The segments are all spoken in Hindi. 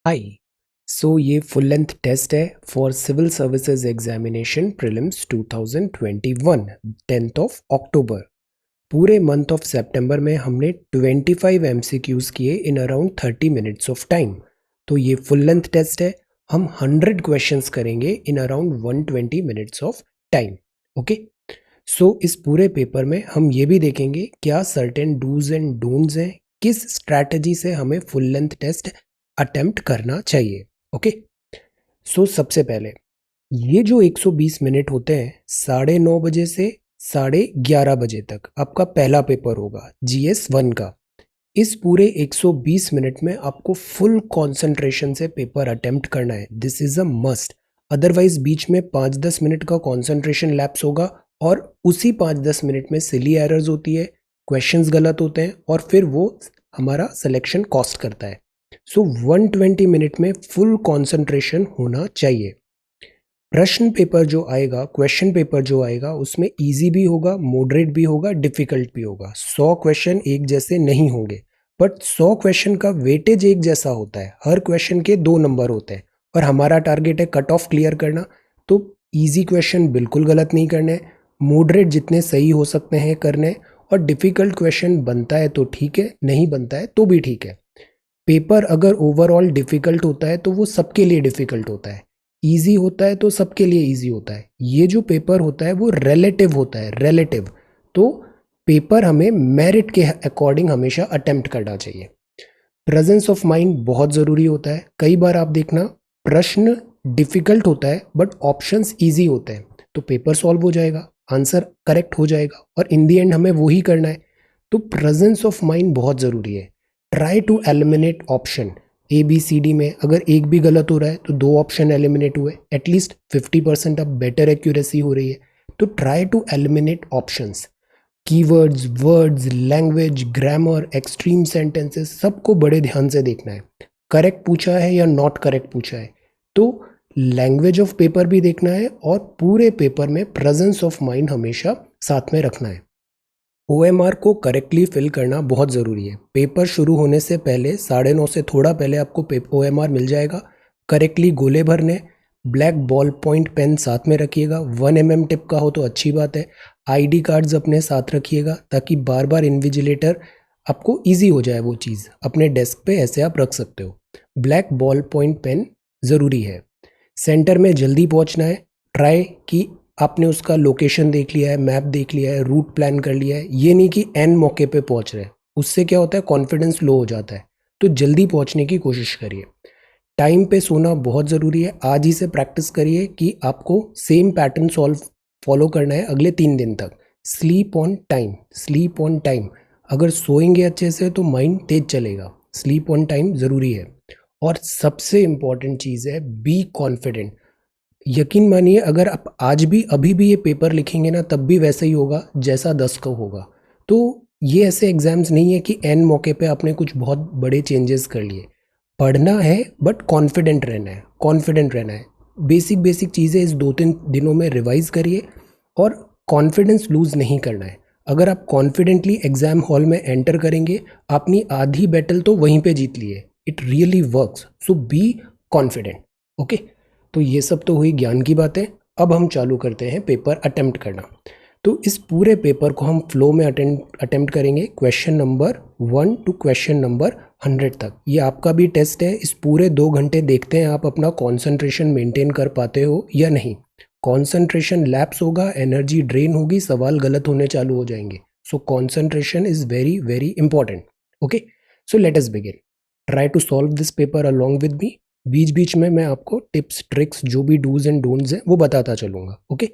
हाय। ये फुल लेंथ टेस्ट है for civil services examination prelims 2021 10th of October. पूरे मंथ ऑफ सितंबर में हमने 25 एमसीक्यूज किए in around 30 minutes of time. तो ये फुल लेंथ टेस्ट है। हम 100 क्वेश्चंस करेंगे in around 120 minutes of time. Okay. इस पूरे पेपर में हम ये भी देखेंगे क्या सर्टेन डूज एंड डोंट्स हैं, किस स्ट्रैटेजी से हमें फुल लेंथ टेस्ट अटेम्प्ट करना चाहिए। ओके। सबसे पहले ये जो 120 मिनट होते हैं 9:30 बजे से 11:30 बजे तक आपका पहला पेपर होगा जीएस 1 का। इस पूरे 120 मिनट में आपको फुल कंसंट्रेशन से पेपर अटेम्प्ट करना है। This is a must. Otherwise बीच में 5-10 मिनट का कंसंट्रेशन लैप्स होगा और उसी 5-10 मिनट में सिली एरर्स होती है, क्वेश्चंस गलत होते हैं और फिर वो हमारा सिलेक्शन कॉस्ट करता है। 120 मिनट में फुल कंसंट्रेशन होना चाहिए। प्रश्न पेपर जो आएगा, क्वेश्चन पेपर जो आएगा उसमें इजी भी होगा, मॉडरेट भी होगा, डिफिकल्ट भी होगा। 100 क्वेश्चन एक जैसे नहीं होंगे, बट 100 क्वेश्चन का वेटेज एक जैसा होता है। हर क्वेश्चन के 2 नंबर होते हैं और हमारा टारगेट है कट ऑफ क्लियर करना। तो इजी क्वेश्चन बिल्कुल गलत नहीं करने, मॉडरेट जितने सही हो सकते हैं करने, और डिफिकल्ट क्वेश्चन बनता है तो ठीक है, नहीं बनता है तो भी ठीक है। पेपर अगर ओवरऑल डिफिकल्ट होता है तो वो सबके लिए डिफिकल्ट होता है, इजी होता है तो सबके लिए इजी होता है। ये जो पेपर होता है वो रिलेटिव होता है, रिलेटिव। तो पेपर हमें मेरिट के अकॉर्डिंग हमेशा अटेम्प्ट करना चाहिए। प्रेजेंस ऑफ माइंड बहुत ज़रूरी होता है। कई बार आप देखना प्रश्न डिफिकल्ट होता है बट ऑप्शंस इजी होते हैं, तो पेपर सॉल्व हो जाएगा, आंसर करेक्ट हो जाएगा और इन दी एंड हमें वही करना है। तो प्रेजेंस ऑफ माइंड बहुत ज़रूरी है। Try to eliminate option A B C D में अगर एक भी गलत हो रहा है तो 2 ऑप्शन एलिमिनेट हुए, एटलीस्ट 50% अब बेटर एक्यूरेसी हो रही है। तो try to eliminate options. Keywords, words, language, grammar, extreme sentences सबको बड़े ध्यान से देखना है। करेक्ट पूछा है या नॉट करेक्ट पूछा है, तो लैंग्वेज ऑफ पेपर भी देखना है और पूरे पेपर में प्रेजेंस ऑफ माइंड हमेशा साथ में रखना है। OMR को करेक्टली फिल करना बहुत ज़रूरी है। पेपर शुरू होने से पहले 9:30 से थोड़ा पहले आपको OMR मिल जाएगा। करेक्टली गोले भरने, ब्लैक बॉल पॉइंट पेन साथ में रखिएगा। 1 mm टिप का हो तो अच्छी बात है। ID कार्ड्स अपने साथ रखिएगा ताकि बार बार इन्विजिलेटर आपको ईजी हो जाए, वो चीज़ अपने डेस्क पे ऐसे आप रख सकते हो। ब्लैक बॉल पॉइंट पेन ज़रूरी है। सेंटर में जल्दी पहुंचना है। ट्राई कि आपने उसका लोकेशन देख लिया है, मैप देख लिया है, रूट प्लान कर लिया है। ये नहीं कि एन मौके पे पहुंच रहे हैं, उससे क्या होता है कॉन्फिडेंस लो हो जाता है। तो जल्दी पहुंचने की कोशिश करिए। टाइम पे सोना बहुत ज़रूरी है। आज ही से प्रैक्टिस करिए कि आपको सेम पैटर्न फॉलो करना है अगले 3 दिन तक। Sleep on time, sleep on time. अगर सोएंगे अच्छे से तो माइंड तेज चलेगा। स्लीप ऑन टाइम ज़रूरी है। और सबसे इम्पॉर्टेंट चीज़ है बी कॉन्फिडेंट। यकीन मानिए अगर आप आज भी अभी भी ये पेपर लिखेंगे ना तब भी वैसा ही होगा जैसा 10 का होगा। तो ये ऐसे एग्जाम्स नहीं है कि एन मौके पे आपने कुछ बहुत बड़े चेंजेस कर लिए। पढ़ना है बट कॉन्फिडेंट रहना है, कॉन्फिडेंट रहना है। बेसिक बेसिक चीज़ें इस 2-3 दिनों में रिवाइज करिए और कॉन्फिडेंस लूज़ नहीं करना है। अगर आप कॉन्फिडेंटली एग्जाम हॉल में एंटर करेंगे, अपनी आधी बैटल तो वहीं पे जीत लिए। It really works. So be confident. Okay. तो ये सब तो हुई ज्ञान की बातें। अब हम चालू करते हैं पेपर अटेम्प्ट करना। तो इस पूरे पेपर को हम फ्लो में अटेम्प्ट करेंगे, question number 1 to question number 100 तक। ये आपका भी टेस्ट है। इस पूरे 2 घंटे देखते हैं आप अपना कॉन्सेंट्रेशन मेंटेन कर पाते हो या नहीं। कॉन्सेंट्रेशन लैप्स होगा, एनर्जी ड्रेन होगी, सवाल गलत होने चालू हो जाएंगे। So concentration is very very important. Okay. So let us begin. Try to solve this paper along with me. बीच बीच में मैं आपको टिप्स ट्रिक्स जो भी डूज एंड डोंट्स हैं वो बताता चलूँगा। Okay.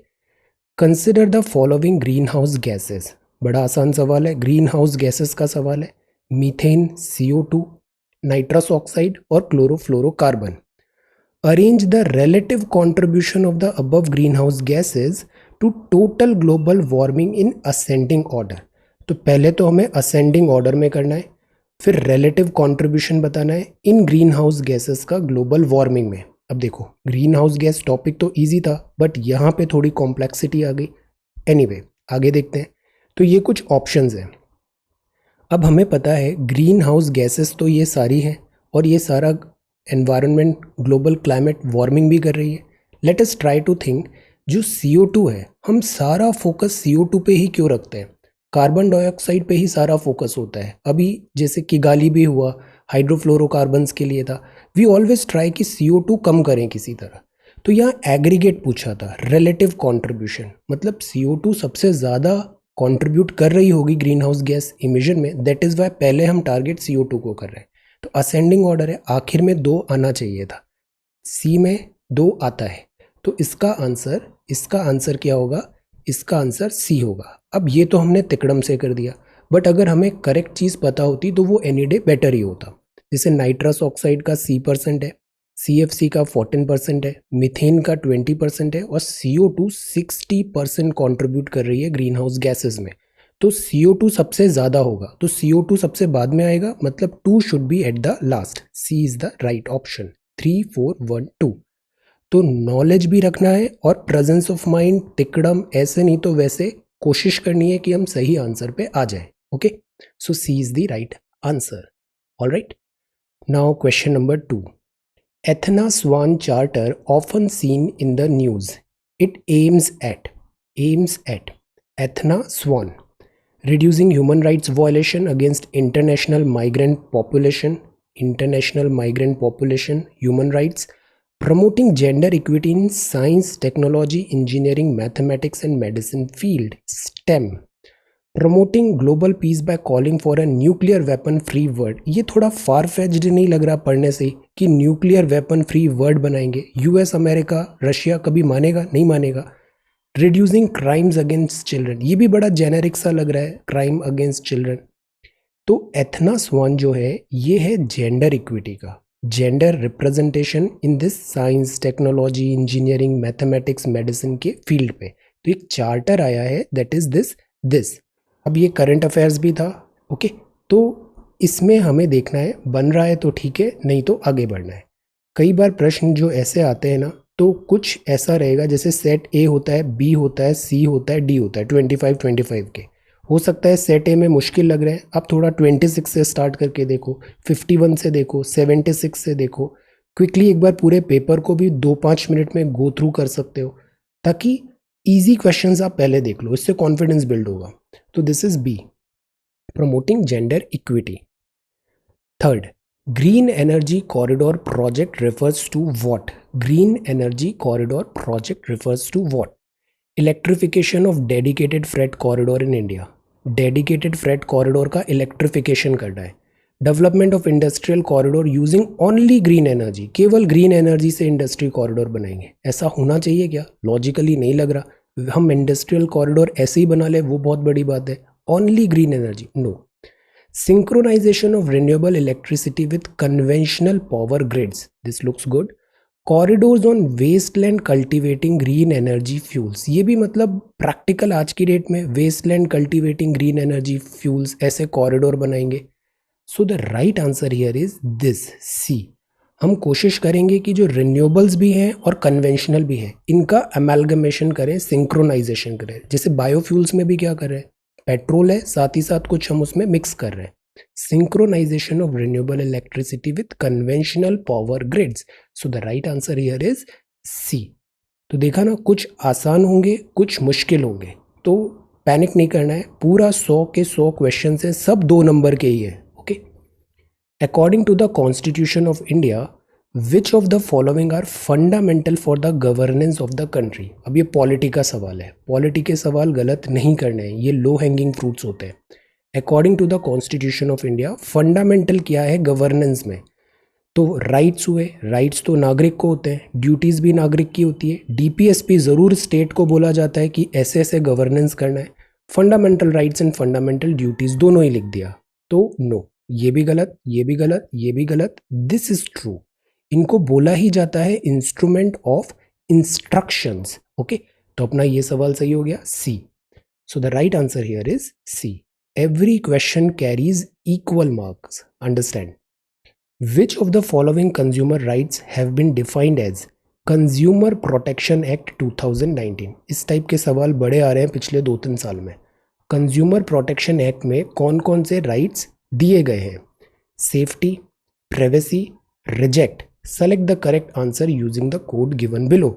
Consider the following green house gases. बड़ा आसान सवाल है, ग्रीन हाउस गैसेस का सवाल है। मीथेन, CO2, नाइट्रस ऑक्साइड और chlorofluorocarbon. Arrange the relative contribution of the above greenhouse gases to total global warming in ascending order. तो पहले तो हमें असेंडिंग ऑर्डर में करना है, फिर रिलेटिव कंट्रीब्यूशन बताना है इन ग्रीन हाउस गैसेस का ग्लोबल वार्मिंग में। अब देखो ग्रीन हाउस गैस टॉपिक तो इजी था बट यहाँ पे थोड़ी कॉम्प्लेक्सिटी आ गई। एनीवे आगे देखते हैं। तो ये कुछ ऑप्शंस हैं। अब हमें पता है ग्रीन हाउस गैसेस तो ये सारी हैं और ये सारा एनवायरनमेंट, ग्लोबल क्लाइमेट वार्मिंग भी कर रही है। Let us try to think, जो CO2 है, हम सारा फोकस CO2 पे ही क्यों रखते हैं? कार्बन डाइऑक्साइड पे ही सारा फोकस होता है। अभी जैसे किगाली भी हुआ, हाइड्रोफ्लोरोकार्बन्स के लिए था। वी ऑलवेज ट्राई कि CO2 कम करें किसी तरह। तो यहाँ एग्रीगेट पूछा था, रिलेटिव कंट्रीब्यूशन, मतलब CO2 सबसे ज़्यादा कंट्रीब्यूट कर रही होगी ग्रीन हाउस गैस इमिशन में, दैट इज़ वाई पहले हम टारगेट CO2 को कर रहे हैं। तो असेंडिंग ऑर्डर है, आखिर में 2 आना चाहिए था, सी में 2 आता है। तो इसका आंसर क्या होगा? इसका आंसर सी होगा। अब ये तो हमने तिकड़म से कर दिया, बट अगर हमें करेक्ट चीज़ पता होती तो वो एनी डे बेटर ही होता। जैसे नाइट्रस ऑक्साइड का C% है, CFC का 14% है, मीथेन का 20% है, और CO2 60% कॉन्ट्रीब्यूट कर रही है ग्रीन हाउस गैसेज में। तो CO2 सबसे ज़्यादा होगा, तो CO2 सबसे बाद में आएगा, मतलब 2 should be at the last. C is the right option. 3 4 1 2। तो नॉलेज भी रखना है और प्रेजेंस ऑफ माइंड, तिकड़म, ऐसे नहीं तो वैसे कोशिश करनी है कि हम सही आंसर पे आ जाए। Okay, so C is the right answer. Alright, now question number 2। Ethna Swan Charter, often seen in the news, it aims at Ethna Swan, reducing human rights violation against international migrant population, human rights, promoting gender equity in science, technology, engineering, mathematics and medicine field, STEM, promoting global piece by calling for a nuclear weapon free world. ये थोड़ा फार फेच्ड नहीं लग रहा पढ़ने से कि न्यूक्लियर वेपन फ्री वर्ल्ड बनाएंगे? US, अमेरिका, रशिया कभी मानेगा? नहीं मानेगा। रिड्यूसिंग क्राइम्स अगेंस्ट चिल्ड्रन, ये भी बड़ा जेनेरिक सा लग रहा है, क्राइम अगेंस्ट चिल्ड्रन। तो एथना स्वान जो है, ये है जेंडर इक्विटी का, gender representation in this science, technology, engineering, mathematics, medicine के फील्ड पे। तो एक चार्टर आया है, दैट इज दिस। अब ये करंट अफेयर्स भी था। ओके, तो इसमें हमें देखना है, बन रहा है तो ठीक है, नहीं तो आगे बढ़ना है। कई बार प्रश्न जो ऐसे आते हैं ना, तो कुछ ऐसा रहेगा जैसे सेट ए होता है, बी होता है, सी होता है, डी होता है, 25 के। हो सकता है सेट ए में मुश्किल लग रहा है, आप थोड़ा 26 से स्टार्ट करके देखो, 51 से देखो, 76 से देखो। क्विकली एक बार पूरे पेपर को भी 2-5 मिनट में गो थ्रू कर सकते हो, ताकि इजी क्वेश्चंस आप पहले देख लो, इससे कॉन्फिडेंस बिल्ड होगा। तो this is B, promoting gender equity. Third, green energy corridor project refers to what? Green energy corridor project refers to what? Electrification of dedicated freight corridor in India. Dedicated freight corridor का इलेक्ट्रिफिकेशन करना है। Development of industrial corridor using only green energy, केवल ग्रीन एनर्जी से इंडस्ट्री कॉरिडोर बनाएंगे। ऐसा होना चाहिए क्या? लॉजिकली नहीं लग रहा। हम इंडस्ट्रियल कॉरिडोर ऐसे ही बना ले, वो बहुत बड़ी बात है। Only green energy, no. Synchronization of renewable electricity with conventional power grids. This looks good. Corridors on wasteland cultivating green energy fuels. ये भी मतलब प्रैक्टिकल आज की डेट में wasteland cultivating green energy fuels ऐसे कॉरिडोर बनाएंगे। So the right answer here is this, C. हम कोशिश करेंगे कि जो रिन्यूएबल्स भी हैं और कन्वेंशनल भी हैं, इनका अमेलगमेशन करें, सिंक्रोनाइजेशन करें। जैसे बायोफ्यूल्स में भी क्या कर रहे हैं, पेट्रोल है, साथ ही साथ कुछ हम उसमें मिक्स कर रहे हैं। Synchronization of renewable electricity with conventional power grids. So the right answer here is C. तो देखा ना, कुछ आसान होंगे, कुछ मुश्किल होंगे, तो पैनिक नहीं करना है। पूरा 100 के 100 क्वेश्चन है, सब 2 नंबर के ही है। Okay, according to the constitution of India, which of the following are fundamental for the governance of the country. अब ये पॉलिटी का सवाल है, पॉलिटी के सवाल गलत नहीं करने हैं, ये लो हैंगिंग फ्रूट्स होते हैं। According to the constitution of India, fundamental क्या है गवर्नेंस में? तो राइट्स हुए, राइट्स तो नागरिक को होते हैं, ड्यूटीज़ भी नागरिक की होती है। DPSP ज़रूर स्टेट को बोला जाता है कि ऐसे ऐसे गवर्नेंस करना है। Fundamental rights and fundamental duties दोनों ही लिख दिया, तो नो, ये भी गलत, ये भी गलत, ये भी गलत। This is true. इनको बोला ही जाता है इंस्ट्रूमेंट ऑफ इंस्ट्रक्शंस। ओके, तो अपना ये सवाल सही हो गया, C. So the right answer here is C. Every question carries equal marks. Understand. Which of the following consumer rights have been defined as consumer protection act 2019? इस टाइप के सवाल बड़े आ रहे हैं पिछले 2-3 साल में। कंज्यूमर प्रोटेक्शन एक्ट में कौन कौन से राइट्स दिए गए हैं? Safety, privacy, reject, select the correct answer using the code given below.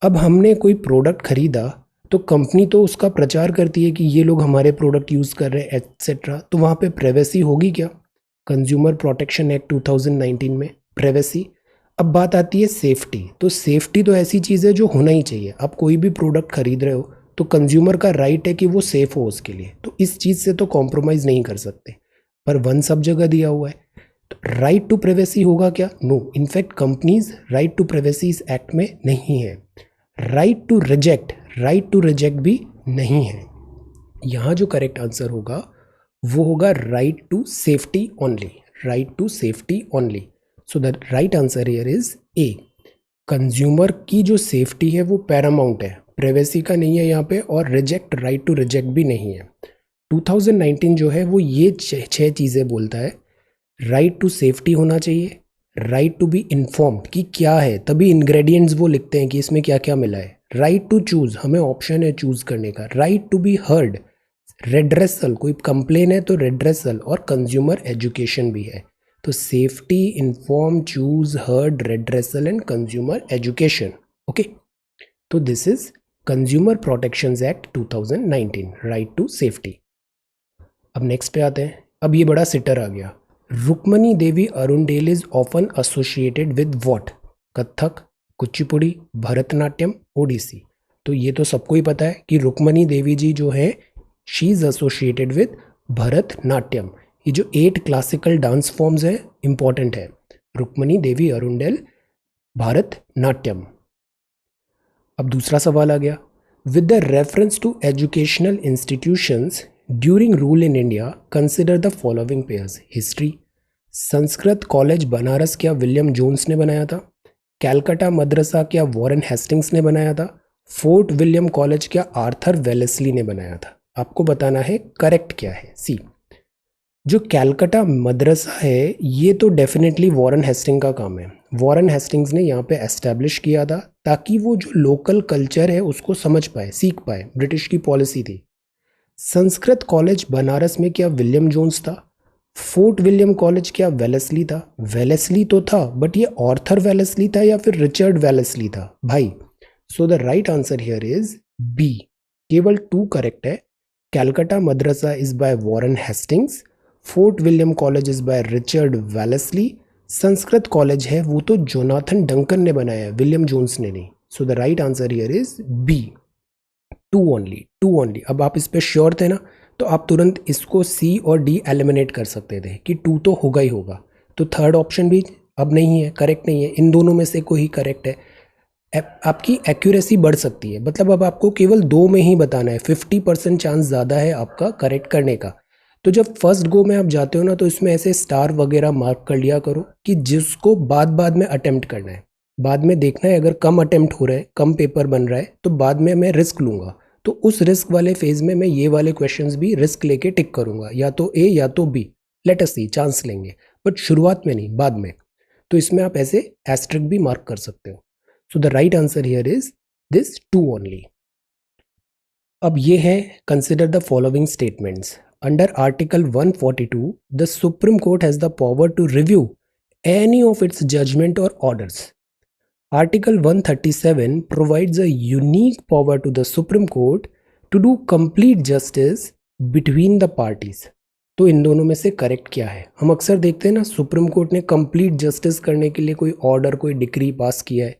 अब हमने कोई प्रोडक्ट खरीदा तो कंपनी तो उसका प्रचार करती है कि ये लोग हमारे प्रोडक्ट यूज़ कर रहे हैं एट्सेट्रा, तो वहाँ पे प्राइवेसी होगी क्या? कंज्यूमर प्रोटेक्शन एक्ट 2019 में प्राइवेसी। अब बात आती है सेफ्टी, तो सेफ्टी तो ऐसी चीज़ है जो होना ही चाहिए। आप कोई भी प्रोडक्ट खरीद रहे हो तो कंज्यूमर का राइट है कि वो सेफ हो उसके लिए, तो इस चीज़ से तो कॉम्प्रोमाइज़ नहीं कर सकते। पर वन सब जगह दिया हुआ है, तो राइट टू प्राइवेसी होगा क्या? No, in fact companies right to privacy इस एक्ट में नहीं है। राइट टू रिजेक्ट भी नहीं है। यहाँ जो करेक्ट आंसर होगा वो होगा right to safety only, right to safety only. So the right answer here is A. Consumer की जो सेफ्टी है वो पैरामाउंट है, प्राइवेसी का नहीं है यहाँ पे, और रिजेक्ट, राइट टू रिजेक्ट भी नहीं है। 2019 जो है वो ये छह चीज़ें बोलता है। राइट टू सेफ्टी होना चाहिए, राइट टू बी इन्फॉर्म्ड कि क्या है, तभी इंग्रेडिएंट्स वो लिखते हैं कि इसमें क्या क्या मिला है। राइट टू चूज, हमें ऑप्शन है चूज करने का। Right to be heard, redressal, कोई कंप्लेन है तो रेड्रेसल, और कंज्यूमर एजुकेशन भी है। तो safety, inform, choose, heard, redressal and consumer education. Okay, तो this is consumer protection act 2019, right to safety. अब नेक्स्ट पे आते हैं। अब ये बड़ा सिटर आ गया। Rukmini Devi Arundale is often associated with what? Kathak, Kuchipudi, Bharatanatyam, Odissi. तो ये तो सबको ही पता है कि रुक्मणी देवी जी जो है she is associated with Bharatanatyam. ये जो 8 क्लासिकल डांस फॉर्म्स है इंपॉर्टेंट है। रुक्मणी देवी अरुंडेल, भरतनाट्यम। अब दूसरा सवाल आ गया। With the reference to educational institutions during rule in India consider the following pairs. History, Sanskrit college Banaras क्या विलियम जोन्स ने बनाया था? कैलकाटा मदरसा क्या वॉरेन हेस्टिंग्स ने बनाया था? फोर्ट विलियम कॉलेज क्या आर्थर वेलेस्ली ने बनाया था? आपको बताना है करेक्ट क्या है। सी, जो कैलकाटा मदरसा है ये तो डेफिनेटली वॉरेन हेस्टिंग का काम है। वॉरेन हेस्टिंग्स ने यहाँ पे एस्टैब्लिश किया था ताकि वो जो लोकल कल्चर है उसको समझ पाए, सीख पाए। ब्रिटिश की पॉलिसी थी। संस्कृत कॉलेज बनारस में क्या विलियम जोन्स था? फोर्ट विलियम कॉलेज क्या वेलेस्ली था? वेलेस्ली तो था, बट ये ऑर्थर वेलेस्ली था या फिर रिचर्ड वेलेस्ली था भाई? So the right answer here is B. केवल 2 करेक्ट है। Calcutta Madrasa is by Warren Hastings, Fort William College is by Richard Wellesley, Sanskrit College है वो तो जोनाथन डंकन ने बनाया है, विलियम जोन्स ने नहीं। So the right answer here is B, 2 only, 2 only. अब आप इस पे श्योर थे ना, तो आप तुरंत इसको सी और डी एलिमिनेट कर सकते थे कि 2 तो होगा ही होगा। तो थर्ड ऑप्शन भी अब नहीं है, करेक्ट नहीं है। इन दोनों में से कोई करेक्ट है। आपकी एक्यूरेसी बढ़ सकती है, मतलब अब आपको केवल 2 में ही बताना है। 50% चांस ज़्यादा है आपका करेक्ट करने का। तो जब फर्स्ट गो में आप जाते हो ना, तो इसमें ऐसे स्टार वगैरह मार्क कर लिया करो कि जिसको बाद में अटेम्प्ट करना है। बाद में देखना है अगर कम अटेम्प्ट हो रहा है, कम पेपर बन रहा है, तो बाद में मैं रिस्क लूँगा। तो उस रिस्क वाले फेज में मैं ये वाले क्वेश्चंस भी रिस्क लेके टिक करूँगा, या तो ए या तो बी। लेट अस सी, चांस लेंगे, बट शुरुआत में नहीं, बाद में। तो इसमें आप ऐसे एस्ट्रिक भी मार्क कर सकते हो। So the right answer here is this 2 only. अब ये है consider the following statements. Under article 142 the supreme court has the power to review any of its judgment और orders. Article 137 provides a unique power to the Supreme Court to do complete justice between the parties. तो इन दोनों में से करेक्ट क्या है? हम अक्सर देखते हैं ना, सुप्रीम कोर्ट ने कंप्लीट जस्टिस करने के लिए कोई ऑर्डर, कोई डिक्री पास किया है,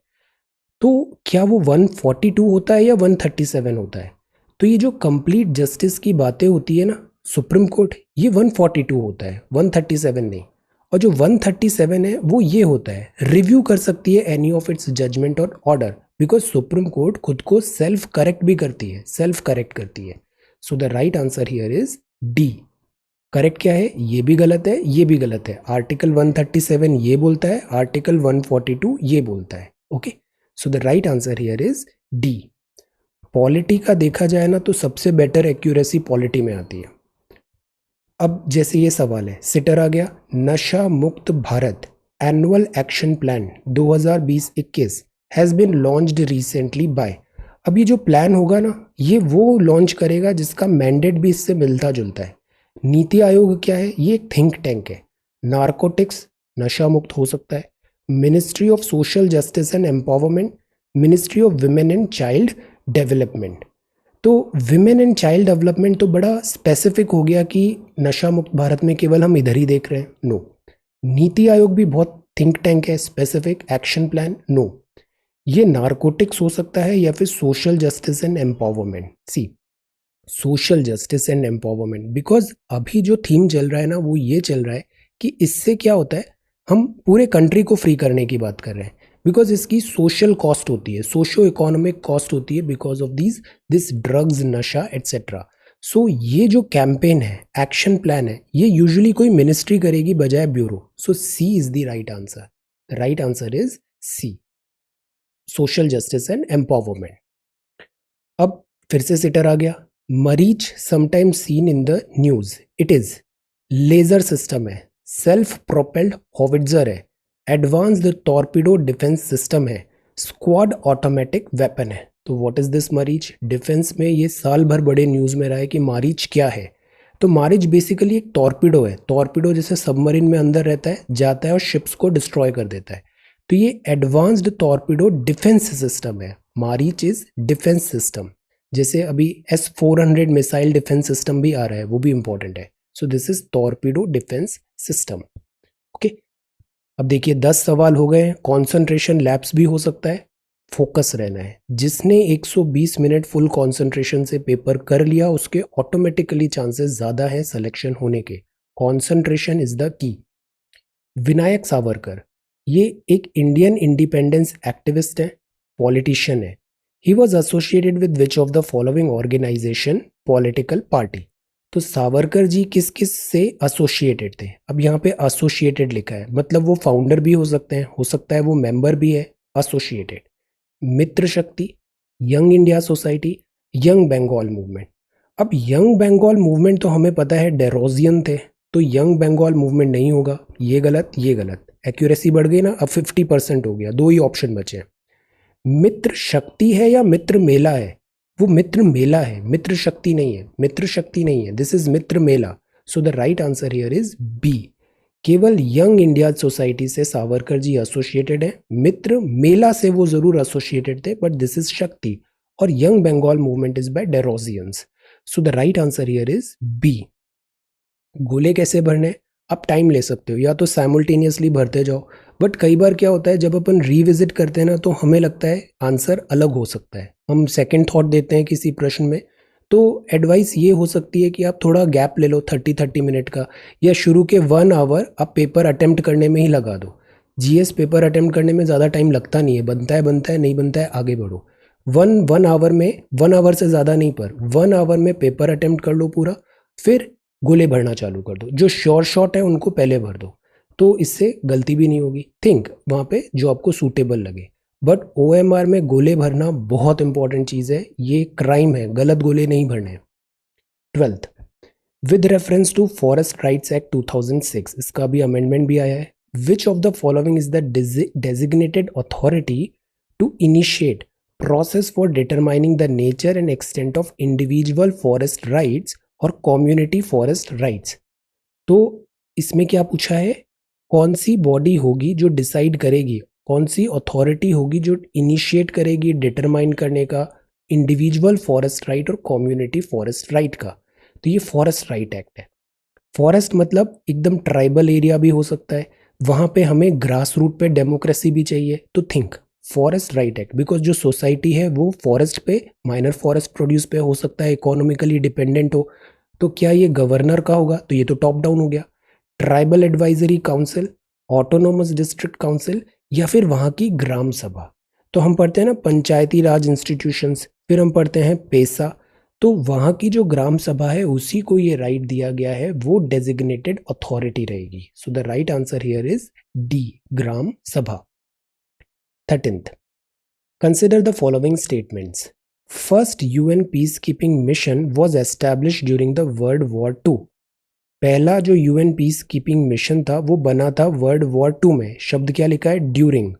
तो क्या वो 142 होता है या 137 होता है? तो ये जो कंप्लीट जस्टिस की बातें होती है ना सुप्रीम कोर्ट, ये 142 होता है, 137 नहीं। और जो 137 है वो ये होता है, रिव्यू कर सकती है एनी ऑफ इट्स जजमेंट और ऑर्डर, बिकॉज सुप्रीम कोर्ट खुद को सेल्फ करेक्ट भी करती है, सेल्फ करेक्ट करती है। So the right answer here is D. Correct क्या है? ये भी गलत है, ये भी गलत है। आर्टिकल 137 ये बोलता है, आर्टिकल 142 ये बोलता है। Okay, so the right answer here is D. Polity का देखा जाए ना, तो सबसे बेटर एक्यूरेसी पॉलिटी में आती है। अब जैसे ये सवाल है, सिटर आ गया, Nasha Mukt Bharat annual action plan 2020-21 has been launched recently by. अब ये जो प्लान होगा ना, ये वो लॉन्च करेगा जिसका मैंडेट भी इससे मिलता जुलता है। नीति आयोग क्या है? ये एक थिंक टैंक है। नारकोटिक्स, नशा मुक्त हो सकता है। Ministry of social justice and empowerment, ministry of women and child development. तो विमेन एंड चाइल्ड डेवलपमेंट तो बड़ा स्पेसिफिक हो गया कि नशा मुक्त भारत में केवल हम इधर ही देख रहे हैं, नो। नीति आयोग भी बहुत थिंक टैंक है, स्पेसिफिक एक्शन प्लान, नो। ये नारकोटिक्स हो सकता है या फिर social justice and empowerment. C, social justice and empowerment, because अभी जो थीम चल रहा है ना वो ये चल रहा है कि इससे क्या होता है, हम पूरे कंट्री को फ्री करने की बात कर रहे हैं, बिकॉज इसकी सोशल कॉस्ट होती है, सोशो इकोनॉमिक कॉस्ट होती है बिकॉज ऑफ दिस ड्रग्स, नशा एट्सेट्रा। सो ये जो कैंपेन है, एक्शन प्लान है, ये यूजुअली कोई मिनिस्ट्री करेगी बजाय bureau. So C is the right answer. The right answer is C, social justice and empowerment. अब फिर से सिटर आ गया। Maareech sometimes seen in the news, it is laser system है, सेल्फ प्रोपेल्ड हॉविट्जर है, एडवांस्ड टॉर्पीडो डिफेंस सिस्टम है, स्क्वाड ऑटोमेटिक वेपन है। तो what is this Maareech? Defence में ये साल भर बड़े न्यूज में रहा है कि मारीच क्या है। तो मारीच बेसिकली एक टॉर्पीडो है। टॉर्पीडो जैसे सबमरीन में अंदर रहता है, जाता है और शिप्स को डिस्ट्रॉय कर देता है। तो ये एडवांस्ड टॉर्पीडो डिफेंस सिस्टम है। Maareech is defence system. जैसे अभी S-400 मिसाइल डिफेंस सिस्टम भी आ रहा है, वो भी इंपॉर्टेंट है। So this is torpedo defence system. Okay, अब देखिए 10 सवाल हो गए हैं। कॉन्सेंट्रेशन लैप्स भी हो सकता है, फोकस रहना है। जिसने 120 मिनट फुल कॉन्सेंट्रेशन से पेपर कर लिया उसके ऑटोमेटिकली चांसेस ज़्यादा हैं सिलेक्शन होने के। Concentration is the key. Vinayak Savarkar, ये एक इंडियन इंडिपेंडेंस एक्टिविस्ट है, पॉलिटिशियन है। He was associated with which of the following organisation, political party. तो सावरकर जी किस किस से एसोसिएटेड थे? अब यहाँ पे एसोसिएटेड लिखा है, मतलब वो फाउंडर भी हो सकते हैं, हो सकता है वो मेंबर भी है। Associated. Mitra Shakti, young India society, young Bengal movement. अब यंग बंगाल मूवमेंट तो हमें पता है डेरोजियन थे, तो यंग बंगाल मूवमेंट नहीं होगा। ये गलत, ये गलत। एक्यूरेसी बढ़ गई ना, अब 50% हो गया, दो ही ऑप्शन बचे हैं। मित्र शक्ति है या मित्र मेला है? वो मित्र मेला है, मित्र शक्ति नहीं है, मित्र शक्ति नहीं है, this is Mitra Mela. So the right answer here is B. केवल यंग इंडिया सोसाइटी से सावरकर जी एसोसिएटेड है, मित्र मेला से वो जरूर एसोसिएटेड थे, बट दिस इज शक्ति। और Young Bengal Movement is by Derozians. So the right answer here is B. गोले कैसे भरने? आप टाइम ले सकते हो, या तो साइमल्टेनियसली भरते जाओ, बट कई बार क्या होता है जब अपन रिविजिट करते हैं ना, तो हमें लगता है आंसर अलग हो सकता है, हम सेकंड थॉट देते हैं किसी प्रश्न में। तो एडवाइस ये हो सकती है कि आप थोड़ा गैप ले लो 30 मिनट का, या शुरू के 1 आवर आप पेपर अटेम्प्ट करने में ही लगा दो। जीएस पेपर अटेम्प्ट करने में ज़्यादा टाइम लगता नहीं है, बनता है नहीं बनता है आगे बढ़ो। वन आवर में, 1 आवर से ज़्यादा नहीं, पर 1 आवर में पेपर अटेम्प्ट कर लो पूरा, फिर गोले भरना चालू कर दो। जो श्योर शॉट है उनको पहले भर दो, तो इससे गलती भी नहीं होगी। थिंक वहाँ पे जो आपको सूटेबल लगे। बट OMR में गोले भरना बहुत इंपॉर्टेंट चीज़ है, ये क्राइम है, गलत गोले नहीं भरने। 12th, with reference to forest rights act 2006, इसका भी अमेंडमेंट भी आया है। Which of the following is the designated authority to initiate process for determining the nature and extent of individual forest rights और community forest rights? तो इसमें क्या पूछा है, कौन सी बॉडी होगी जो डिसाइड करेगी, कौन सी अथॉरिटी होगी जो इनिशिएट करेगी डिटरमाइन करने का इंडिविजुअल फॉरेस्ट राइट और कम्युनिटी फॉरेस्ट राइट का? तो ये फॉरेस्ट राइट एक्ट है। फॉरेस्ट मतलब एकदम ट्राइबल एरिया भी हो सकता है, वहाँ पे हमें ग्रास रूट पे डेमोक्रेसी भी चाहिए। तो think Forrest right act, because जो सोसाइटी है वो फॉरेस्ट पे, माइनर फॉरेस्ट प्रोड्यूस पे हो सकता है, इकोनॉमिकली डिपेंडेंट हो। तो क्या ये गवर्नर का होगा? तो ये तो टॉप डाउन हो गया। Tribal advisory council, autonomous district council, या फिर वहाँ की ग्राम सभा। तो हम पढ़ते हैं ना पंचायती राज इंस्टीट्यूशंस, फिर हम पढ़ते हैं पेसा। तो वहाँ की जो ग्राम सभा है उसी को ये राइट दिया गया है, वो डेजिग्नेटेड अथॉरिटी रहेगी। So the right answer here is D, gram sabha. 13th, consider the following statements. First UN peacekeeping mission was established during the World War II. पहला जो UN peacekeeping mission था वो बना था World War II में। शब्द क्या लिखा है? During.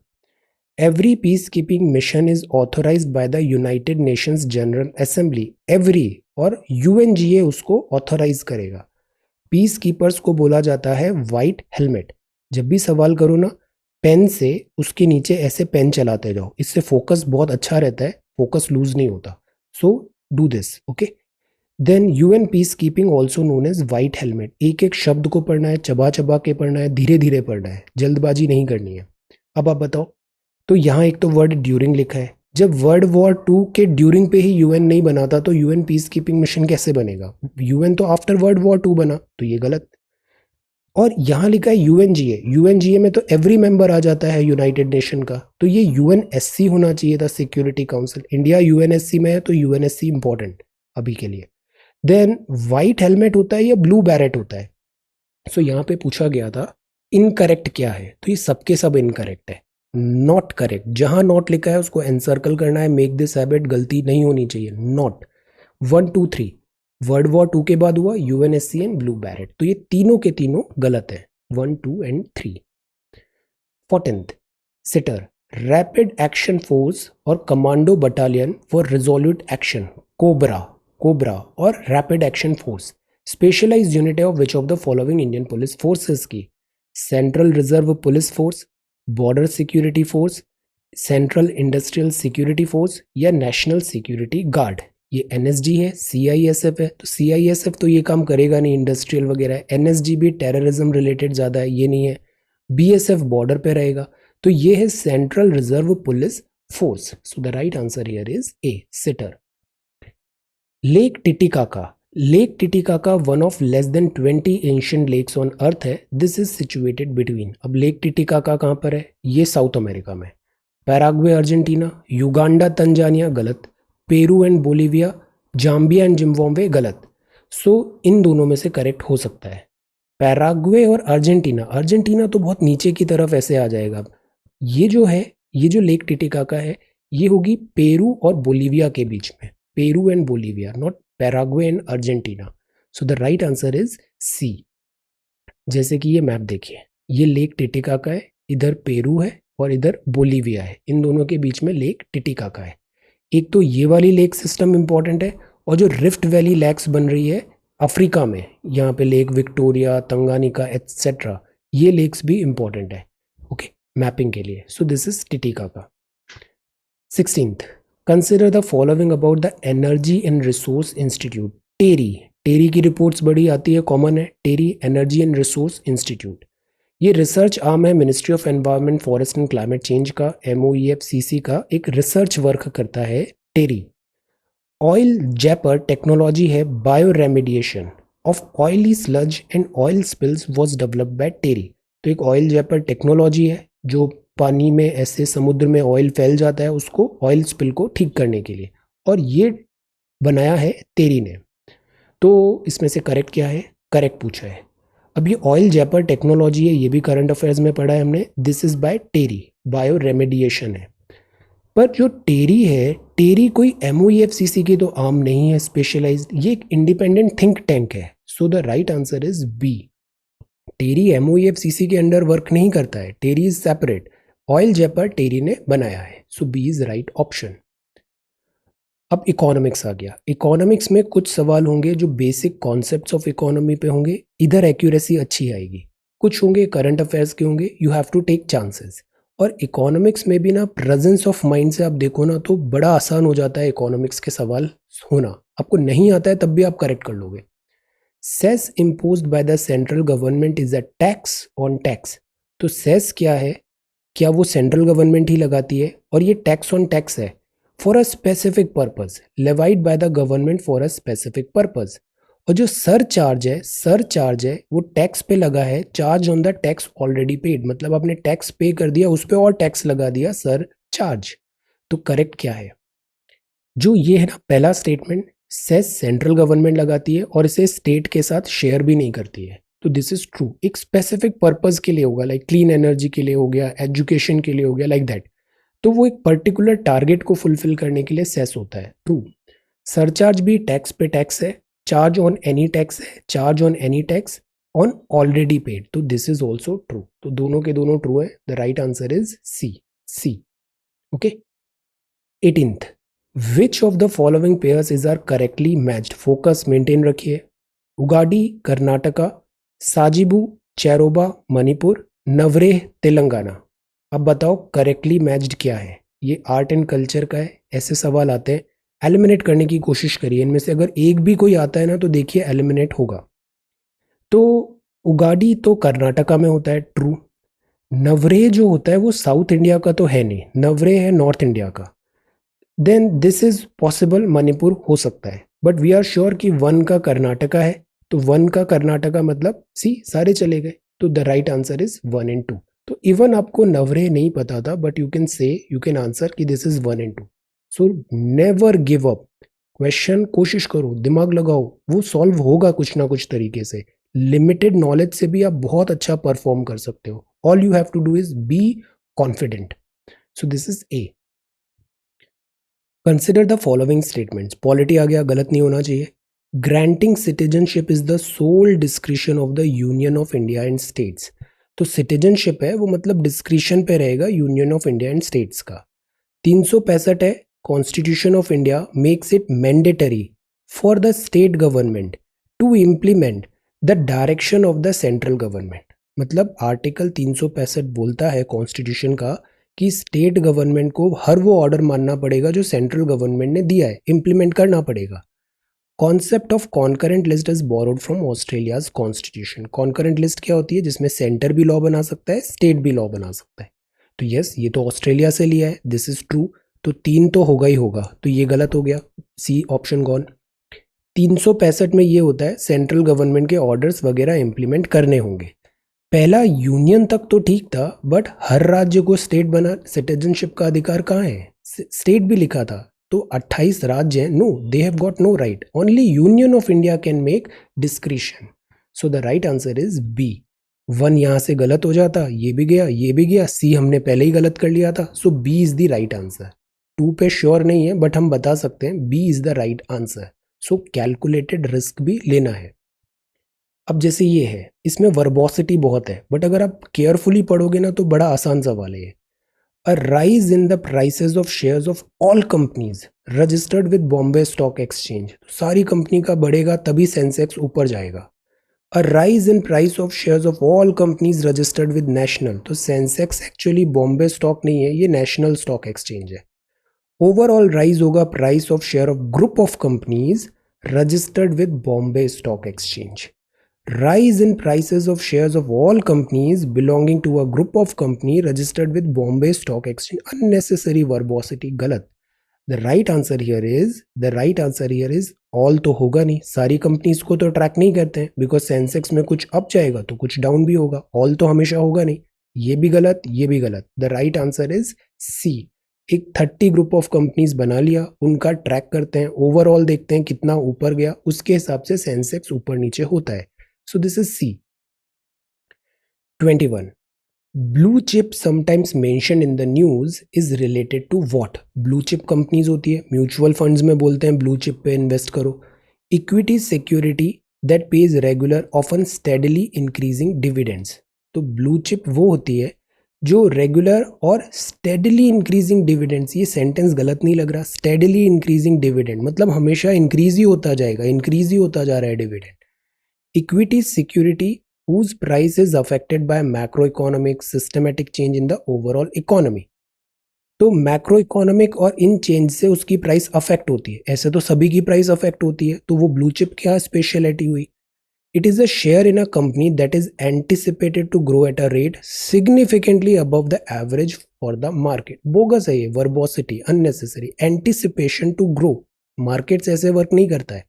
Every peacekeeping mission is authorized by the United Nations General Assembly. Every और UNGA उसको ऑथोराइज करेगा। पीस कीपर्स को बोला जाता है व्हाइट हेलमेट। जब भी सवाल करो ना पेन से उसके नीचे ऐसे पेन चलाते जाओ, इससे फोकस बहुत अच्छा रहता है, फोकस लूज नहीं होता. So do this. Okay. Then UN peace keeping also known as white helmet. एक एक शब्द को पढ़ना है, चबा चबा के पढ़ना है, धीरे धीरे पढ़ना है, जल्दबाजी नहीं करनी है. अब आप बताओ. तो यहाँ एक तो वर्ड ड्यूरिंग लिखा है. जब वर्ल्ड वॉर टू के ड्यूरिंग पे ही यूएन नहीं बना था तो यूएन पीस कीपिंग मिशन कैसे बनेगा? यूएन तो आफ्टर वर्ल्ड वॉर टू बना, तो ये गलत. और यहाँ लिखा है यूएनजीए. यूएनजीए में तो एवरी मेंबर आ जाता है यूनाइटेड नेशन का, तो ये यूएनएससी होना चाहिए था, सिक्योरिटी काउंसिल. इंडिया यूएनएससी में है तो यूएनएससी इंपॉर्टेंट अभी के लिए. देन व्हाइट हेलमेट होता है या ब्लू बैरेट होता है? सो यहाँ पे पूछा गया था इनकरेक्ट क्या है, तो ये सबके सब इनकरेक्ट है. नॉट करेक्ट, जहां नॉट लिखा है उसको एनसर्कल करना है. मेक दिस हैबिट, गलती नहीं होनी चाहिए. नॉट. 1 2 3 वर्ल्ड वॉर टू के बाद हुआ यूएनएससी एंड ब्लू बैरेट, तो ये तीनों के तीनों गलत है. 1 2 and 3. 14th, sitter. Rapid action force और commando battalion for resolute action. COBRA. COBRA और rapid action force specialised unit है of which of the following Indian police forces की? Central Reserve Police Force, Border Security Force, Central Industrial Security Force या नेशनल सिक्योरिटी गार्ड. ये एनएसजी है, सीआईएसएफ है, तो सीआईएसएफ तो ये काम करेगा नहीं, इंडस्ट्रियल वगैरह है. एनएसजी भी टेररिज्म रिलेटेड ज़्यादा है, ये नहीं है. बीएसएफ बॉर्डर पे रहेगा, तो ये है Central Reserve Police Force. So the right answer here is A, sitter. Lake Titicaca. Lake Titicaca one of less than 20 ancient lakes on earth है. This is situated between. अब लेक टिटिकाका कहाँ पर है? ये साउथ अमेरिका में. पैराग्वे अर्जेंटीना, युगांडा तंजानिया गलत, Peru and Bolivia, Zambia and Zimbabwe गलत. सो इन दोनों में से करेक्ट हो सकता है पैराग्वे और अर्जेंटीना. अर्जेंटीना तो बहुत नीचे की तरफ ऐसे आ जाएगा. ये जो है, ये जो लेक टिटिकाका है, ये होगी पेरू और बोलीविया के बीच में. Peru and Bolivia, not Paraguay and Argentina. So the right answer is C. जैसे कि ये मैप देखिए, ये लेक टिटिकाका है, इधर पेरू है और इधर बोलीविया है. इन दोनों के बीच में लेक टिटिकाका है. एक तो ये वाली लेक सिस्टम इंपॉर्टेंट है, और जो रिफ्ट वैली लेक्स बन रही है अफ्रीका में, यहाँ पे लेक विक्टोरिया, तंगानिका एटसेट्रा, ये लेक्स भी इंपॉर्टेंट है ओके मैपिंग के लिए. So this is Titicaca. 16th, consider the following about the energy and resource institute. TERI. TERI की रिपोर्ट्स बड़ी आती है, कॉमन है. TERI energy and resource institute, ये रिसर्च आर्म है ministry of environment, forest and climate change का, MOEFCC का. एक रिसर्च वर्क करता है टेरी. ऑयल जैपर टेक्नोलॉजी है bio remediation of oily sludge and oil spills was developed by TERI. तो एक ऑयल जैपर टेक्नोलॉजी है जो पानी में ऐसे समुद्र में ऑयल फैल जाता है, उसको ऑयल स्पिल को ठीक करने के लिए, और ये बनाया है टेरी ने. तो इसमें से करेक्ट क्या है? करेक्ट पूछा है. अब ये ऑयल जैपर टेक्नोलॉजी है, ये भी करंट अफेयर्स में पढ़ा है हमने. This is by TERI, bioremediation है. पर जो टेरी है, टेरी कोई MOEFCC की तो आर्म नहीं है स्पेशलाइज्ड, ये एक इंडिपेंडेंट थिंक टैंक है. So the right answer is B. TERI MOEFCC के अंडर वर्क नहीं करता है, TERI is separate. Oil zapper TERI ने बनाया है. So B is right option. अब इकोनॉमिक्स आ गया. इकोनॉमिक्स में कुछ सवाल होंगे जो बेसिक कॉन्सेप्ट्स ऑफ इकोनॉमी पे होंगे, इधर एक्यूरेसी अच्छी आएगी. कुछ होंगे करंट अफेयर्स के होंगे, you have to take chances. और इकोनॉमिक्स में भी ना प्रेजेंस ऑफ माइंड से आप देखो ना तो बड़ा आसान हो जाता है इकोनॉमिक्स के सवाल होना. आपको नहीं आता है तब भी आप करेक्ट कर लोगे. Cess imposed by the central government is a tax on tax. तो सेस क्या है? क्या वो सेंट्रल गवर्नमेंट ही लगाती है? और ये टैक्स ऑन टैक्स है for a specific purpose, levied bye the government for a specific purpose. और जो सर चार्ज है वो टैक्स पे लगा है, charge on the tax already paid, मतलब आपने टैक्स पे कर दिया, उस पर और टैक्स लगा दिया, सर चार्ज. तो करेक्ट क्या है? जो ये है ना पहला स्टेटमेंट, सेस सेंट्रल गवर्नमेंट लगाती है और इसे स्टेट के साथ शेयर भी नहीं करती है, तो दिस इज ट्रू. एक स्पेसिफिक पर्पज के लिए होगा, लाइक क्लीन एनर्जी के लिए हो गया, एजुकेशन के लिए हो गया, लाइक दैट. तो वो एक पर्टिकुलर टारगेट को फुलफिल करने के लिए सेस होता है. ट्रू. सरचार्ज भी टैक्स पे टैक्स है, चार्ज ऑन एनी टैक्स है, charge on any tax on already paid, तो दिस इज ऑल्सो ट्रू. तो दोनों के दोनों ट्रू है. The right answer is C. Okay. 18th, which of the following pairs is are correctly matched. Focus maintain रखिए. उगाडी कर्नाटका, साजिबू चैरोबा मणिपुर, नवरेह तेलंगाना. अब बताओ करेक्टली मैच्ड क्या है। ये आर्ट एंड कल्चर का है, ऐसे सवाल आते हैं। एलिमिनेट करने की कोशिश करिए, इनमें से अगर एक भी कोई आता है ना तो देखिए एलिमिनेट होगा। तो उगाड़ी तो कर्नाटका में होता है, ट्रू। नवरे जो होता है वो साउथ इंडिया का तो है नहीं, नवरे है नॉर्थ इंडिया का। Then this is possible, Manipur हो सकता है, बट वी आर श्योर कि वन का कर्नाटका है। तो वन का कर्नाटका मतलब सी सारे चले गए, तो the right answer is 1 and 2। तो इवन आपको नवरे नहीं पता था but you can say, you can answer कि this is 1 and 2। So never give up. Question कोशिश करो, दिमाग लगाओ, वो सॉल्व होगा कुछ ना कुछ तरीके से। लिमिटेड नॉलेज से भी आप बहुत अच्छा परफॉर्म कर सकते हो। All you have to do is be confident. So this is a. Consider the following statements. Polity आ गया, गलत नहीं होना चाहिए। Granting citizenship is the sole discretion of the union of India and states. तो सिटीजनशिप है वो मतलब डिस्क्रिशन पे रहेगा union of India and states का। 365 है, constitution of India makes it mandatory for the state government to implement the direction of the central government. मतलब आर्टिकल 365 बोलता है कॉन्स्टिट्यूशन का कि स्टेट गवर्नमेंट को हर वो ऑर्डर मानना पड़ेगा जो सेंट्रल गवर्नमेंट ने दिया है, इंप्लीमेंट करना पड़ेगा। Concept of concurrent list is borrowed from Australia's constitution. Concurrent list क्या होती है? जिसमें सेंटर भी लॉ बना सकता है, स्टेट भी लॉ बना सकता है। तो यस, ये तो ऑस्ट्रेलिया से लिया है, दिस इज ट्रू। तो 3 तो होगा ही होगा, तो ये गलत हो गया, सी ऑप्शन गॉन। 365 में ये होता है सेंट्रल गवर्नमेंट के ऑर्डर्स वगैरह इंप्लीमेंट करने होंगे। पहला यूनियन तक तो ठीक था, बट हर राज्य को स्टेट बना सिटीजनशिप का अधिकार कहाँ है? स्टेट भी लिखा था, तो 28 राज्य हैं, no they have got no right, only union of India can make discretion. So the right answer is B. 1 यहाँ से गलत हो जाता, ये भी गया, ये भी गया, सी हमने पहले ही गलत कर लिया था, so B is the right answer. 2 पे श्योर नहीं है बट हम बता सकते हैं B is the right answer. So calculated risk भी लेना है। अब जैसे ये है, इसमें वर्बोसिटी बहुत है, बट अगर आप केयरफुली पढ़ोगे ना तो बड़ा आसान सवाल है ये। A rise in the prices of shares of all companies registered with Bombay stock exchange. सारी कंपनी का बढ़ेगा तभी सेंसेक्स ऊपर जाएगा। A rise in price of shares of all companies registered with national. तो सेंसेक्स एक्चुअली बॉम्बे स्टॉक नहीं है, ये नेशनल स्टॉक एक्सचेंज है। ओवरऑल राइज होगा price of share of group of companies registered with Bombay stock exchange. Rise in prices of shares of all companies belonging to a group of company registered with Bombay Stock Exchange. Unnecessary verbosity, गलत। The right answer here is all तो होगा नहीं, सारी कंपनीज को तो ट्रैक नहीं करते हैं, बिकॉज सेंसेक्स में कुछ अप जाएगा तो कुछ डाउन भी होगा, ऑल तो हमेशा होगा नहीं। ये भी गलत, ये भी गलत। The right answer is C. एक 30 ग्रुप ऑफ कंपनीज बना लिया, उनका ट्रैक करते हैं, ओवरऑल देखते हैं कितना ऊपर गया, उसके हिसाब से सेंसेक्स ऊपर नीचे होता है। So this is C. 21. Blue chip sometimes mentioned in the news is related to what? Blue chip companies होती है, म्यूचुअल फंड्स में बोलते हैं blue chip पे इन्वेस्ट करो। Equity security that pays regular often steadily increasing dividends. तो blue chip वो होती है जो रेगुलर और स्टेडली इंक्रीजिंग डिविडेंड्स। ये सेंटेंस गलत नहीं लग रहा, स्टेडली इंक्रीजिंग डिविडेंड मतलब हमेशा इंक्रीज ही होता जाएगा, इंक्रीज ही होता जा रहा है dividend. Equity security whose price is affected by macroeconomic systematic change in the overall economy. तो मैक्रो इकोनॉमिक और इन चेंज से उसकी प्राइस अफेक्ट होती है, ऐसे तो सभी की प्राइस अफेक्ट होती है, तो वो ब्लू चिप क्या स्पेशलिटी हुई? It is a share in a company that is anticipated to grow at a rate significantly above the average for the market. Bogus है ये, verbosity, unnecessary. Anticipation to grow, markets ऐसे वर्क नहीं करता है।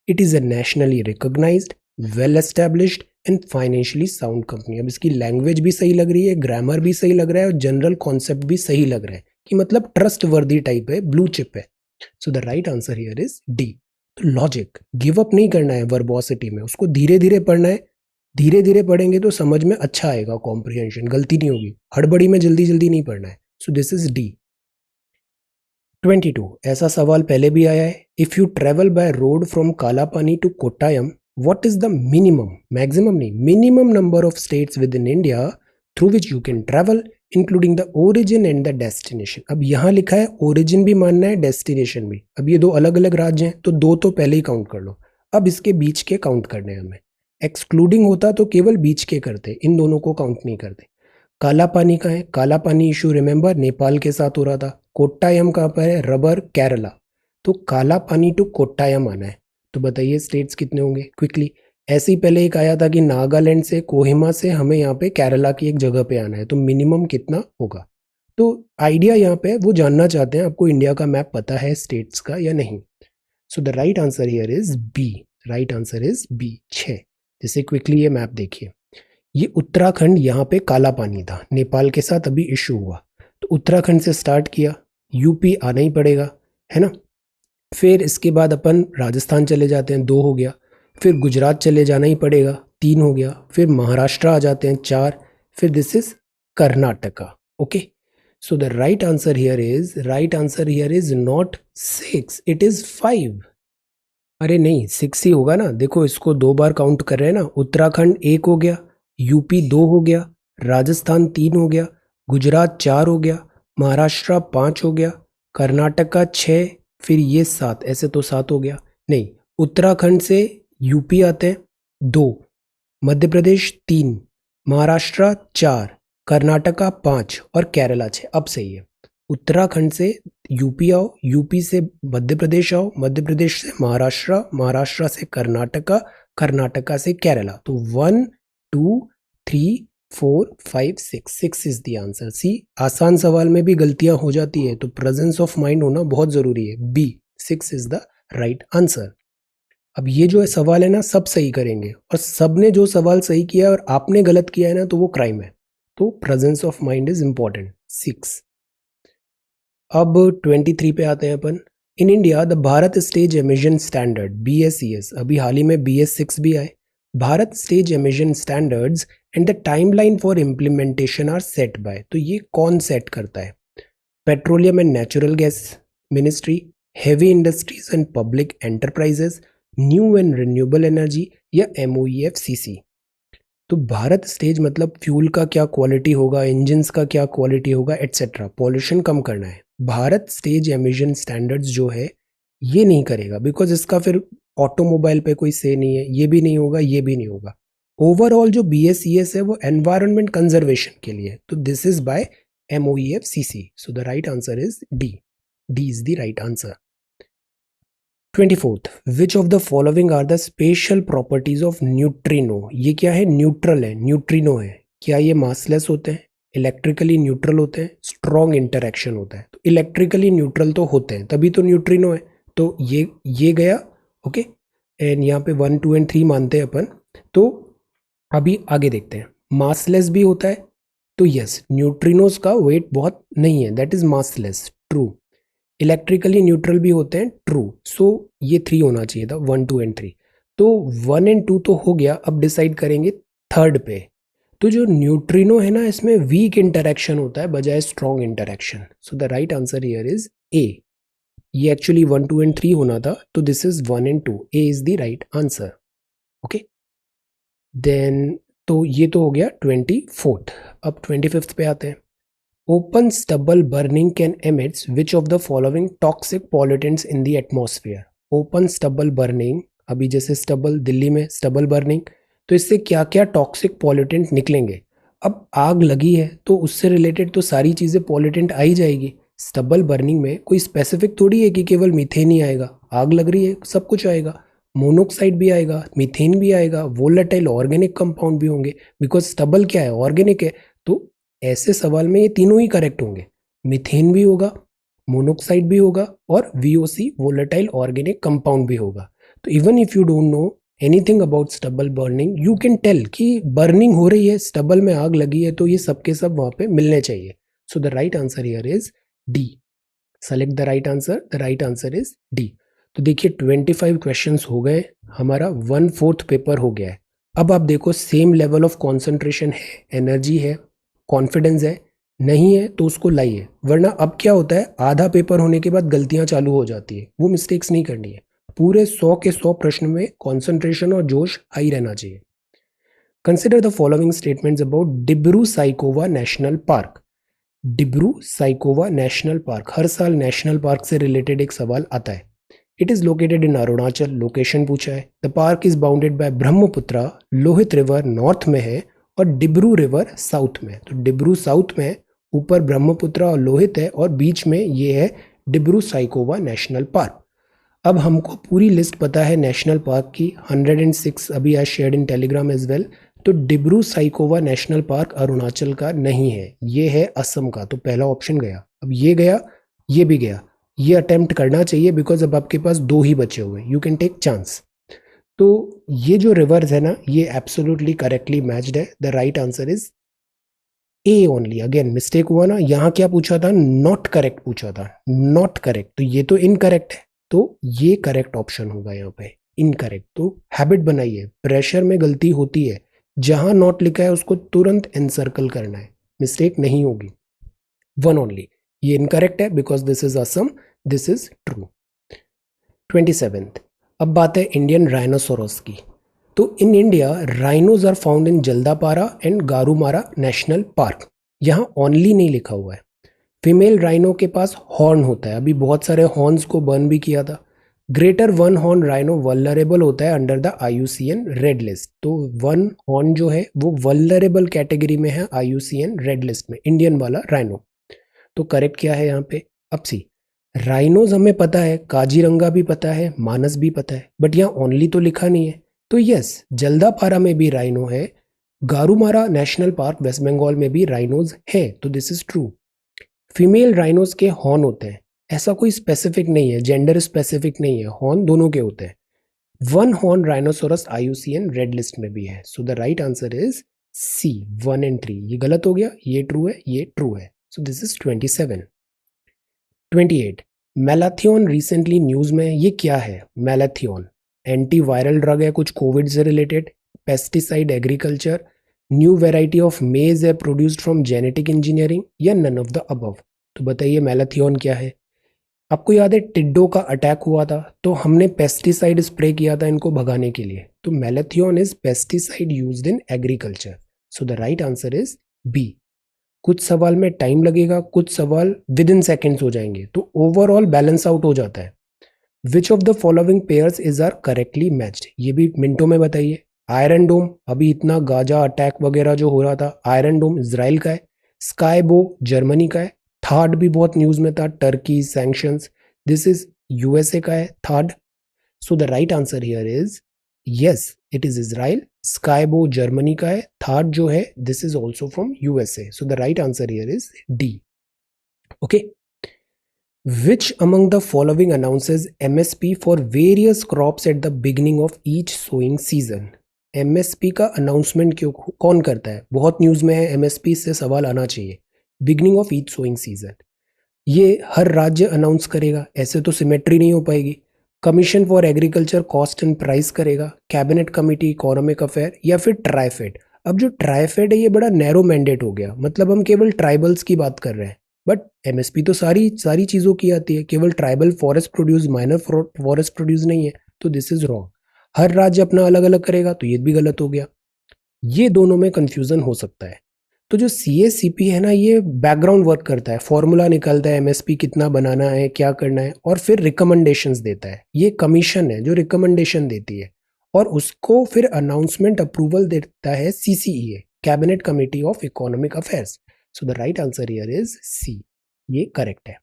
It is a nationally recognised, well established and financially sound company. अब इसकी लैंग्वेज भी सही लग रही है, ग्रामर भी सही लग रहा है और जनरल कॉन्सेप्ट भी सही लग रहा है कि मतलब ट्रस्ट वर्दी टाइप है, ब्लू चिप है। So the right answer here is D. तो लॉजिक, गिव अप नहीं करना है वर्बोसिटी में, उसको धीरे धीरे पढ़ना है। धीरे धीरे पढ़ेंगे तो समझ में अच्छा आएगा, कॉम्प्रिहेंशन, गलती नहीं होगी। हड़बड़ी में जल्दी जल्दी नहीं पढ़ना है। So this is D. 22, ऐसा सवाल पहले भी आया है। If you travel by road from Kalapani to Kottayam, what is the minimum, maximum नहीं, minimum number of states within India through which you can travel including the origin and the destination। अब यहाँ लिखा है origin भी मानना है, destination भी। अब ये दो अलग अलग राज्य हैं तो दो तो पहले ही काउंट कर लो, अब इसके बीच के काउंट करने हैं हमें। एक्सक्लूडिंग होता तो केवल बीच के करते, इन दोनों को काउंट नहीं करते। काला पानी कहाँ है? काला पानी इशू रिमेंबर नेपाल के साथ हो रहा था। कोट्टायम कहाँ पर है? रबर, केरला। तो काला पानी टू कोट्टायम आना है। तो बताइए स्टेट्स कितने होंगे क्विकली। ऐसे ही पहले एक आया था कि नागालैंड से, कोहिमा से हमें यहाँ पे केरला की एक जगह पे आना है, तो मिनिमम कितना होगा। तो आइडिया यहाँ पे वो जानना चाहते हैं आपको इंडिया का मैप पता है स्टेट्स का या नहीं। So the right answer here is B. Right answer is B, 6। जैसे क्विकली ये मैप देखिए, ये उत्तराखंड यहाँ पे काला पानी था, नेपाल के साथ अभी इशू हुआ, तो उत्तराखंड से स्टार्ट किया, यूपी आना ही पड़ेगा, है ना। फिर इसके बाद अपन राजस्थान चले जाते हैं, 2 हो गया। फिर गुजरात चले जाना ही पड़ेगा, 3 हो गया। फिर महाराष्ट्र आ जाते हैं, 4। फिर this is Karnataka. Okay, so the right answer here is not 6, it is 5। अरे नहीं, 6 ही होगा ना। देखो इसको 2 बार काउंट कर रहे हैं ना। उत्तराखंड 1 हो गया, यूपी 2 हो गया, राजस्थान 3 हो गया, गुजरात 4 हो गया, महाराष्ट्र 5 हो गया, कर्नाटका 6, फिर ये 7। ऐसे तो 7 हो गया नहीं। उत्तराखंड से यूपी आते हैं 2, मध्य प्रदेश 3, महाराष्ट्र 4, कर्नाटका 5 और केरला 6। अब सही है। उत्तराखंड से यूपी आओ, यूपी से मध्य प्रदेश आओ, मध्य प्रदेश से महाराष्ट्र, महाराष्ट्र से कर्नाटका, कर्नाटका से केरला। तो 1 2 3 4 5 6, 6 इज द आंसर। सी, आसान सवाल में भी गलतियां हो जाती है, तो प्रेजेंस ऑफ माइंड होना बहुत जरूरी है। B, 6 is the right answer. अब ये जो है सवाल है ना, सब सही करेंगे, और सबने जो सवाल सही किया और आपने गलत किया है ना, तो वो क्राइम है। तो presence of mind is important. 6। अब 23 पे आते हैं अपन। In India the Bharat stage emission standard BSES, अभी हाल ही में BS6 भी आए। Bharat stage emission standards and the timeline for implementation are set by, तो ये कौन सेट करता है? Petroleum and natural gas ministry, heavy industries and public enterprises, new and renewable energy, या MOEFCC। तो भारत स्टेज मतलब फ्यूल का क्या क्वालिटी होगा, इंजन्स का क्या क्वालिटी होगा, एटसेट्रा, पॉल्यूशन कम करना है। भारत स्टेज एमिशन स्टैंडर्ड्स जो है ये नहीं करेगा, बिकॉज इसका फिर ऑटोमोबाइल पे कोई से नहीं है, ये भी नहीं होगा, ये भी नहीं होगा। ओवरऑल जो BSES है वो एनवायरनमेंट कंजर्वेशन के लिए, तो this is by MOEFCC। So the right answer is D. D is the right answer. 24th, which of the following are the special properties of neutrino. ये क्या है? न्यूट्रल है, न्यूट्रिनो है। क्या ये मासलेस होते हैं, इलेक्ट्रिकली न्यूट्रल होते हैं, स्ट्रॉन्ग इंटरेक्शन होता है? तो इलेक्ट्रिकली न्यूट्रल तो होते हैं, तभी तो न्यूट्रिनो है। तो ये गया। ओके, एंड यहाँ पे 1 2 एंड 3 मानते हैं अपन। तो अभी आगे देखते हैं। मासलेस भी होता है, तो यस, न्यूट्रिनोज का वेट बहुत नहीं है, that is massless, true. Electrically neutral भी होते हैं, ट्रू। सो ये 3 होना चाहिए था, 1 2 एंड 3। तो 1 एंड 2 तो हो गया, अब डिसाइड करेंगे थर्ड पे। तो जो न्यूट्रिनो है ना, इसमें वीक इंटरेक्शन होता है बजाय strong interaction. So the right answer here is A. ये एक्चुअली 1 2 एंड 3 होना था, तो this is 1 and 2। A is the right answer. Okay, then तो ये तो हो गया 24th। अब 25th पे आते हैं। Open stubble burning can emits which of the following toxic pollutants in the atmosphere. Open stubble burning, अभी जैसे स्टबल, दिल्ली में स्टबल बर्निंग, तो इससे क्या क्या टॉक्सिक पॉल्यूटेंट निकलेंगे। अब आग लगी है तो उससे रिलेटेड तो सारी चीज़ें पॉल्यूटेंट आ ही जाएगी। स्टबल बर्निंग में कोई स्पेसिफिक थोड़ी है कि केवल मीथेन ही आएगा, आग लग रही है सब कुछ आएगा, मोनोक्साइड भी आएगा, मीथेन भी आएगा, वोलेटाइल ऑर्गेनिक कंपाउंड भी होंगे, बिकॉज स्टबल क्या है, ऑर्गेनिक है। तो ऐसे सवाल में ये तीनों ही करेक्ट होंगे। मीथेन भी होगा, मोनोक्साइड भी होगा, और VOC वोलेटाइल ऑर्गेनिक कंपाउंड भी होगा। तो even if you don't know anything about stubble burning, you can tell कि बर्निंग हो रही है, स्टबल में आग लगी है, तो ये सबके सब वहां पे मिलने चाहिए। सो the right answer here is D. Select the right answer. The right answer is D. तो देखिए 25 क्वेश्चंस हो गए, हमारा 1/4 पेपर हो गया है। अब आप देखो सेम लेवल ऑफ कॉन्सेंट्रेशन है, एनर्जी है, कॉन्फिडेंस है, नहीं है तो उसको लाइए। वरना अब क्या होता है, आधा पेपर होने के बाद गलतियां चालू हो जाती है, वो मिस्टेक्स नहीं करनी है। पूरे 100 के 100 प्रश्न में कॉन्सेंट्रेशन और जोश हाई रहना चाहिए। Consider the following statements about Dibru Saikhowa national park. Dibru Saikhowa national park, हर साल नेशनल पार्क से रिलेटेड एक सवाल आता है। It is located in Arunachal, location पूछा है। The park is bounded by Brahmaputra, Lohit river north में है, और डिब्रू रिवर साउथ में। तो डिब्रू साउथ में, ऊपर ब्रह्मपुत्र और लोहित है और बीच में ये है डिब्रू साइकोवा नेशनल पार्क। अब हमको पूरी लिस्ट पता है नेशनल पार्क की, 106 अभी आज shared in Telegram as well. तो डिब्रू साइकोवा नेशनल पार्क अरुणाचल का नहीं है, ये है असम का। तो पहला ऑप्शन गया। अब ये गया, ये भी गया। ये अटेम्प्ट करना चाहिए बिकॉज अब आपके पास 2 ही बचे हुए, यू कैन टेक चांस। तो ये जो रिवर्स है ना, ये एब्सोल्युटली करेक्टली मैच्ड है। The right answer is A only. Again mistake हुआ ना, यहाँ क्या पूछा था, नॉट करेक्ट पूछा था, नॉट करेक्ट, तो ये तो इनकरेक्ट है। तो ये करेक्ट ऑप्शन होगा यहाँ पे, इनकरेक्ट। तो हैबिट बनाइए, प्रेशर में गलती होती है, जहां नॉट लिखा है उसको तुरंत एनसर्कल करना है, मिस्टेक नहीं होगी। 1 ओनली। ये इनकरेक्ट है because this is Assam, this is true. 27th। अब बात है इंडियन राइनोसोरस की। तो in India rhinos are found in Jaldapara and Gorumara national park. यहाँ ओनली नहीं लिखा हुआ है। फीमेल राइनो के पास हॉर्न होता है, अभी बहुत सारे हॉर्न्स को बर्न भी किया था। Greater one horn rhino vulnerable होता है under the IUCN red list. तो वन हॉर्न जो है वो वल्नरेबल कैटेगरी में है IUCN रेड लिस्ट में, इंडियन वाला राइनो। तो करेक्ट क्या है यहाँ पे, अब सी। राइनोज हमें पता है, काजीरंगा भी पता है, मानस भी पता है, बट यहाँ ओनली तो लिखा नहीं है। तो यस, जल्दापारा में भी राइनो है, गारूमारा नेशनल पार्क वेस्ट बंगाल में भी राइनोज है, तो this is true. Female rhinos के हॉर्न होते हैं, ऐसा कोई स्पेसिफिक नहीं है, जेंडर स्पेसिफिक नहीं है, हॉर्न दोनों के होते हैं। One horn rhinoceros IUCN red list में भी है। So the right answer is C, 1 and 3। ये गलत हो गया, ये ट्रू है, ये ट्रू है। So this is 27। 28। Malathion recently news में, ये क्या है मैलाथियन? एंटीवायरल ड्रग है कुछ कोविड से related, pesticide agriculture, new variety of मेज है प्रोड्यूस्ड फ्रॉम जेनेटिक इंजीनियरिंग, या नन ऑफ द अबव? तो बताइए मैलाथियन क्या है। आपको याद है टिड्डो का अटैक हुआ था, तो हमने पेस्टिसाइड स्प्रे किया था इनको भगाने के लिए। तो malathion is pesticide used in agriculture. So the right answer is B. कुछ सवाल में टाइम लगेगा, कुछ सवाल विद इन सेकेंड्स हो जाएंगे, तो ओवरऑल बैलेंस आउट हो जाता है। Which of the following pairs is are correctly matched, ये भी मिनटों में बताइए। आयरन डोम, अभी इतना गाजा अटैक वगैरह जो हो रहा था, आयरन डोम इजराइल का है। स्काई बो जर्मनी का है। थार्ड भी बहुत न्यूज में था, Turkey sanctions, this is USA का है third. So the right answer here is yes, it is Israel. Skybow Germany का है। थर्ड जो है this is also from USA। So the right answer here is D. Okay. Which among the following announces MSP for various crops at the beginning of each sowing season? MSP का अनाउंसमेंट क्यों कौन करता है? बहुत न्यूज में है, MSP से सवाल आना चाहिए। Beginning of each sowing season, ये हर राज्य अनाउंस करेगा, ऐसे तो सिमेट्री नहीं हो पाएगी। Commission for agriculture cost and price करेगा, कैबिनेट कमिटी इकोनॉमिक अफेयर, या फिर ट्राइफेड। अब जो ट्राइफेड है ये बड़ा नैरो मैंडेट हो गया, मतलब हम केवल ट्राइबल्स की बात कर रहे हैं, बट MSP तो सारी सारी चीज़ों की आती है, केवल tribal forest produce, minor forest produce नहीं है, तो दिस इज रॉन्ग। हर राज्य अपना अलग अलग करेगा, तो ये भी गलत हो गया। ये दोनों में कंफ्यूजन हो सकता है। तो जो CACP है ना, ये बैकग्राउंड वर्क करता है, फॉर्मूला निकालता है MSP कितना बनाना है, क्या करना है, और फिर रिकमेंडेशंस देता है। ये कमीशन है जो रिकमेंडेशन देती है, और उसको फिर अनाउंसमेंट अप्रूवल देता है CCEA, cabinet committee of economic affairs. So the right answer here is C, ये करेक्ट है।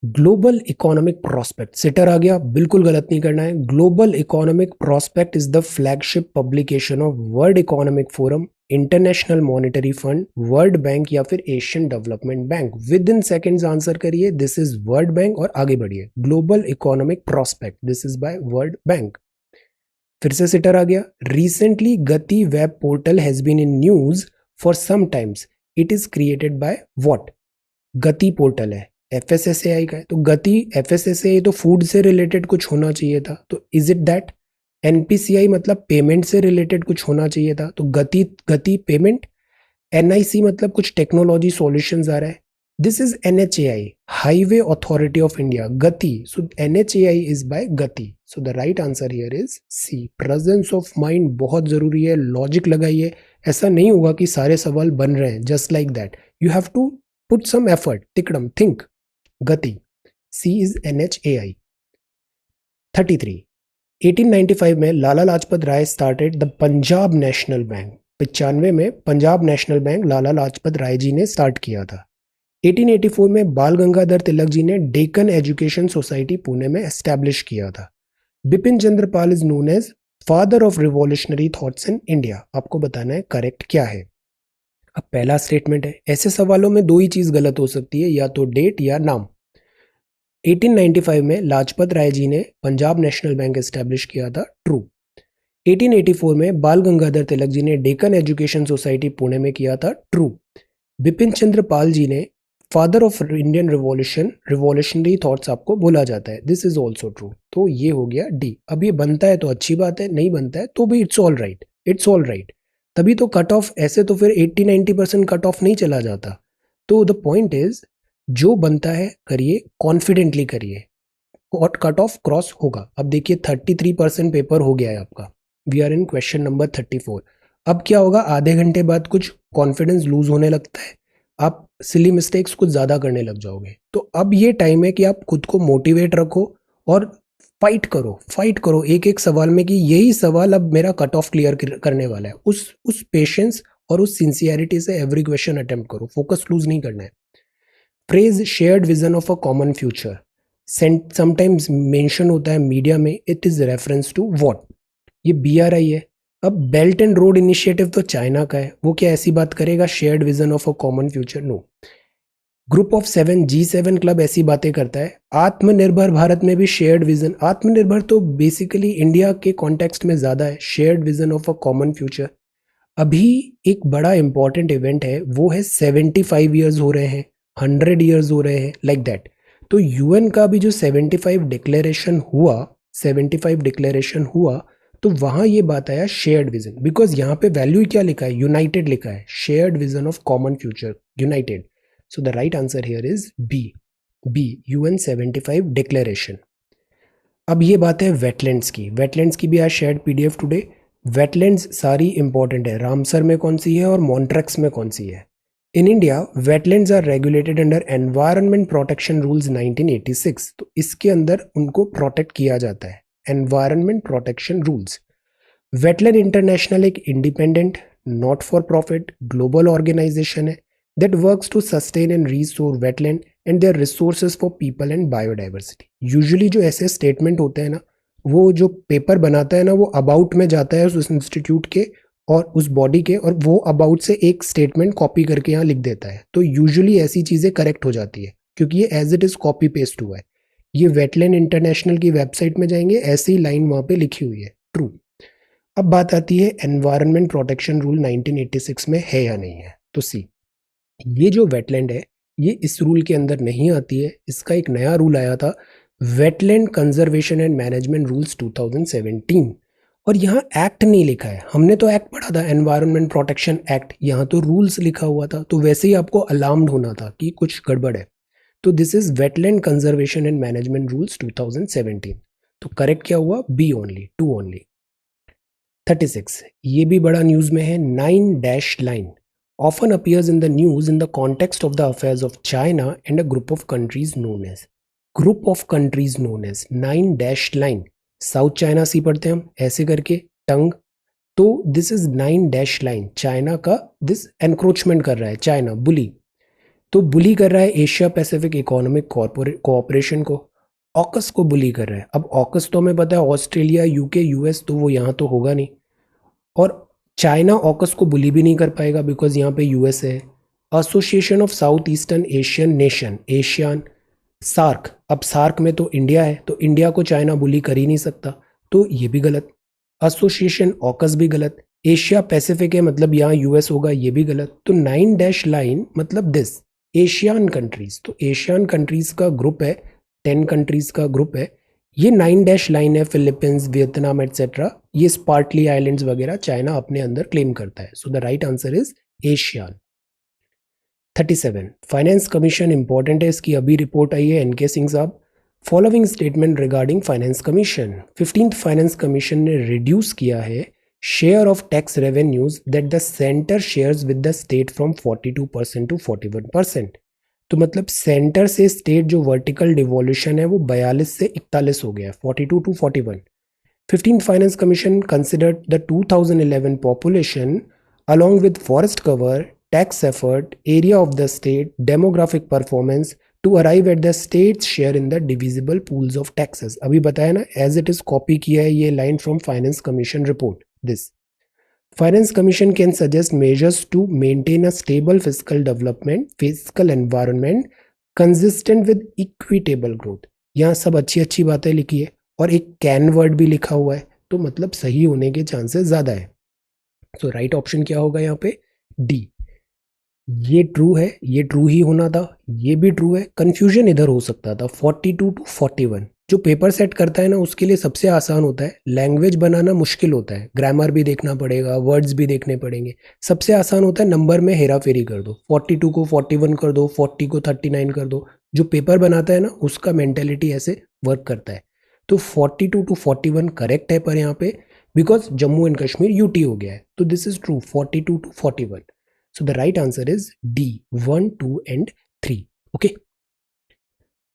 ग्लोबल इकोनॉमिक प्रोस्पेक्ट, सिटर आ गया, बिल्कुल गलत नहीं करना है। Global economic prospect is the flagship publication of world economic forum, international monetary fund, world bank, या फिर Asian development bank. Within seconds answer करिए, दिस इज वर्ल्ड बैंक, और आगे बढ़िए। Global economic prospect, this is by world bank. फिर से सिटर आ गया। Recently Gati web portal has been in news for some times, it is created by what? Gati portal है, FSSAI का है, तो गति FSSAI तो फूड से रिलेटेड कुछ होना चाहिए था, तो इज इट दैट? NPCI मतलब पेमेंट से रिलेटेड कुछ होना चाहिए था, तो गति गति पेमेंट। NIC मतलब कुछ टेक्नोलॉजी सॉल्यूशंस आ रहा है, this is NHAI, highway authority of India, Gati. So NHAI is by Gati. So the right answer here is C. Presence of mind बहुत जरूरी है, लॉजिक लगाइए, ऐसा नहीं होगा कि सारे सवाल बन रहे हैं just like that, you have to put some effort, तिकड़म, थिंक। गति, सी इज NHAI। 33। 1895 में Lala Lajpat Rai started the Punjab national bank. 95 में पंजाब नेशनल बैंक लाला लाजपत राय जी ने स्टार्ट किया था। 1884 में बाल गंगाधर तिलक जी ने डेक्कन एजुकेशन सोसाइटी पुणे में एस्टैब्लिश किया था। Bipin Chandra Pal is known as father of revolutionary thoughts in India. आपको बताना है करेक्ट क्या है। अब पहला स्टेटमेंट है, ऐसे सवालों में दो ही चीज गलत हो सकती है, या तो डेट या नाम। 1895 में लाजपत राय जी ने पंजाब नेशनल बैंक एस्टैब्लिश किया था, ट्रू। 1884 में बाल गंगाधर तिलक जी ने डेक्कन एजुकेशन सोसाइटी पुणे में किया था, ट्रू। बिपिन चंद्र पाल जी ने father of Indian revolutionary thoughts आपको बोला जाता है, दिस इज ऑल्सो ट्रू। तो ये हो गया डी। अब ये बनता है तो अच्छी बात है, नहीं बनता है तो भी it's all right, it's all right. तभी तो कट ऑफ, ऐसे तो फिर 80-90% कट ऑफ नहीं चला जाता। तो द पॉइंट इज, जो बनता है करिए, कॉन्फिडेंटली करिए, और कट ऑफ क्रॉस होगा। अब देखिए 33% पेपर हो गया है आपका। We are in question number 34। अब क्या होगा, आधे घंटे बाद कुछ कॉन्फिडेंस लूज होने लगता है, आप सिली मिस्टेक्स कुछ ज़्यादा करने लग जाओगे। तो अब ये टाइम है कि आप खुद को मोटिवेट रखो और फाइट करो, फाइट करो एक एक सवाल में कि यही सवाल अब मेरा कट ऑफ क्लियर करने वाला है। उस पेशेंस और उस सिंसियरिटी से एवरी क्वेश्चन अटेम्प्ट करो, फोकस लूज नहीं करना है। Phrase shared vision of a common future sometimes mention होता है मीडिया में, it is reference to what? ये BRI है। अब बेल्ट एंड रोड इनिशिएटिव तो चाइना का है, वो क्या ऐसी बात करेगा shared vision of a common future? No. Group of 7 G7 club ऐसी बातें करता है। आत्मनिर्भर भारत में भी शेयर्ड विजन, आत्मनिर्भर तो बेसिकली इंडिया के कॉन्टेक्स्ट में ज्यादा है, shared vision of a common future. अभी एक बड़ा इंपॉर्टेंट इवेंट है, वो है 75 ईयर्स हो रहे हैं, 100 ईयर्स हो रहे हैं, लाइक दैट। तो UN का भी जो 75 डिक्लेरेशन हुआ, 75 डिक्लेरेशन हुआ, तो वहां ये बात आया शेयर्ड विजन, बिकॉज यहाँ पे वैल्यू क्या लिखा है, यूनाइटेड लिखा है, shared vision of common future, united. So the right answer here is B UN 75 declaration. अब ये बात है वेटलैंड्स की। वेटलैंड्स की भी आज शेयर्ड PDF टुडे। वेटलैंड्स सारी इंपॉर्टेंट है, रामसर में कौन सी है और मॉन्ट्रेक्स में कौन सी है। In India wetlands are regulated under environment protection rules 1986। तो इसके अंदर उनको प्रोटेक्ट किया जाता है, environment protection rules. Wetland international एक independent not for profit global organisation है that works to sustain and restore wetland and their resources for people and biodiversity. Usually जो ऐसे स्टेटमेंट होते हैं ना, वो जो पेपर बनाता है ना, वो अबाउट में जाता है उस इंस्टीट्यूट के और उस बॉडी के, और वो अबाउट से एक स्टेटमेंट कॉपी करके यहाँ लिख देता है। तो यूजुअली ऐसी चीज़ें करेक्ट हो जाती है, क्योंकि ये as it is copy paste हुआ है। ये वेटलैंड इंटरनेशनल की वेबसाइट में जाएंगे, ऐसी लाइन वहाँ पे लिखी हुई है, ट्रू। अब बात आती है एनवायरनमेंट प्रोटेक्शन रूल 1986 में है या नहीं है। तो सी, ये जो वेटलैंड है ये इस रूल के अंदर नहीं आती है। इसका एक नया रूल आया था, wetland conservation and management rules 2017, और यहाँ एक्ट नहीं लिखा है। हमने तो एक्ट पढ़ा था, एनवायरनमेंट प्रोटेक्शन एक्ट, यहाँ तो रूल्स लिखा हुआ था, तो वैसे ही आपको अलार्म्ड होना था कि कुछ गड़बड़ है। तो this is wetland conservation and management rules 2017। तो करेक्ट क्या हुआ, बी ओनली, 2 ओनली। 36, ये भी बड़ा न्यूज में है। 9 dash line often appears in the news in the context of the affairs of China and a group of countries known as 9 dash line। South China sea पढ़ते हैं हम ऐसे करके, टंग। तो this is 9 dash line, China का दिस एनक्रोचमेंट कर रहा है, चाइना बुली। तो बुली कर रहा है एशिया पैसिफिक इकोनॉमिक कोऑपरेशन को, ऑकस को बुली कर रहा है। अब ऑकस तो हमें पता है ऑस्ट्रेलिया, UK, US, तो वो यहाँ तो होगा नहीं, और चाइना ऑकस को बुली भी नहीं कर पाएगा बिकॉज यहाँ पे US है। Association of south eastern Asian nation, ASEAN, SAARC. अब सार्क में तो इंडिया है, तो इंडिया को चाइना बुली कर ही नहीं सकता, तो ये भी गलत। एसोसिएशन ऑकस भी गलत। एशिया पैसिफिक है मतलब यहाँ US होगा, ये भी गलत। तो 9 डैश लाइन मतलब दिस एशियन कंट्रीज, तो एशियन कंट्रीज का ग्रुप है, 10 कंट्रीज का ग्रुप है। ये 9 डैश लाइन है, फिलीपींस, वियतनाम एटसेट्रा, ये स्पार्टली आइलैंड्स वगैरह चाइना अपने अंदर क्लेम करता है। So the right answer is Asian. 37, finance commission important है, इसकी अभी रिपोर्ट आई है, NK सिंह साहब। Following statement regarding finance commission. 15th finance commission ने रिड्यूस किया है share of tax revenues that the centre shares with the state from 42% to 41%। तो मतलब सेंटर से स्टेट जो वर्टिकल डिवोल्यूशन है वो 42 से 41 हो गया, 42 to 41। 15th finance commission considered the 2011 population along with forest cover, tax effort, area of the state, demographic performance to arrive at the state's share in the divisible pools of taxes. अभी बताया ना, as it is copy किया है ये line from Finance Commission report. This Finance Commission can suggest measures to maintain a stable fiscal development, fiscal environment consistent with equitable growth. यहाँ सब अच्छी अच्छी बातें लिखी है और एक कैन वर्ड भी लिखा हुआ है, तो मतलब सही होने के चांसेस ज्यादा है. सो राइट ऑप्शन क्या होगा यहाँ पे? डी. ये ट्रू है, ये ट्रू ही होना था, ये भी ट्रू है. कंफ्यूजन इधर हो सकता था. 42 टू 41 जो पेपर सेट करता है ना, उसके लिए सबसे आसान होता है. लैंग्वेज बनाना मुश्किल होता है, ग्रामर भी देखना पड़ेगा, वर्ड्स भी देखने पड़ेंगे. सबसे आसान होता है नंबर में हेरा फेरी कर दो, 42 को 41 कर दो, 40 को 39 कर दो. जो पेपर बनाता है ना, उसका मेंटेलिटी ऐसे वर्क करता है. तो 42 टू 41 करेक्ट है, पर यहाँ पे because Jammu and Kashmir UT हो गया है, तो this is true. 42 to 41. So the right answer is D, 1, 2 and 3. Okay.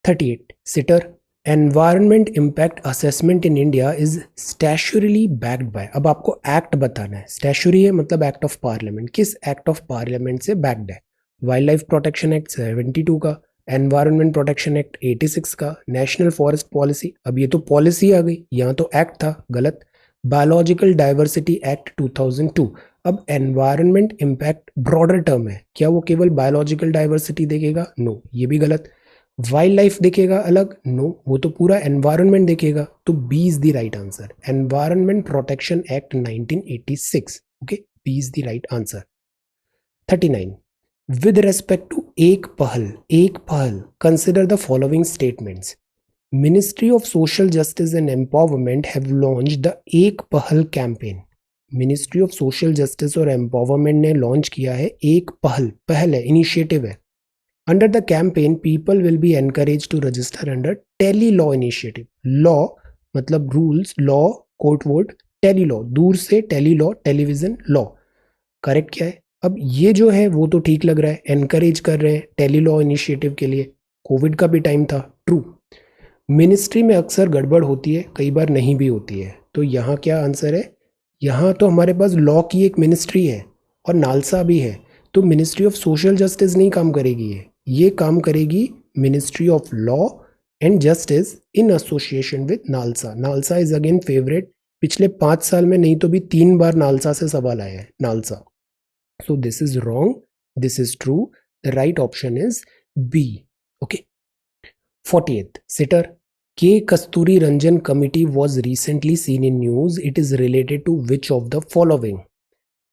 38. Sitter. Environment impact assessment in India is statutorily backed by. अब आपको एक्ट बताना है. स्टैच्यूरी है मतलब एक्ट ऑफ पार्लियामेंट. किस एक्ट ऑफ पार्लियामेंट से बैक्ड है? वाइल्ड लाइफ प्रोटेक्शन एक्ट 72 का, एनवायरमेंट प्रोटेक्शन एक्ट 86 का, नेशनल फॉरेस्ट पॉलिसी. अब ये तो पॉलिसी आ गई, यहाँ तो एक्ट था, गलत. Biological diversity act 2002. अब एनवायरनमेंट इम्पैक्ट ब्रॉडर टर्म है, क्या वो केवल बायोलॉजिकल डाइवर्सिटी देखेगा? नो, ये भी गलत. वाइल्ड लाइफ देखेगा अलग? नो, वो तो पूरा एनवायरनमेंट देखेगा. तो B is the right answer. Environment protection act 1986. Okay, B is the right answer. 39. With respect to एक पहल consider the following statements. Ministry of Social Justice and Empowerment have launched the एक पहल campaign. Ministry of social justice और एम्पावरमेंट ने लॉन्च किया है एक पहल है, इनिशिएटिव है. Under the campaign people will be encourage to register under tele law initiative. Law मतलब rules, law court vote, tele law दूर से, tele law television law. Correct क्या है? अब ये जो है वो तो ठीक लग रहा है, एनकरेज कर रहे हैं टेली लॉ इनिशिएटिव के लिए. कोविड का भी टाइम था, ट्रू. मिनिस्ट्री में अक्सर गड़बड़ होती है, कई बार नहीं भी होती है. तो यहाँ क्या आंसर है? यहाँ तो हमारे पास लॉ की एक मिनिस्ट्री है और नालसा भी है, तो मिनिस्ट्री ऑफ सोशल जस्टिस नहीं काम करेगी. ये काम करेगी ministry of law and justice in association with NALSA. NALSA is again favourite. पिछले 5 साल में नहीं तो भी 3 बार नालसा से सवाल आया है, NALSA. So this is wrong, this is true. The right option is B. Okay. 48. Sitter. K. Kasturi Ranjan committee was recently seen in news. It is related to which of the following?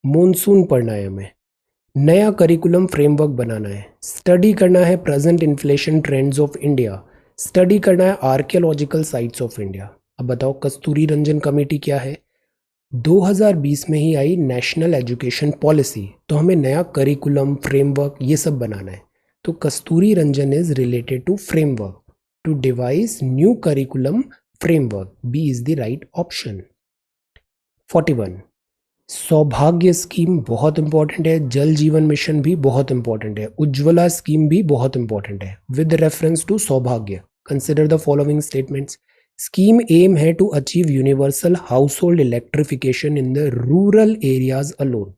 Monsoon पढ़ना है हमें, नया करिकुलम फ्रेमवर्क बनाना है, स्टडी करना है present inflation trends of India, study करना है आर्कियोलॉजिकल साइट्स ऑफ इंडिया. अब बताओ कस्तूरी रंजन कमेटी क्या है? 2020 में ही आई नेशनल एजुकेशन पॉलिसी, तो हमें नया करिकुलम फ्रेमवर्क ये सब बनाना है. तो Kasturi Rangan is related to framework, to devise new curriculum framework. B is the right option. 41. Saubhagya scheme बहुत इंपॉर्टेंट है, जल जीवन मिशन भी बहुत इंपॉर्टेंट है, उज्ज्वला स्कीम भी बहुत इंपॉर्टेंट है. With reference to Saubhagya consider the following statements. Scheme aim है to achieve universal household electrification in the rural areas alone.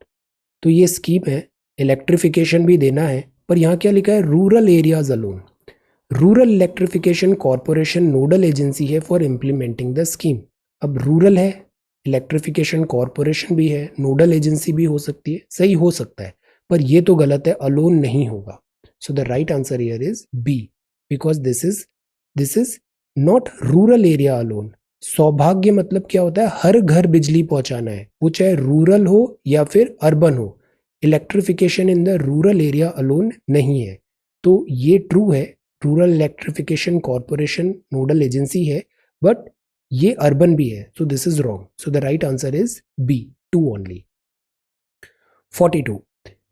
तो ये स्कीम है, इलेक्ट्रिफिकेशन भी देना है, पर यहाँ क्या लिखा है? Rural areas alone. Rural electrification corporation nodal agency है फॉर इम्प्लीमेंटिंग द स्कीम. अब रूरल है, इलेक्ट्रिफिकेशन कॉरपोरेशन भी है, नोडल एजेंसी भी हो सकती है, सही हो सकता है, पर ये तो गलत है, अलोन नहीं होगा. So the right answer here is B, because this is not rural area alone. Saubhagya मतलब क्या होता है? हर घर बिजली पहुंचाना है, वो चाहे रूरल हो या फिर अर्बन हो. Electrification in the rural area alone नहीं है. तो ये ट्रू है, rural electrification corporation nodal agency है, बट ये अर्बन भी है. So this is wrong. So the right answer is B, 2 only. 42.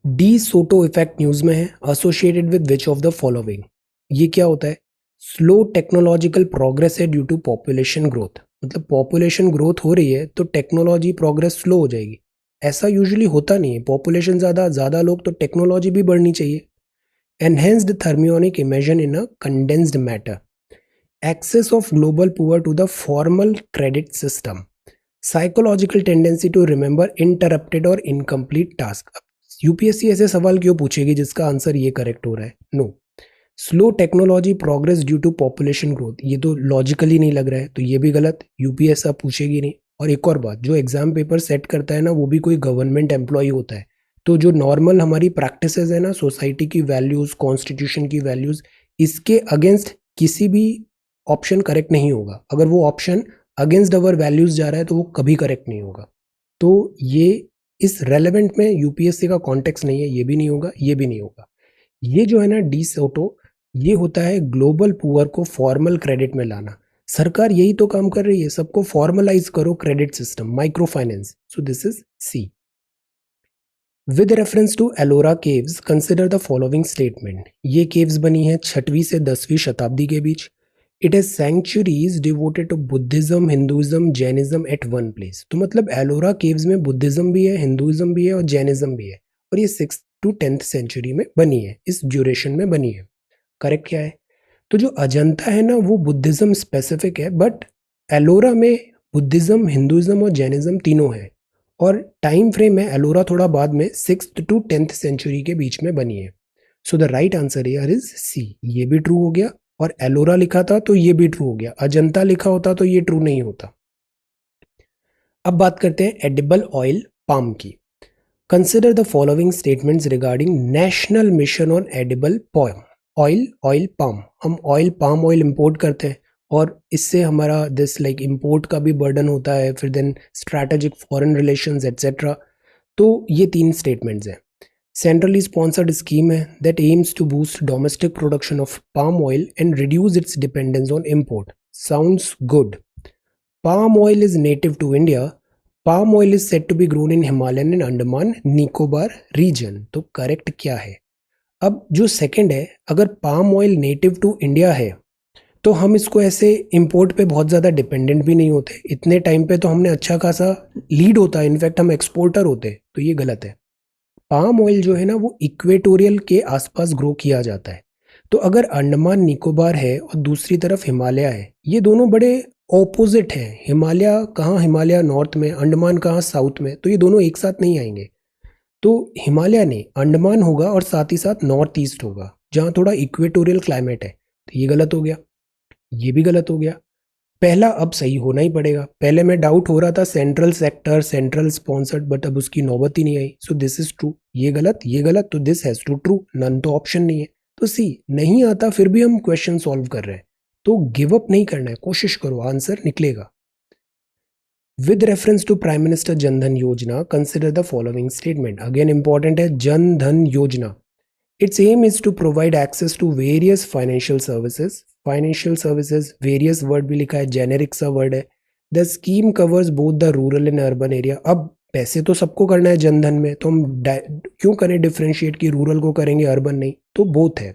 De Soto effect news में है, associated with which of the following. ये क्या होता है? स्लो टेक्नोलॉजिकल प्रोग्रेस है ड्यू टू पॉपुलेशन ग्रोथ. मतलब पॉपुलेशन ग्रोथ हो रही है तो टेक्नोलॉजी प्रोग्रेस स्लो हो जाएगी. ऐसा यूजुअली होता नहीं है, पॉपुलेशन ज़्यादा लोग तो टेक्नोलॉजी भी बढ़नी चाहिए. Enhanced thermionic emission in a condensed matter. Access of global poor to the formal credit system. Psychological tendency to remember interrupted और इनकम्प्लीट टास्क। यूपीएससी ऐसे सवाल क्यों पूछेगी जिसका आंसर ये करेक्ट हो रहा है? No. Slow technology progress due to population growth, ये तो लॉजिकली नहीं लग रहा है, तो ये भी गलत, यूपीएससी अब पूछेगी नहीं। और एक और बात, जो एग्जाम पेपर सेट करता है ना, वो भी कोई गवर्नमेंट एम्प्लॉय होता है, तो जो नॉर्मल हमारी प्रैक्टिसेस है ना, सोसाइटी की वैल्यूज, कॉन्स्टिट्यूशन की वैल्यूज, इसके अगेंस्ट किसी भी ऑप्शन करेक्ट नहीं होगा। अगर वो ऑप्शन अगेंस्ट अवर वैल्यूज जा रहा है तो वो कभी करेक्ट नहीं होगा। तो ये इस रेलेवेंट में यूपीएससी का कॉन्टेक्स्ट नहीं है, ये भी नहीं होगा, ये भी नहीं होगा। ये जो है ना डी सोटो, ये होता है ग्लोबल पुअर को फॉर्मल क्रेडिट में लाना। सरकार यही तो काम कर रही है, सबको फॉर्मलाइज करो credit system, micro finance. So this is C. With reference to Ellora caves consider the following statement. ये केव्स बनी है 6वीं से 10वीं शताब्दी के बीच। It is centuries devoted to Buddhism, Hinduism, Jainism at one place. तो मतलब एलोरा केव्स में बुद्धिज्म भी है, हिंदुइज्म भी है और जैनिज्म भी है, और ये 6th to 10th सेंचुरी में बनी है, इस ड्यूरेशन में बनी है। करेक्ट क्या है? तो जो अजंता है ना, वो बुद्धिज्म स्पेसिफिक है, बट एलोरा में बुद्धिज्म, हिंदुइज्म और जैनिज्म तीनों है। और टाइम फ्रेम है एलोरा थोड़ा बाद में 6th to 10th सेंचुरी के बीच में बनी है। So the right answer here is C. ये भी ट्रू हो गया, और एलोरा लिखा था तो ये भी ट्रू हो गया। अजंता लिखा होता तो ये ट्रू नहीं होता। अब बात करते हैं एडिबल ऑयल पाम की। Consider the following statements regarding national mission on edible palm oil oil palm. हम ऑयल पाम ऑयल इंपोर्ट करते हैं, और इससे हमारा दिस लाइक इंपोर्ट का भी बर्डन होता है, फिर then strategic foreign relations etcetera. तो ये 3 स्टेटमेंट्स हैं। सेंट्रली स्पॉन्सर्ड स्कीम है that aims to boost domestic production of palm oil and reduce its dependence on import. Sounds good. Palm oil is native to India. Palm oil is set to be grown in Himalayan and Andaman Nicobar region. तो करेक्ट क्या है? अब जो सेकंड है, अगर palm oil native to India है तो हम इसको ऐसे इंपोर्ट पे बहुत ज़्यादा डिपेंडेंट भी नहीं होते। इतने टाइम पे तो हमने अच्छा खासा लीड होता है, इनफैक्ट हम एक्सपोर्टर होते, तो ये गलत है। पाम ऑयल जो है ना, वो इक्वेटोरियल के आसपास ग्रो किया जाता है। तो अगर अंडमान निकोबार है और दूसरी तरफ हिमालय है, ये दोनों बड़े ऑपोजिट हैं। हिमालय कहाँ, हिमालय नॉर्थ में, अंडमान कहाँ, साउथ में, तो ये दोनों एक साथ नहीं आएंगे। तो हिमालय नहीं, अंडमान होगा और साथ ही साथ नॉर्थ ईस्ट होगा, जहाँ थोड़ा इक्वेटोरियल क्लाइमेट है। तो ये गलत हो गया, ये भी गलत हो गया। पहला अब सही होना ही पड़ेगा। पहले में डाउट हो रहा था central sector, central sponsored, but अब उसकी नौबत ही नहीं आई। So this is true. ये गलत, ये गलत, तो this has to true. None तो ऑप्शन नहीं है, तो सी। नहीं आता फिर भी हम क्वेश्चन सॉल्व कर रहे हैं, तो गिव अप नहीं करना है, कोशिश करो, आंसर निकलेगा। With reference to prime minister Jan Dhan Yojana consider the following statement. Again important है, जन धन योजना। Its aim is to provide access to various financial services. Financial services, various word भी लिखा है, generic सा word है। The scheme covers both the rural and urban area. अब पैसे तो सबको करना है जनधन में, तो हम क्यों करें डिफ्रेंशिएट कि रूरल को करेंगे अर्बन नहीं, तो बोथ है।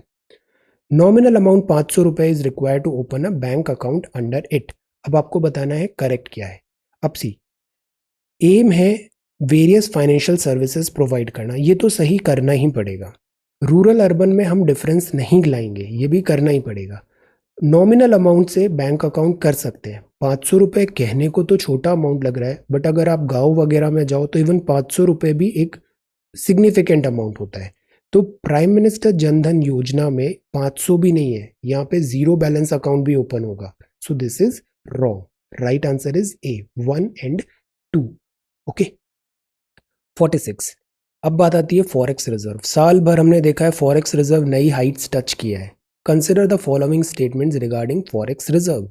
नॉमिनल अमाउंट 500 रुपए is required to open a bank account under it. अब आपको बताना है करेक्ट क्या है। अब सी, एम है वेरियस फाइनेंशियल सर्विसेज प्रोवाइड करना, ये तो सही करना ही पड़ेगा। रूरल अर्बन में हम डिफरेंस नहीं लाएंगे, ये भी करना ही पड़ेगा। नॉमिनल अमाउंट से बैंक अकाउंट कर सकते हैं। 500 रुपये कहने को तो छोटा अमाउंट लग रहा है, बट अगर आप गांव वगैरह में जाओ तो इवन 500 रुपये भी एक सिग्निफिकेंट अमाउंट होता है। तो प्राइम मिनिस्टर जनधन योजना में 500 भी नहीं है, यहाँ पे जीरो बैलेंस अकाउंट भी ओपन होगा। सो this is wrong. Right answer is A, 1 and 2। Okay. 46। अब बात आती है फॉरेक्स रिजर्व। साल भर हमने देखा है फॉरेक्स रिजर्व नई हाइट्स टच किया है। Consider the following statements regarding forex reserve.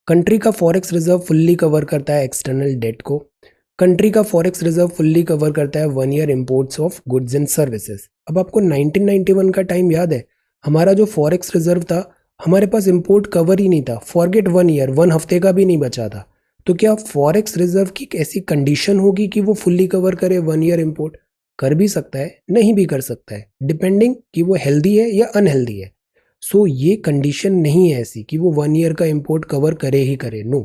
Country का फॉरेक्स रिजर्व फुल्ली कवर करता है एक्सटर्नल डेट को। कंट्री का फॉरेक्स रिजर्व फुल्ली कवर करता है 1 year imports of goods and services. अब आपको 1991 का टाइम याद है, हमारा जो फॉरेक्स रिजर्व था, हमारे पास इंपोर्ट कवर ही नहीं था। फॉरगेट 1 ईयर, 1 हफ्ते का भी नहीं बचा था। तो क्या फॉरेक्स रिजर्व की ऐसी कंडीशन होगी कि वो फुल्ली कवर करे 1 ईयर इंपोर्ट? कर भी सकता है, नहीं भी कर सकता है, डिपेंडिंग कि वो हेल्दी है या अनहेल्दी है। सो ये कंडीशन नहीं है ऐसी कि वो 1 ईयर का इंपोर्ट कवर करे ही करे। नो,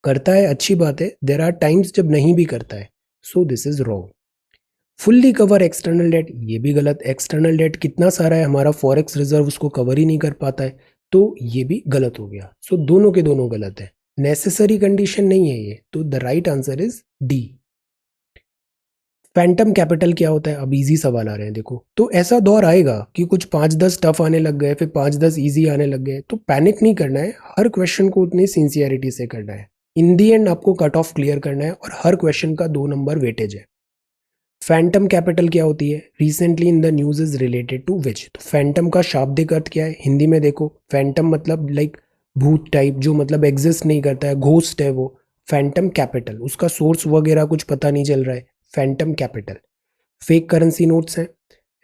करता है, अच्छी बात है। देर आर टाइम्स जब नहीं भी करता है। So this is wrong. Fully cover external debt, ये भी गलत। एक्सटर्नल डेट कितना सारा है, हमारा फॉरेक्स रिजर्व उसको कवर ही नहीं कर पाता है, तो ये भी गलत हो गया। सो दोनों के दोनों गलत है। नेसेसरी कंडीशन नहीं है ये, तो the right answer is D. Phantom capital क्या होता है? अब इजी सवाल आ रहे हैं देखो। तो ऐसा दौर आएगा कि कुछ 5-10 टफ आने लग गए, फिर 5-10 इजी आने लग गए, तो पैनिक नहीं करना है, हर क्वेश्चन को उतनी सिंसियरिटी से करना है। इन दी एंड आपको कट ऑफ क्लियर करना है और हर क्वेश्चन का 2 नंबर वेटेज है। फैंटम कैपिटल क्या होती है? Recently in the news is related to which? तो फैंटम का शाब्दिक अर्थ क्या है हिंदी में? देखो, फैंटम मतलब लाइक भूत टाइप, जो मतलब एग्जिस्ट नहीं करता है, घोस्ट है वो। फैंटम कैपिटल, उसका सोर्स वगैरह कुछ पता नहीं चल रहा है, phantom capital. Fake currency notes हैं।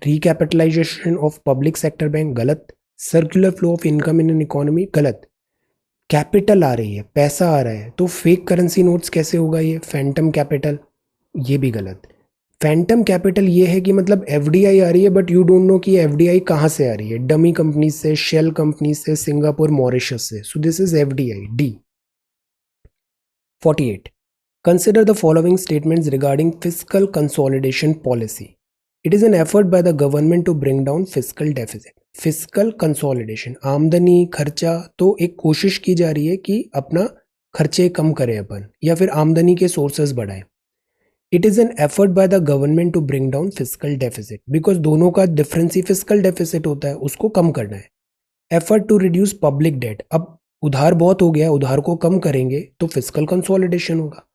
Recapitalisation of public sector bank, गलत। Circular flow of income in an economy, गलत। कैपिटल आ रही है, पैसा आ रहा है, तो फेक करेंसी नोट्स कैसे होगा ये? फैंटम कैपिटल, ये भी गलत। फैंटम कैपिटल ये है कि मतलब एफडीआई आ रही है, बट यू डोंट नो कि एफडीआई कहाँ से आ रही है, डमी कंपनी से, शेल कंपनी से, सिंगापुर, मॉरिशस से। सो this is FDI, D. 48. Consider the following statements regarding fiscal consolidation policy. It is an effort by the government to bring down fiscal deficit. Fiscal consolidation, आमदनी खर्चा, तो एक कोशिश की जा रही है कि अपना खर्चे कम करें अपन, या फिर आमदनी के सोर्सेज बढ़ाएं। It is an effort by the government to bring down fiscal deficit, because दोनों का डिफरेंस ही फिस्कल डेफिसिट होता है, उसको कम करना है। Effort to reduce public debt, अब उधार बहुत हो गया, उधार को कम करेंगे तो फिस्कल कंसोलिडेशन होगा।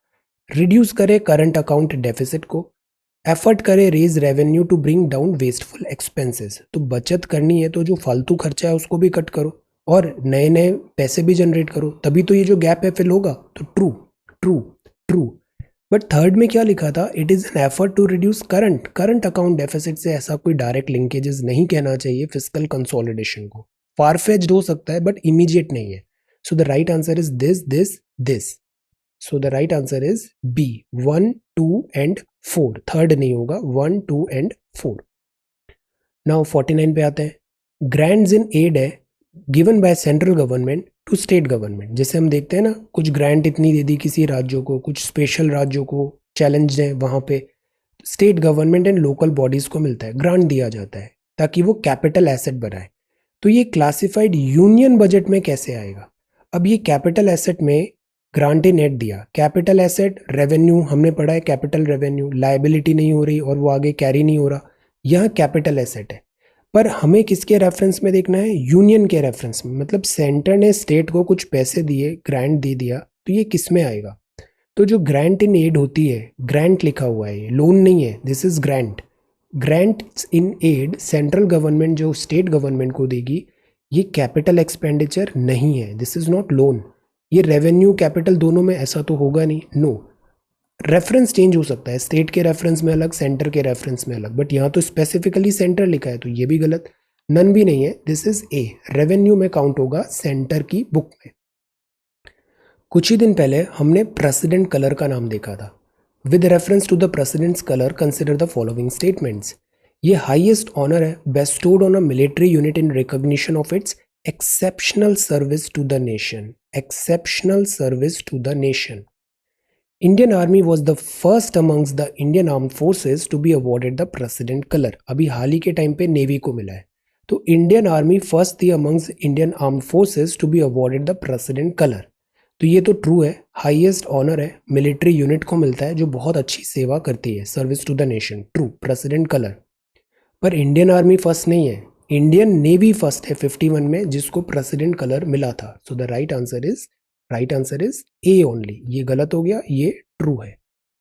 रिड्यूस करे करंट अकाउंट डेफिसिट को। एफर्ट करे raise revenue to bring down wasteful expenses, तो बचत करनी है तो जो फालतू खर्चा है उसको भी कट करो और नए नए पैसे भी जनरेट करो, तभी तो ये जो गैप है फिल होगा। तो true, true, true. But third में क्या लिखा था? It is an effort to reduce current account deficit से ऐसा कोई डायरेक्ट लिंकेजेस नहीं कहना चाहिए फिस्कल कंसोलिडेशन को। फारफेच्ड हो सकता है बट इमीडिएट नहीं है। So the right answer is this. So the right answer is B, 1, 2 and 4. Third नहीं होगा, 1, 2 and 4. Now 49 पे आते हैं। ग्रांट्स इन एड है given by central government to state government. जैसे हम देखते हैं ना, कुछ ग्रांट इतनी दे दी किसी राज्यों को, कुछ स्पेशल राज्यों को चैलेंज है, वहाँ पे state government and local bodies को मिलता है, ग्रांट दिया जाता है ताकि वो कैपिटल एसेट बनाए। तो ये क्लासिफाइड यूनियन बजट में कैसे आएगा? अब ये कैपिटल एसेट में ग्रांट इन एड दिया, कैपिटल एसेट रेवेन्यू हमने पढ़ा है, कैपिटल रेवेन्यू, लायबिलिटी नहीं हो रही और वो आगे कैरी नहीं हो रहा, यह कैपिटल एसेट है। पर हमें किसके रेफरेंस में देखना है? यूनियन के रेफरेंस में, मतलब सेंटर ने स्टेट को कुछ पैसे दिए, ग्रांट दे दिया, तो ये किस में आएगा? तो जो ग्रांट इन एड होती है, ग्रांट लिखा हुआ है, लोन नहीं है, this is grant. Grant in aid central government जो स्टेट गवर्नमेंट को देगी, ये कैपिटल एक्सपेंडिचर नहीं है, दिस इज नॉट लोन। ये रेवेन्यू कैपिटल दोनों में ऐसा तो होगा नहीं, नो। रेफरेंस चेंज हो सकता है, स्टेट के रेफरेंस में अलग, सेंटर के रेफरेंस में अलग, बट यहाँ तो स्पेसिफिकली सेंटर लिखा है, तो ये भी गलत। नन भी नहीं है, दिस इज ए, रेवेन्यू में काउंट होगा सेंटर की बुक में। कुछ ही दिन पहले हमने प्रेसिडेंट कलर का नाम देखा था। With reference to the president's colour consider the following statements. ये हाईएस्ट ऑनर है bestowed on a military unit in recognition of its exceptional service to the nation. Exceptional service to the nation. Indian Army was the first amongst the Indian Armed Forces to be awarded the President Color. अभी हाल ही के टाइम पे नेवी को मिला है, तो इंडियन आर्मी फर्स्ट थी amongst Indian armed forces to be awarded the president colour. तो ये तो ट्रू है, हाईएस्ट ऑनर है, मिलिट्री यूनिट को मिलता है जो बहुत अच्छी सेवा करती है, service to the nation, true, president colour. पर इंडियन आर्मी फर्स्ट नहीं है, इंडियन नेवी फर्स्ट है 51 में, जिसको प्रेसिडेंट कलर मिला था। So the right answer is A only. ये गलत हो गया, ये ट्रू है।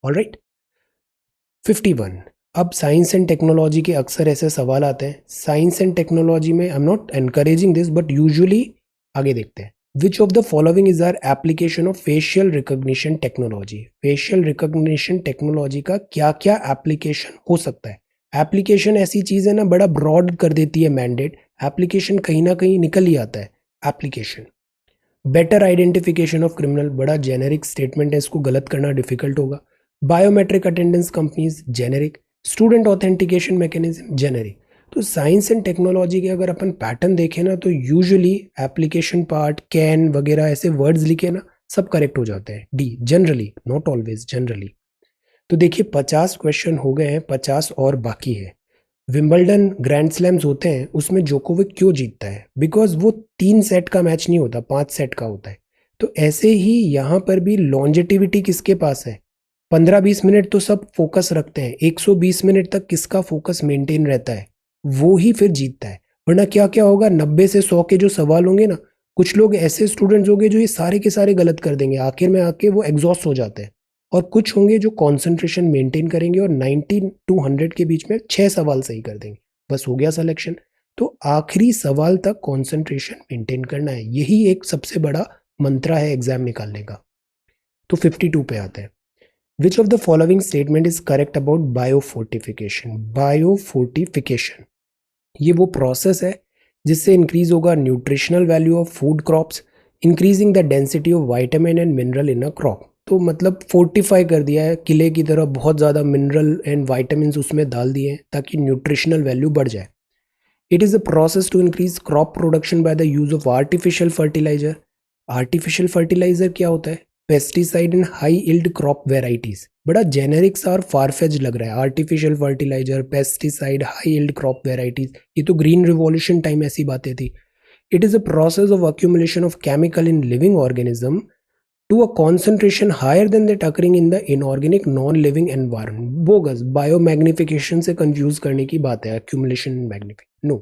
ऑलराइट, 51। अब साइंस एंड टेक्नोलॉजी के अक्सर ऐसे सवाल आते हैं। साइंस एंड टेक्नोलॉजी में I am not encouraging this, but usually आगे देखते हैं। Which of the following is are application of facial recognition technology. Facial recognition technology का क्या क्या एप्लीकेशन हो सकता है? एप्लीकेशन ऐसी चीज़ है ना, बड़ा ब्रॉड कर देती है मैंडेट, एप्लीकेशन कहीं ना कहीं निकल ही आता है application. Better identification of criminal, बड़ा जेनेरिक स्टेटमेंट है, इसको गलत करना डिफिकल्ट होगा। Biometric attendance companies, generic. Student authentication mechanism, generic. तो साइंस एंड टेक्नोलॉजी के अगर अपन पैटर्न देखें ना, तो यूजुअली एप्लीकेशन पार्ट, कैन वगैरह ऐसे वर्ड्स लिखे ना, सब करेक्ट हो जाते हैं। D, generally, not always, generally. तो देखिए 50 क्वेश्चन हो गए हैं, 50 और बाकी है। विंबलडन ग्रैंड स्लैम्स होते हैं, उसमें जोकोविक क्यों जीतता है? बिकॉज वो 3 सेट का मैच नहीं होता, 5 सेट का होता है। तो ऐसे ही यहाँ पर भी लॉन्जेटिविटी किसके पास है, 15-20 मिनट तो सब फोकस रखते हैं, 120 मिनट तक किसका फोकस मेंटेन रहता है, वो ही फिर जीतता है। वरना क्या क्या होगा, 90 से 100 के जो सवाल होंगे ना, कुछ लोग ऐसे स्टूडेंट्स होंगे जो ये सारे के सारे गलत कर देंगे, आखिर में आके वो एग्जॉस्ट हो जाते हैं। और कुछ होंगे जो कॉन्सेंट्रेशन मेंटेन करेंगे और 90 टू 100 के बीच में 6 सवाल सही कर देंगे, बस हो गया सिलेक्शन। तो आखिरी सवाल तक कॉन्सेंट्रेशन मेंटेन करना है, यही एक सबसे बड़ा मंत्रा है एग्जाम निकालने का। तो 52 पे आते हैं। Which of the following statement is correct about biofortification. Biofortification ये वो प्रोसेस है जिससे इंक्रीज होगा nutritional value of food crops, increasing the density of vitamin and mineral in a crop. तो मतलब फोर्टिफाई कर दिया है, किले की तरह बहुत ज़्यादा मिनरल एंड वाइटामिन उसमें डाल दिए हैं ताकि न्यूट्रिशनल वैल्यू बढ़ जाए। It is a process to increase crop production by the use of artificial fertiliser. Artificial fertiliser क्या होता है, pesticide in high yield crop varieties. बड़ा जेनेरिक सा और फारफेज लग रहा है, artificial fertiliser, pesticide, high yield crop varieties, ये तो ग्रीन रिवॉल्यूशन टाइम ऐसी बातें थी। It is a process of accumulation of chemical in living organism to a concentration higher than that occurring in the inorganic non-living environment। Bogus, biomagnification से कंफ्यूज करने की बात है, accumulation and magnification no.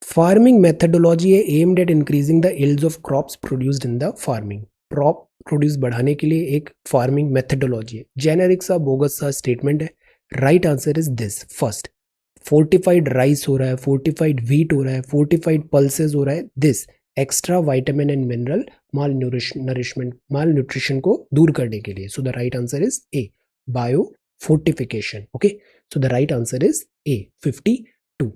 Farming methodology है aimed at increasing the yields of crops produced in the farming. Crop produce बढ़ाने के लिए एक फार्मिंग मेथडोलॉजी है, जेनेरिक सा बोगस सा स्टेटमेंट है। Right answer is this first. Fortified rice हो रहा है, फोर्टिफाइड व्हीट हो रहा है, फोर्टिफाइड पल्सेस हो रहा है, this extra vitamin and mineral mall nutrition को दूर करने के लिए। सो the right answer is A, bio fortification. Okay, so the right answer is ए 52।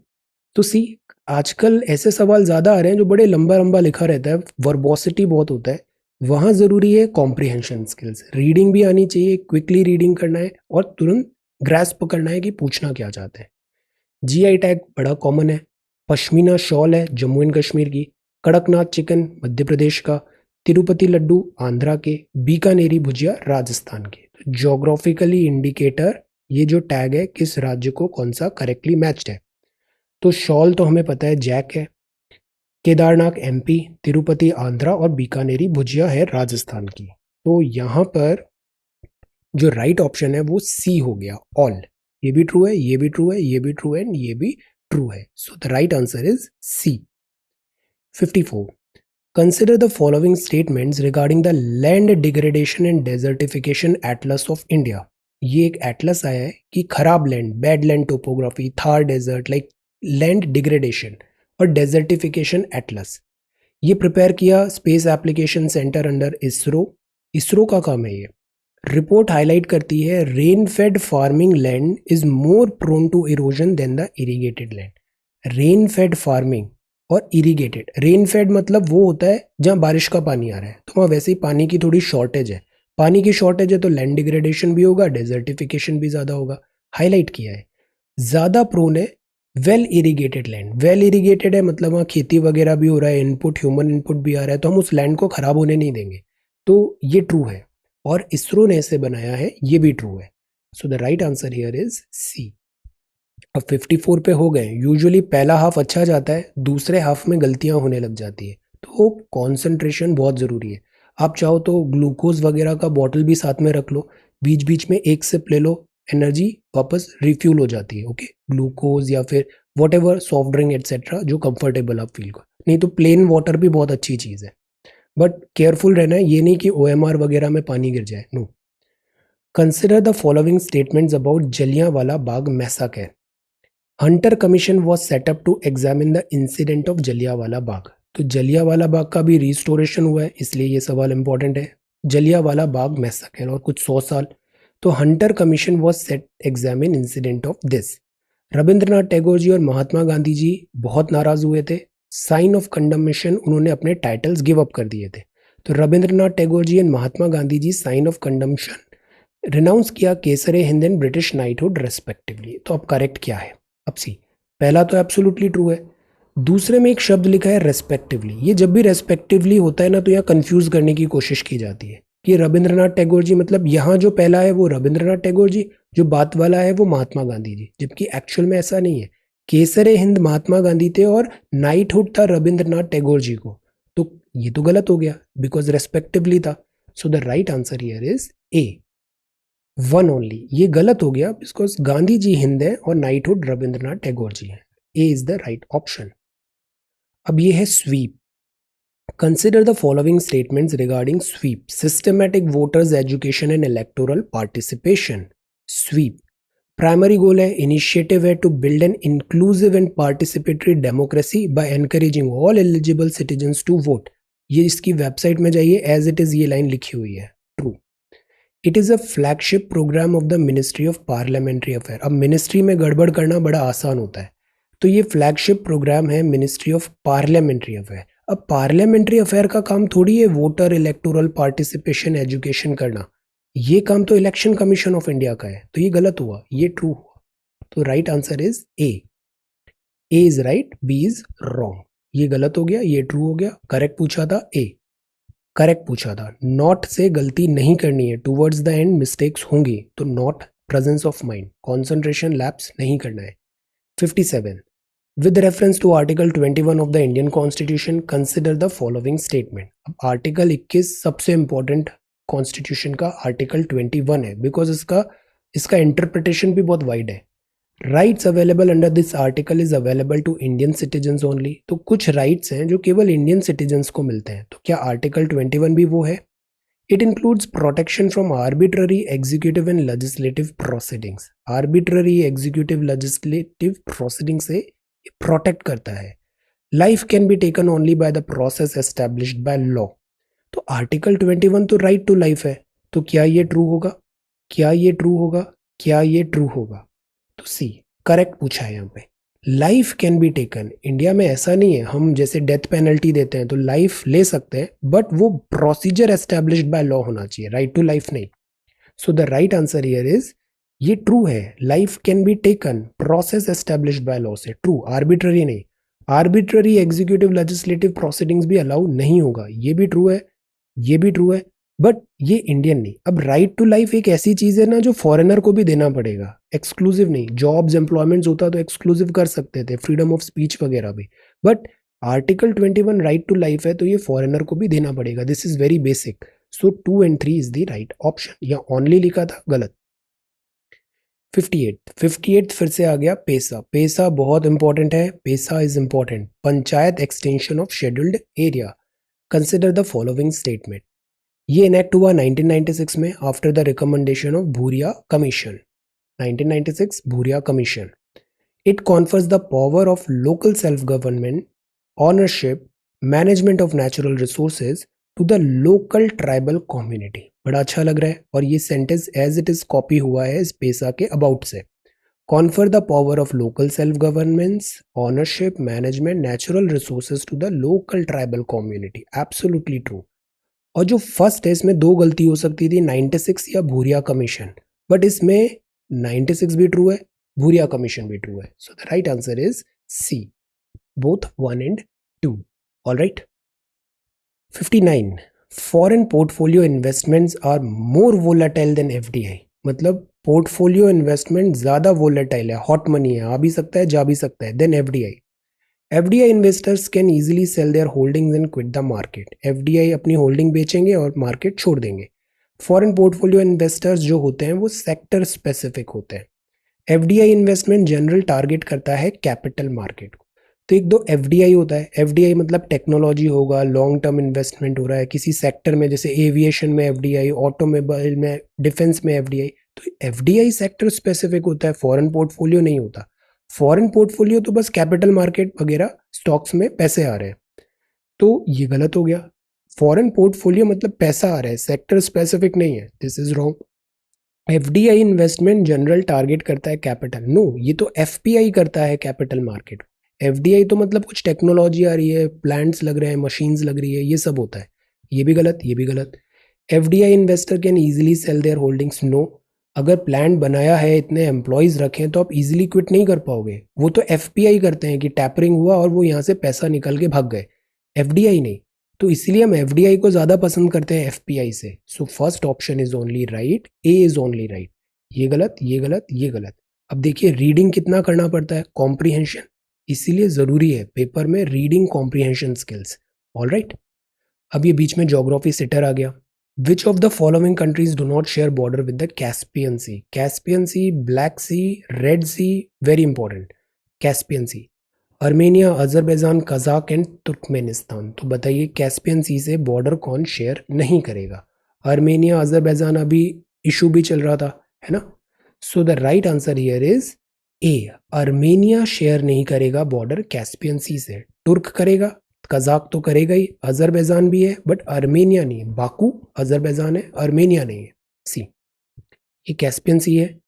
तो सी, आजकल ऐसे सवाल ज्यादा आ रहे हैं जो बड़े लंबा लंबा लिखा रहता है, वर्बोसिटी बहुत होता है, वहां जरूरी है कॉम्प्रिहेंशन स्किल्स, रीडिंग भी आनी चाहिए, क्विकली रीडिंग करना है और तुरंत ग्रैस्प करना है कि पूछना क्या चाहते हैं। जीआई टैग बड़ा कॉमन है, पश्मीना शॉल है जम्मू एंड कश्मीर की, कड़कनाथ चिकन मध्य प्रदेश का, तिरुपति लड्डू आंध्रा के, बीकानेरी भुजिया राजस्थान के। ज्योग्राफिकली इंडिकेटर ये जो टैग है किस राज्य को कौन सा करेक्टली मैच्ड है। तो शॉल तो हमें पता है जैक है, केदारनाथ एमपी, तिरुपति आंध्रा और बीकानेरी भुजिया है राजस्थान की। तो यहाँ पर जो राइट ऑप्शन है वो सी हो गया, ऑल। ये भी ट्रू है, ये भी ट्रू है, ये भी ट्रू है, ये भी ट्रू है। So the right answer is C 54। Consider the following statements regarding the land degradation and desertification atlas of India। ये एक एटलस आया है कि खराब land, bad land topography, Thar desert, like land degradation और डेजर्टिफिकेशन एटलस। ये प्रिपेयर किया space application centre under ISRO. ISRO का काम है ये। रिपोर्ट हाईलाइट करती है rain fed farming land is more prone to erosion than the irrigated land. Rain fed farming और इरिगेटेड, रेन फेड मतलब वो होता है जहाँ बारिश का पानी आ रहा है, तो वहाँ वैसे ही पानी की थोड़ी शॉर्टेज है, पानी की शॉर्टेज है तो लैंड डिग्रेडेशन भी होगा, डेजर्टिफिकेशन भी ज़्यादा होगा। हाईलाइट किया है ज़्यादा प्रोन है well irrigated land. Well irrigated है मतलब वहाँ खेती वगैरह भी हो रहा है, इनपुट ह्यूमन इनपुट भी आ रहा है, तो हम उस लैंड को खराब होने नहीं देंगे। तो ये ट्रू है और इसरो ने इसे बनाया है, ये भी ट्रू है। So the right answer here is C. अब 54 पे हो गए। यूजुअली पहला हाफ अच्छा जाता है, दूसरे हाफ में गलतियां होने लग जाती है, तो कंसंट्रेशन बहुत ज़रूरी है। आप चाहो तो ग्लूकोज वगैरह का बॉटल भी साथ में रख लो, बीच बीच में एक सिप ले लो, एनर्जी वापस रिफ्यूल हो जाती है। ओके, ग्लूकोज या फिर what ever soft drink etcetera जो कंफर्टेबल आप फील करो, नहीं तो प्लेन वाटर भी बहुत अच्छी चीज़ है, बट केयरफुल रहना है, ये नहीं कि OMR वगैरह में पानी गिर जाए, no. Consider the following statements about Jallianwala Bagh massacre. Hunter commission was set up to examine the incident of Jallianwala Bagh. तो जलियांवाला बाग का भी रिस्टोरेशन हुआ है, इसलिए ये सवाल इंपॉर्टेंट है। जलियांवाला बाग मैसाकर और कुछ 100 साल, तो Hunter commission was set examine incident of this. Rabindranath Tagore ji और महात्मा गांधी जी बहुत नाराज हुए थे, साइन ऑफ कंडमनेशन उन्होंने अपने टाइटल्स गिव अप कर दिए थे। तो Rabindranath Tagore ji and Mahatma Gandhi ji sign of condemnation renounce किया Kaiser Hind and British knighthood respectively. तो अब करेक्ट क्या है। अब सी, पहला तो एब्सोल्युटली ट्रू है, दूसरे में एक शब्द लिखा है रेस्पेक्टिवली। ये जब भी रेस्पेक्टिवली होता है ना तो यहाँ कंफ्यूज करने की कोशिश की जाती है कि रविंद्रनाथ टैगोर जी, मतलब यहाँ जो पहला है वो रविंद्रनाथ टैगोर जी, जो बात वाला है वो महात्मा गांधी जी, जबकि एक्चुअल में ऐसा नहीं है। केसरे हिंद महात्मा गांधी थे और नाइटहुड था रविंद्रनाथ टैगोर जी को। तो ये तो गलत हो गया बिकॉज रेस्पेक्टिवली था. So the right answer here is A, one only. ये गलत हो गया बिकॉज गांधी जी हिंद है और नाइटहुड रविंद्रनाथ टैगोर जी हैं. ए इज द राइट ऑप्शन. अब ये है SVEEP. Consider the following statements regarding sweep: systematic voters education and electoral participation. Sweep primary goal है, इनिशिएटिव है to build an inclusive and participatory democracy by encouraging all eligible citizens to vote. ये इसकी वेबसाइट में जाइए, एज इट इज ये लाइन लिखी हुई है. True. It is a flagship programme of the ministry of parliamentary affair. अब मिनिस्ट्री में गड़बड़ करना बड़ा आसान होता है, तो ये फ्लैगशिप प्रोग्राम है मिनिस्ट्री ऑफ पार्लियामेंट्री अफेयर. अब पार्लियामेंट्री अफेयर का काम थोड़ी है वोटर इलेक्टोरल पार्टिसिपेशन एजुकेशन करना. ये काम तो इलेक्शन कमीशन ऑफ इंडिया का है, तो ये गलत हुआ, ये ट्रू हुआ. तो right answer is A. A is right, B is wrong. ये गलत हो गया, ये ट्रू हो गया. करेक्ट पूछा था ए, करेक्ट पूछा था. नॉट से गलती नहीं करनी है, टूवर्ड्स द एंड मिस्टेक्स होंगी, तो not presence of mind, concentration lapse नहीं करना है. 57. With reference to Article 21 of the Indian Constitution, consider the following statement. अब आर्टिकल 21 सबसे इंपॉर्टेंट कॉन्स्टिट्यूशन का आर्टिकल 21 है, बिकॉज इसका इंटरप्रिटेशन भी बहुत वाइड है. Rights available under this article is available to Indian citizens only. तो कुछ राइट्स हैं जो केवल इंडियन सिटीजन्स को मिलते हैं. तो क्या आर्टिकल 21 भी वो है? It includes protection from arbitrary executive and legislative proceedings. Arbitrary executive legislative proceeding से प्रोटेक्ट करता है. Life can be taken only by the process established by law. तो आर्टिकल 21 तो राइट टू लाइफ है, तो क्या ये ट्रू होगा? क्या ये ट्रू होगा? क्या ये ट्रू होगा? तो सी करेक्ट पूछा है यहाँ पे. Life can be taken. India में ऐसा नहीं है, हम जैसे डेथ पेनल्टी देते हैं तो लाइफ ले सकते हैं, बट वो प्रोसीजर एस्टैब्लिश्ड बाय लॉ होना चाहिए, राइट टू लाइफ नहीं. So the right answer here is, ये ट्रू है. Life can be taken, process established by law से. ट्रू, आर्बिट्ररी नहीं. आर्बिट्ररी एग्जीक्यूटिव लेजिस्लेटिव प्रोसीडिंग्स भी अलाउ नहीं होगा, ये भी ट्रू है, ये भी ट्रू है, बट ये इंडियन नहीं. अब राइट टू लाइफ एक ऐसी चीज है ना जो फॉरेनर को भी देना पड़ेगा, एक्सक्लूसिव नहीं. जॉब्स एम्प्लॉयमेंट्स होता तो एक्सक्लूसिव कर सकते थे, फ्रीडम ऑफ स्पीच वगैरह भी, but article 21 right to life है, तो ये फॉरेनर को भी देना पड़ेगा. This is very basic. So 2 and 3 is the right option. या ओनली लिखा था, गलत. 58 फिर से आ गया पेसा. पेसा बहुत इंपॉर्टेंट है. PESA is important. Panchayat extension of scheduled area. Consider the following statement. ये इनेक्ट हुआ 1996 में after the recommendation of Bhuria commission. 1996 Bhuria commission. It confers the power of local self government, ownership, management of natural resources to the local tribal community. बड़ा अच्छा लग रहा है, और ये sentence as it is copy हुआ है इस पेसा के अबाउट से. Confer the power of local self governments, ownership, management, natural resources to the local tribal community. Absolutely true. और जो फर्स्ट है इसमें दो गलती हो सकती थी, 96 या भूरिया कमीशन, बट इसमें 96 भी ट्रू है, भूरिया कमीशन भी ट्रू है. So the right answer is C, both 1 and 2. All right. 59. Foreign portfolio investments are more volatile than FDI. मतलब पोर्टफोलियो इन्वेस्टमेंट ज़्यादा वोलेटाइल है, हॉट मनी है, आ भी सकता है जा भी सकता है, than FDI. FDI investors can easily sell their holdings and quit the market. FDI अपनी होल्डिंग बेचेंगे और मार्केट छोड़ देंगे. फॉरेन पोर्टफोलियो इन्वेस्टर्स जो होते हैं वो सेक्टर स्पेसिफिक होते हैं. FDI इन्वेस्टमेंट जनरल टारगेट करता है कैपिटल मार्केट को. तो एक दो FDI होता है. FDI मतलब टेक्नोलॉजी होगा, लॉन्ग टर्म इन्वेस्टमेंट हो रहा है किसी सेक्टर में, जैसे एविएशन में FDI, ऑटोमोबाइल में, डिफेंस में FDI. तो FDI सेक्टर स्पेसिफिक होता है, फॉरेन पोर्टफोलियो नहीं होता. फॉरेन पोर्टफोलियो तो बस कैपिटल मार्केट वगैरह स्टॉक्स में पैसे आ रहे हैं, तो ये गलत हो गया. फॉरेन पोर्टफोलियो मतलब पैसा आ रहा है, सेक्टर स्पेसिफिक नहीं है. This is wrong. FDI investment general target करता है कैपिटल. नो, ये तो FPI करता है कैपिटल मार्केट. FDI तो मतलब कुछ टेक्नोलॉजी आ रही है, प्लांट्स लग रहे हैं, मशीन्स लग रही है, ये सब होता है. ये भी गलत, ये भी गलत. FDI investor can easily sell their holdings. No, अगर प्लान बनाया है, इतने एम्प्लॉयज़ रखें, तो आप इजीली क्विट नहीं कर पाओगे. वो तो FPI करते हैं कि टैपरिंग हुआ और वो यहाँ से पैसा निकल के भाग गए, FDI नहीं. तो इसलिए हम FDI को ज़्यादा पसंद करते हैं FPI से. So first option is only right, A is only right. ये गलत, ये गलत, ये गलत. अब देखिए रीडिंग कितना करना पड़ता है, कॉम्प्रीहेंशन. इसीलिए ज़रूरी है पेपर में रीडिंग कॉम्प्रीहेंशन स्किल्स. ऑलराइट, अब ये बीच में ज्योग्राफी सिटर आ गया. Which of the following countries do not share border with the Caspian sea? Caspian sea, black sea, red sea, very important, Caspian sea. Armenia, Azerbaijan, Kazakh and Turkmenistan. तो बताइए कैस्पियन सी से बॉर्डर कौन शेयर नहीं करेगा? अर्मेनिया, अजरबैजान अभी इशू भी चल रहा था, है ना. सो the right answer here is A. Armenia share नहीं करेगा बॉर्डर कैस्पियन सी से. तुर्क करेगा, कजाक तो करेगा ही, अजरबैजान भी है बट अर्मेनिया नहीं है. बाकू अजरबैजान है, अर्मेनिया नहीं है. सी, ये कैस्पियन सी है.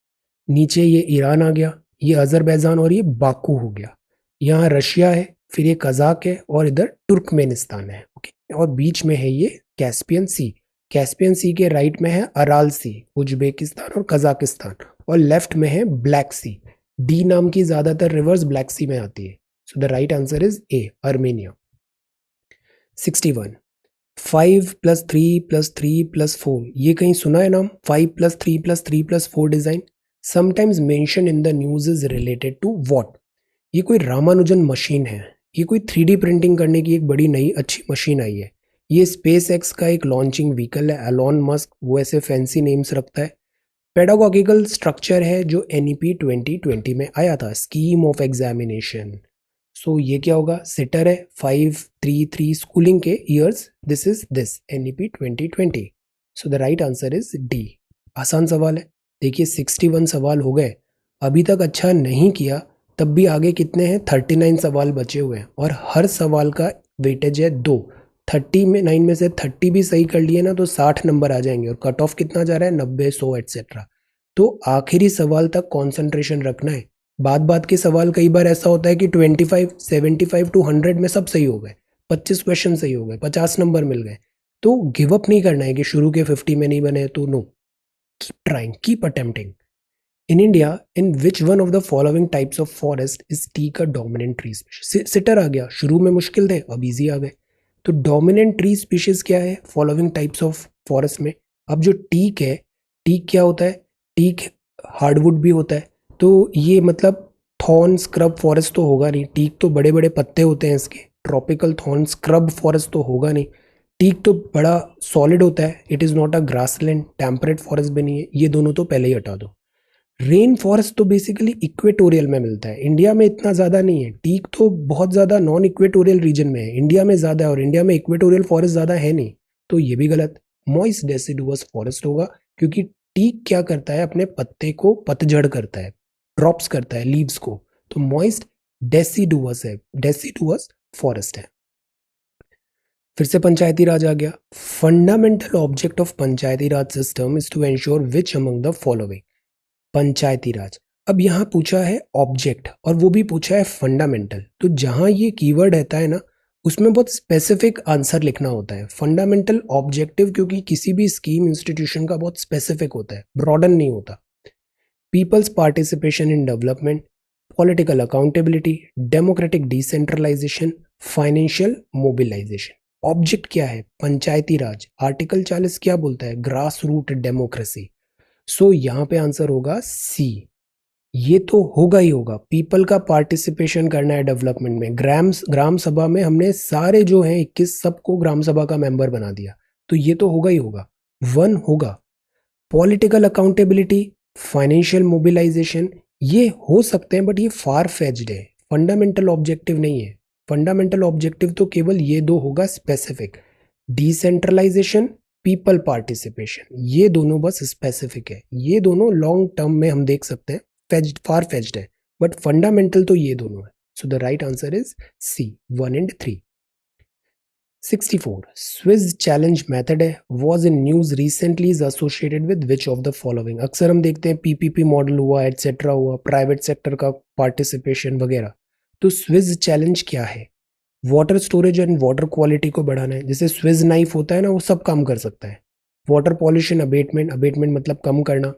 नीचे ये ईरान आ गया, ये अजरबैजान और ये बाकू हो गया. यहाँ रशिया है, फिर ये कजाक है और इधर तुर्कमेनिस्तान है. ओके, और बीच में है ये कैस्पियन सी. कैस्पियन सी के राइट में है अराल सी, उज्बेकिस्तान और कजाकिस्तान, और लेफ्ट में है ब्लैक सी. डी नाम की ज्यादातर रिवर्स ब्लैक सी में आती है. So the right answer is A, Armenia. 61. 5 + 3 + 3 + 4, ये कहीं सुना है नाम? 5 + 3 + 3 + 4 design sometimes mention in the news is related to what? ये कोई रामानुजन मशीन है. ये कोई 3D प्रिंटिंग करने की एक बड़ी नई अच्छी मशीन आई है. ये स्पेस एक्स का एक लॉन्चिंग व्हीकल है. एलॉन मस्क वो ऐसे फैंसी नेम्स रखता है. पेडागोगिकल स्ट्रक्चर है जो NEP 2020 में आया था, स्कीम ऑफ एग्जामिनेशन. सो ये क्या होगा? सिटर है. 533 स्कूलिंग के years, this is this NEP 2020. So the right answer is D. आसान सवाल है. देखिए 61 सवाल हो गए. अभी तक अच्छा नहीं किया तब भी आगे कितने हैं? 39 सवाल बचे हुए हैं और हर सवाल का वेटेज है 2. 39 में से 30 भी सही कर लिए ना तो 60 नंबर आ जाएंगे. और कट ऑफ कितना जा रहा है? 90, 100 एटसेट्रा. तो आखिरी सवाल तक कॉन्सेंट्रेशन रखना है. बात के सवाल कई बार ऐसा होता है कि 25, 75 to 100 में सब सही हो गए, 25 क्वेश्चन सही हो गए, 50 नंबर मिल गए. तो गिव अप नहीं करना है कि शुरू के 50 में नहीं बने तो no. Keep trying, keep attempting. In India, in which one of the following types of forest is teak a dominant tree species? Sitter आ गया. शुरू में मुश्किल थे, अब इजी आ गए. तो डोमिनेंट ट्री स्पीशीज क्या है फॉलोइंग टाइप्स ऑफ फॉरेस्ट में? अब जो टीक है, टीक क्या होता है? टीक हार्डवुड भी होता है. तो ये मतलब थॉर्न स्क्रब फॉरेस्ट तो होगा नहीं. टीक तो बड़े बड़े पत्ते होते हैं इसके. ट्रॉपिकल थॉर्न स्क्रब फॉरेस्ट तो होगा नहीं. टीक तो बड़ा सॉलिड होता है. It is not a grassland. Temperate forest भी नहीं है. ये दोनों तो पहले ही हटा दो. रेन फॉरेस्ट तो बेसिकली इक्वेटोरियल में मिलता है. इंडिया में इतना ज़्यादा नहीं है. टीक तो बहुत ज़्यादा नॉन इक्वेटोरियल रीजन में है, इंडिया में ज़्यादा है, और इंडिया में इक्वेटोरियल फॉरेस्ट ज़्यादा है नहीं. तो ये भी गलत. मॉइस्ट डेसिडुअस फॉरेस्ट होगा क्योंकि टीक क्या करता है? अपने पत्ते को पतझड़ करता है, ड्रॉप्स करता है लीव्स को. तो मॉइस्ट डेसिडुअस है, डेसिडुअस फॉरेस्ट है. फिर से पंचायती राज आ गया. Fundamental object of Panchayati Raj system is to ensure which among the following? Panchayati Raj. अब यहाँ पूछा है ऑब्जेक्ट और वो भी पूछा है फंडामेंटल. तो जहाँ ये कीवर्ड रहता है ना उसमें बहुत स्पेसिफिक आंसर लिखना होता है. फंडामेंटल ऑब्जेक्टिव क्योंकि किसी भी स्कीम इंस्टीट्यूशन का बहुत स्पेसिफिक होता है, ब्रॉडन नहीं होता. People's participation in development, political accountability, democratic decentralisation, financial mobilisation. Object क्या है? पंचायती राज. आर्टिकल 40 क्या बोलता है? Grass root democracy. सो यहाँ पे आंसर होगा सी. ये तो होगा ही होगा. पीपल का पार्टिसिपेशन करना है डेवलपमेंट में. ग्राम सभा में हमने सारे जो हैं 21 सबको ग्राम सभा का मेंबर बना दिया. तो ये तो होगा ही होगा. 1 होगा. पॉलिटिकल अकाउंटेबिलिटी, फाइनेंशियल मोबिलाइजेशन, ये हो सकते हैं बट ये फार फेच्ड है. फंडामेंटल ऑब्जेक्टिव नहीं है. फंडामेंटल ऑब्जेक्टिव तो केवल ये 2 होगा स्पेसिफिक. डिसेंट्रलाइजेशन, पीपल पार्टिसिपेशन, ये दोनों बस स्पेसिफिक है. ये दोनों लॉन्ग टर्म में हम देख सकते हैं फेच्ड, फार फेच्ड है, बट फंडामेंटल तो ये दोनों है. So the right answer is C, 1 and 3. 64. Swiss challenge method है, was in news recently, is associated with which of the following? अक्सर हम देखते हैं PPP मॉडल हुआ, एटसेट्रा हुआ, प्राइवेट सेक्टर का पार्टिसिपेशन वगैरह. तो स्विस चैलेंज क्या है? Water storage and water quality को बढ़ाना है. जैसे स्विस नाइफ होता है ना, वो सब काम कर सकता है. वाटर पॉल्यूशन अबेटमेंट, अबेटमेंट मतलब कम करना.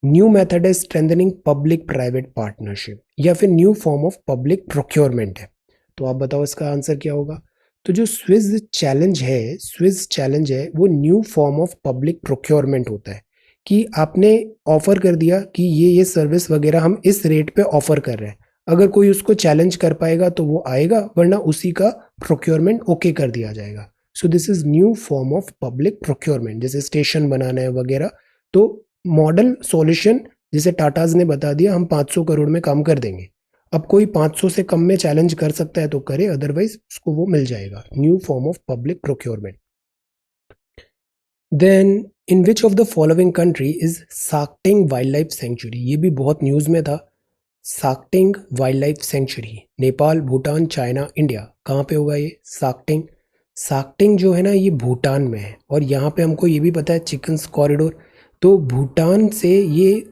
न्यू मेथड है स्ट्रेंथनिंग पब्लिक प्राइवेट पार्टनरशिप, या फिर new form of public procurement है. तो आप बताओ इसका आंसर क्या होगा? तो जो स्विस चैलेंज है वो new form of public procurement होता है कि आपने ऑफर कर दिया कि ये सर्विस वगैरह हम इस रेट पे ऑफर कर रहे हैं. अगर कोई उसको चैलेंज कर पाएगा तो वो आएगा, वरना उसी का प्रोक्योरमेंट ओके कर दिया जाएगा। सो this is new form of public procurement, जैसे स्टेशन बनाना है वगैरह। तो मॉडल सॉल्यूशन जैसे टाटाज ने बता दिया हम 500 करोड़ में काम कर देंगे। अब कोई 500 से कम में चैलेंज कर सकता है तो करे, अदरवाइज उसको वो मिल जाएगा। New form of public procurement. Then in which of the following country is Sakteng wildlife sanctuary? ये भी बहुत न्यूज में था। Sakteng wildlife sanctuary, Nepal, Bhutan, China, India, कहाँ पे होगा ये साक्टेंग? साक्टेंग जो है ना ये भूटान में है, और यहाँ पे हमको ये भी पता है चिकन्स कॉरिडोर। तो भूटान से ये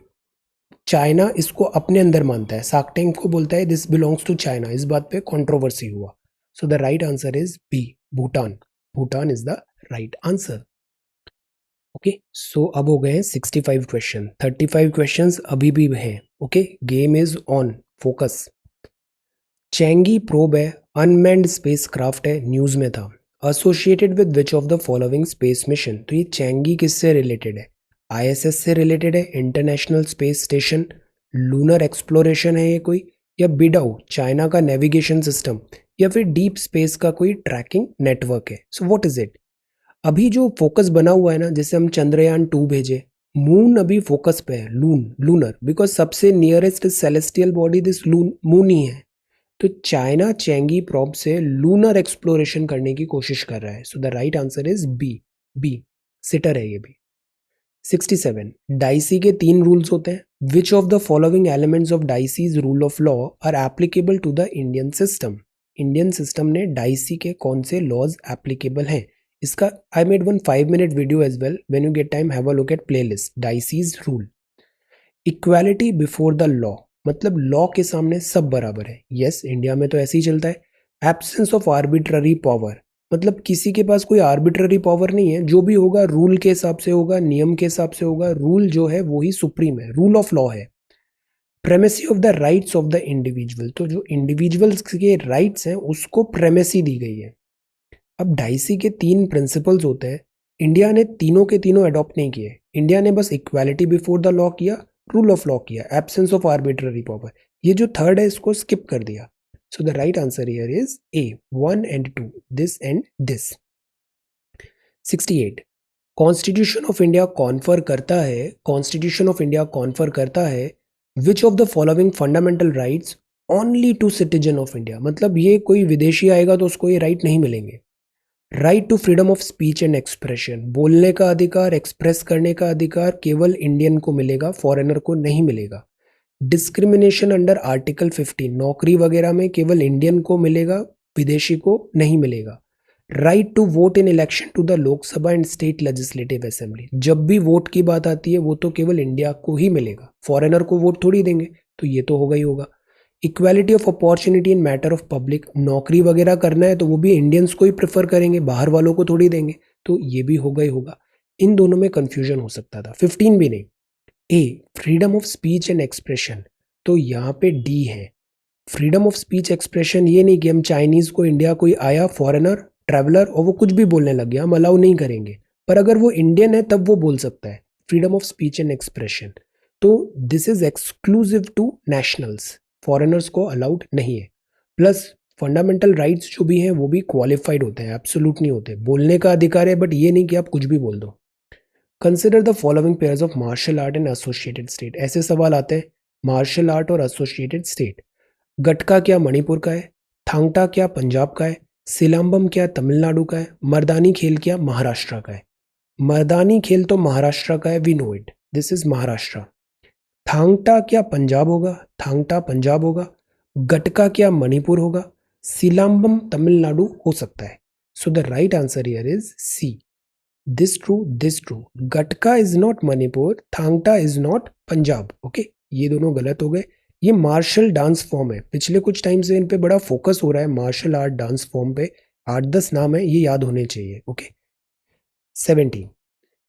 चाइना इसको अपने अंदर मानता है, साक्टेंग को बोलता है दिस बिलोंग्स टू चाइना। इस बात पे कंट्रोवर्सी हुआ। So the right answer is B, Bhutan. Bhutan is the right answer. Okay, so अब हो गए हैं 65 क्वेश्चन, 35 क्वेश्चंस अभी भी हैं। Okay, game is on, focus. Changi probe है, अनमैन्ड स्पेस क्राफ्ट है, न्यूज में था। Associated with which of the following space mission? तो ये चैंगी किससे रिलेटेड है? आईएसएस से रिलेटेड है, international space station. Lunar exploration है ये कोई, या बिडाउ चाइना का नेविगेशन सिस्टम, या फिर डीप स्पेस का कोई ट्रैकिंग नेटवर्क है? So what is it? अभी जो फोकस बना हुआ है ना, जैसे हम चंद्रयान 2 भेजे, मून अभी फोकस पे है, लूनर, बिकॉज सबसे nearest celestial body this moon ही है। तो चाइना चैंगी प्रॉब से लूनर एक्सप्लोरेशन करने की कोशिश कर रहा है। So the right answer is B, B sitter है ये भी। 67 डाइसी के 3 रूल्स होते हैं। Which of the following elements of Dicey's rule of law are applicable to the Indian system? Indian system ने डाइसी के कौन से लॉज एप्लीकेबल हैं? इसका I made one 5 minute video as well, when you get time have a look at playlist, Dicey's rule. Equality before the law, मतलब लॉ के सामने सब बराबर है। यस, इंडिया में तो ऐसे ही चलता है। एब्सेंस ऑफ आर्बिट्ररी पावर, मतलब किसी के पास कोई आर्बिट्ररी पावर नहीं है, जो भी होगा रूल के हिसाब से होगा, नियम के हिसाब से होगा। रूल जो है वो ही सुप्रीम है, रूल ऑफ लॉ है। Supremacy of the rights of the individual, तो जो इंडिविजुअल्स के राइट्स हैं उसको प्रेमेसी दी गई है। अब डाइसी के 3 प्रिंसिपल्स होते हैं, इंडिया ने तीनों के तीनों अडॉप्ट नहीं किए। इंडिया ने बस इक्वालिटी बिफोर द लॉ किया, रूल ऑफ लॉ किया, एब्सेंस ऑफ आर्बिट्ररी पावर। ये जो थर्ड है इसको स्किप कर दिया। So the right answer here is A, 1 and 2, this and this. 68 constitution of India confer करता है, कॉन्स्टिट्यूशन ऑफ इंडिया कॉन्फर करता है which of the following fundamental rights only to citizen of India? मतलब ये कोई विदेशी आएगा तो उसको ये राइट नहीं मिलेंगे। Right to freedom of speech and expression, बोलने का अधिकार, एक्सप्रेस करने का अधिकार केवल इंडियन को मिलेगा, फॉरेनर को नहीं मिलेगा। डिस्क्रिमिनेशन अंडर आर्टिकल 15, नौकरी वगैरह में केवल इंडियन को मिलेगा, विदेशी को नहीं मिलेगा। Right to vote in election to the Lok Sabha and state legislative assembly, जब भी वोट की बात आती है वो तो केवल इंडिया को ही मिलेगा, फॉरेनर को वोट थोड़ी देंगे। तो ये तो होगा ही होगा। Equality of opportunity in matter of public, नौकरी वगैरह करना है तो वो भी इंडियंस को ही प्रेफर करेंगे, बाहर वालों को थोड़ी देंगे। तो ये भी होगा ही होगा। इन दोनों में कंफ्यूजन हो सकता था। 15 भी नहीं। A, freedom of speech and expression, तो यहाँ पे डी है। फ्रीडम ऑफ स्पीच एक्सप्रेशन ये नहीं कि हम चाइनीज को, इंडिया कोई आया फॉरेनर ट्रैवलर और वो कुछ भी बोलने लग गया, हम अलाउ नहीं करेंगे। पर अगर वो इंडियन है तब वो बोल सकता है। Freedom of speech and expression, तो this is exclusive to nationals, foreigners को अलाउड नहीं है। प्लस फंडामेंटल राइट्स जो भी हैं वो भी क्वालिफाइड होते हैं, एब्सोल्यूट नहीं होते। बोलने का अधिकार है बट ये नहीं कि आप कुछ भी बोल दो। Consider the following pairs of martial art and associated state, ऐसे सवाल आते हैं मार्शल आर्ट और एसोसिएटेड स्टेट। गटका क्या मणिपुर का है? थांगटा क्या पंजाब का है? सिलाम्बम क्या तमिलनाडु का है? मर्दानी खेल क्या महाराष्ट्र का है? मर्दानी खेल तो महाराष्ट्र का है, we know it, this is Maharashtra. Thangta क्या पंजाब होगा? थांगटा पंजाब होगा। गटका क्या मणिपुर होगा? सिलाम्बम तमिलनाडु हो सकता है। So the right answer here is C, this true, this true. Gatka is not Manipur, Thangta is not Punjab. Okay, ये दोनों गलत हो गए। ये मार्शल डांस फॉर्म है, पिछले कुछ टाइम से इन पे बड़ा फोकस हो रहा है, मार्शल आर्ट डांस फॉर्म पे। 8-10 नाम है, ये याद होने चाहिए। Okay. 17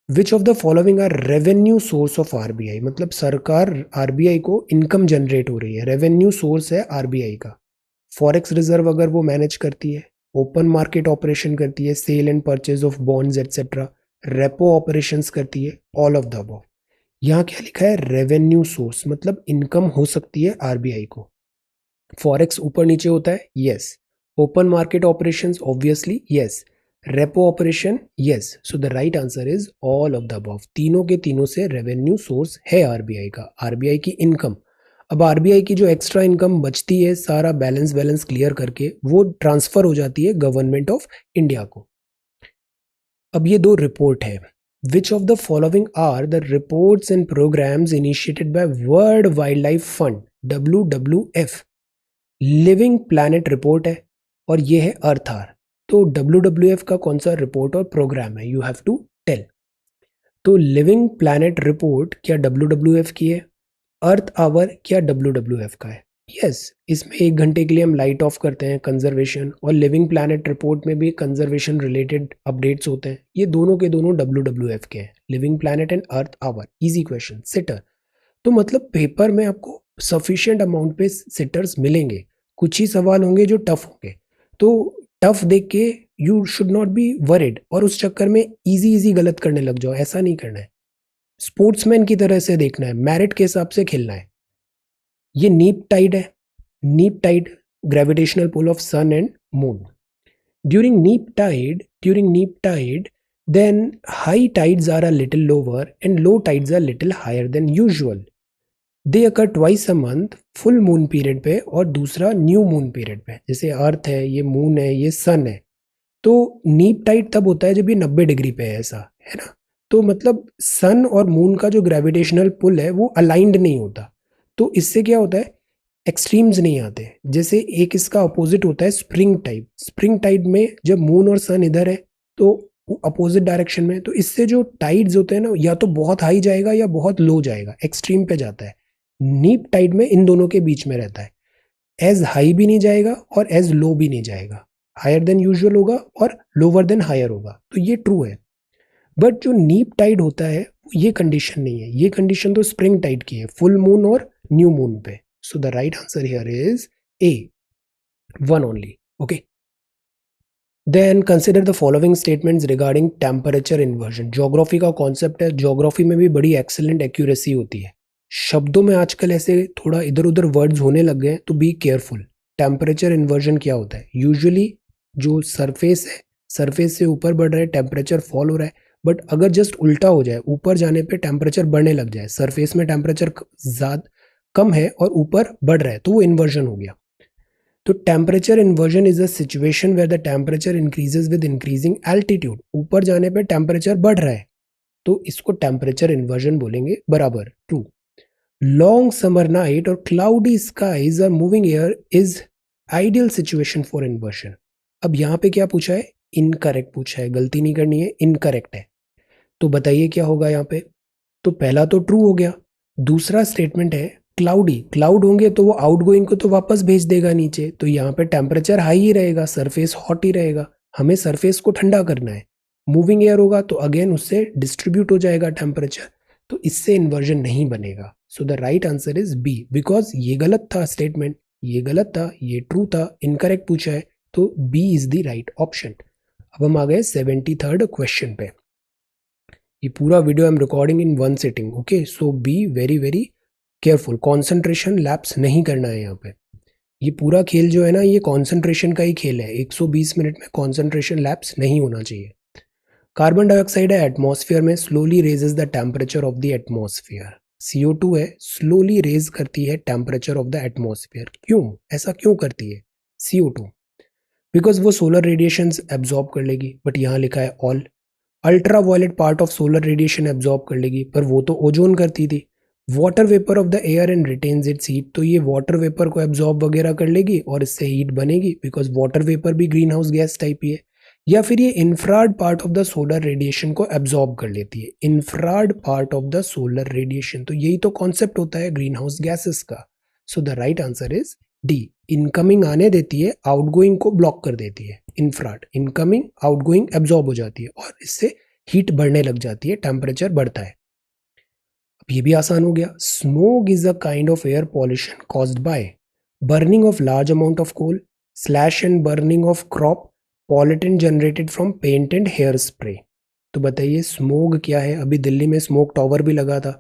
which of the following are revenue source of RBI, मतलब सरकार आरबीआई को इनकम जनरेट हो रही है, रेवेन्यू सोर्स है आरबीआई का। फॉरेक्स रिजर्व अगर वो मैनेज करती है, ओपन मार्केट ऑपरेशन करती है, sale and purchase of bonds etcetera, repo operations करती है, ऑल ऑफ द अबव। यहाँ क्या लिखा है? रेवेन्यू सोर्स, मतलब इनकम हो सकती है आरबीआई को। फॉरेक्स ऊपर नीचे होता है, yes. Open market operations obviously yes. Repo operation yes. So the right answer is all of the above. तीनों के तीनों से रेवेन्यू सोर्स है आरबीआई का. आरबीआई की इनकम, अब आरबीआई की जो एक्स्ट्रा इनकम बचती है सारा बैलेंस क्लियर करके वो ट्रांसफर हो जाती है गवर्नमेंट ऑफ इंडिया को. अब ये दो रिपोर्ट है. Which of the following are the reports and programmes initiated by World Wild Life Fund WWF. Living Planet Report है और ये है अर्थ आर. तो WWF का कौन सा रिपोर्ट और प्रोग्राम है, यू हैव टू टेल. तो लिविंग प्लैनेट रिपोर्ट क्या WWF की है, अर्थ आवर क्या WWF का है. यस, इसमें 1 घंटे के लिए हम लाइट ऑफ करते हैं, कंजर्वेशन, और लिविंग प्लैनेट रिपोर्ट में भी कंजर्वेशन रिलेटेड अपडेट्स होते हैं. ये दोनों के दोनों WWF के हैं, Living Planet and Earth Hour. Easy question, sitter. तो मतलब पेपर में आपको सफिशिएंट अमाउंट पे सिटर्स मिलेंगे. कुछ ही सवाल होंगे जो टफ होंगे, तो टफ देख के you should not be worried और उस चक्कर में इजी गलत करने लग जाओ. ऐसा नहीं करना है. स्पोर्ट्समैन की तरह से देखना है, मेरिट के हिसाब से खेलना है. ये नीप टाइड है. Neap tide, gravitational pull of sun and moon. during neap tide, then high tides are a little lower and low tides are little higher than usual. They occur twice a month, full moon period पे और दूसरा न्यू मून पीरियड पे. जैसे अर्थ है, ये मून है, ये सन है. तो नीप टाइड तब होता है जब ये 90 डिग्री पे है, ऐसा है ना. तो मतलब सन और मून का जो ग्रेविटेशनल पुल है वो अलाइंड नहीं होता. तो इससे क्या होता है, एक्सट्रीम्स नहीं आते. जैसे एक इसका अपोजिट होता है स्प्रिंग टाइड. स्प्रिंग टाइड में जब मून और सन इधर है तो अपोजिट डायरेक्शन में, तो इससे जो टाइड्स होते हैं ना, या तो बहुत हाई जाएगा या बहुत लो जाएगा, एक्सट्रीम पे जाता है. नीप टाइड में इन दोनों के बीच में रहता है. एज हाई भी नहीं जाएगा और एज लो भी नहीं जाएगा. हायर देन यूजुअल होगा और लोअर देन हायर होगा. तो ये ट्रू है. बट जो नीप टाइड होता है ये कंडीशन नहीं है. ये कंडीशन तो स्प्रिंग टाइड की है, फुल मून और न्यू मून पे. सो the right answer here is A, one only. Okay. Then consider the following statements regarding temperature inversion. Geography का कॉन्सेप्ट है. ज्योग्राफी में भी बड़ी एक्सेलेंट एक्यूरेसी होती है. शब्दों में आजकल ऐसे थोड़ा इधर उधर वर्ड्स होने लग गए, तो बी केयरफुल. टेम्परेचर इन्वर्जन क्या होता है, यूजुअली जो सरफेस है, सरफेस से ऊपर बढ़ रहा है, टेम्परेचर फॉल हो रहा है. बट अगर जस्ट उल्टा हो जाए, ऊपर जाने पे टेम्परेचर बढ़ने लग जाए, सरफेस में टेम्परेचर ज्यादा कम है और ऊपर बढ़ रहा है, तो वो इन्वर्जन हो गया. तो temperature inversion is a situation where the temperature increases with increasing altitude. ऊपर जाने पे टेम्परेचर बढ़ रहा है, तो इसको टेम्परेचर इन्वर्जन बोलेंगे. बराबर, ट्रू. लॉन्ग समर नाइट और cloudy skies or moving air is ideal situation for inversion. अब यहाँ पे क्या पूछा है, इनकरेक्ट पूछा है. गलती नहीं करनी है, इनकरेक्ट है. तो बताइए क्या होगा यहाँ पे. तो पहला तो ट्रू हो गया. दूसरा स्टेटमेंट है क्लाउडी. क्लाउड होंगे तो वो आउटगोइंग को तो वापस भेज देगा नीचे, तो यहाँ पे टेम्परेचर हाई ही रहेगा, सरफेस हॉट ही रहेगा. हमें सरफेस को ठंडा करना है. मूविंग एयर होगा तो अगेन उससे डिस्ट्रीब्यूट हो जाएगा टेम्परेचर, तो इससे इन्वर्जन नहीं बनेगा. So the right answer is B, because ये गलत था स्टेटमेंट, ये गलत था, ये ट्रू था, इनकरेक्ट पूछा है, तो B is the right option. अब हम आ गए 73rd क्वेश्चन पे. ये पूरा video I am recording in one sitting. Okay, so be very very careful. Concentration lapse नहीं करना है यहाँ पे. ये पूरा खेल जो है ना, ये कॉन्सेंट्रेशन का ही खेल है. 120 मिनट में कॉन्सेंट्रेशन लैप्स नहीं होना चाहिए. कार्बन डाइऑक्साइड है एटमॉस्फेयर में, slowly raises the temperature of the atmosphere. CO2 है, स्लोली रेज करती है टेम्परेचर ऑफ द एटमॉस्फेयर. क्यों, ऐसा क्यों करती है CO2? बिकॉज वो सोलर रेडिएशन एब्जॉर्ब कर लेगी, बट यहाँ लिखा है all. Ultra violet part of solar radiation absorb कर लेगी, पर वो तो ओजोन करती थी. Water vapour of the air and retains its heat, तो ये वाटर वेपर को एब्जॉर्ब वगैरह कर लेगी और इससे हीट बनेगी, बिकॉज वाटर वेपर भी ग्रीन हाउस गैस टाइप ही है. या फिर ये infrared part of the solar radiation को एब्जॉर्ब कर लेती है. Infrared part of the solar radiation, तो यही तो कॉन्सेप्ट होता है ग्रीन हाउस गैसेस का. सो the right answer is D. Incoming आने देती है, आउटगोइंग को ब्लॉक कर देती है. इंफ्रारेड, इनकमिंग आउटगोइंग एब्जॉर्ब हो जाती है और इससे हीट बढ़ने लग जाती है, टेम्परेचर बढ़ता है. अब ये भी आसान हो गया. Smoke is a kind of air pollution caused by burning of large amount of coal, slash and burning of crop, pollutant generated from paint and hair spray. तो बताइए स्मोक क्या है. अभी दिल्ली में स्मोक टावर भी लगा था.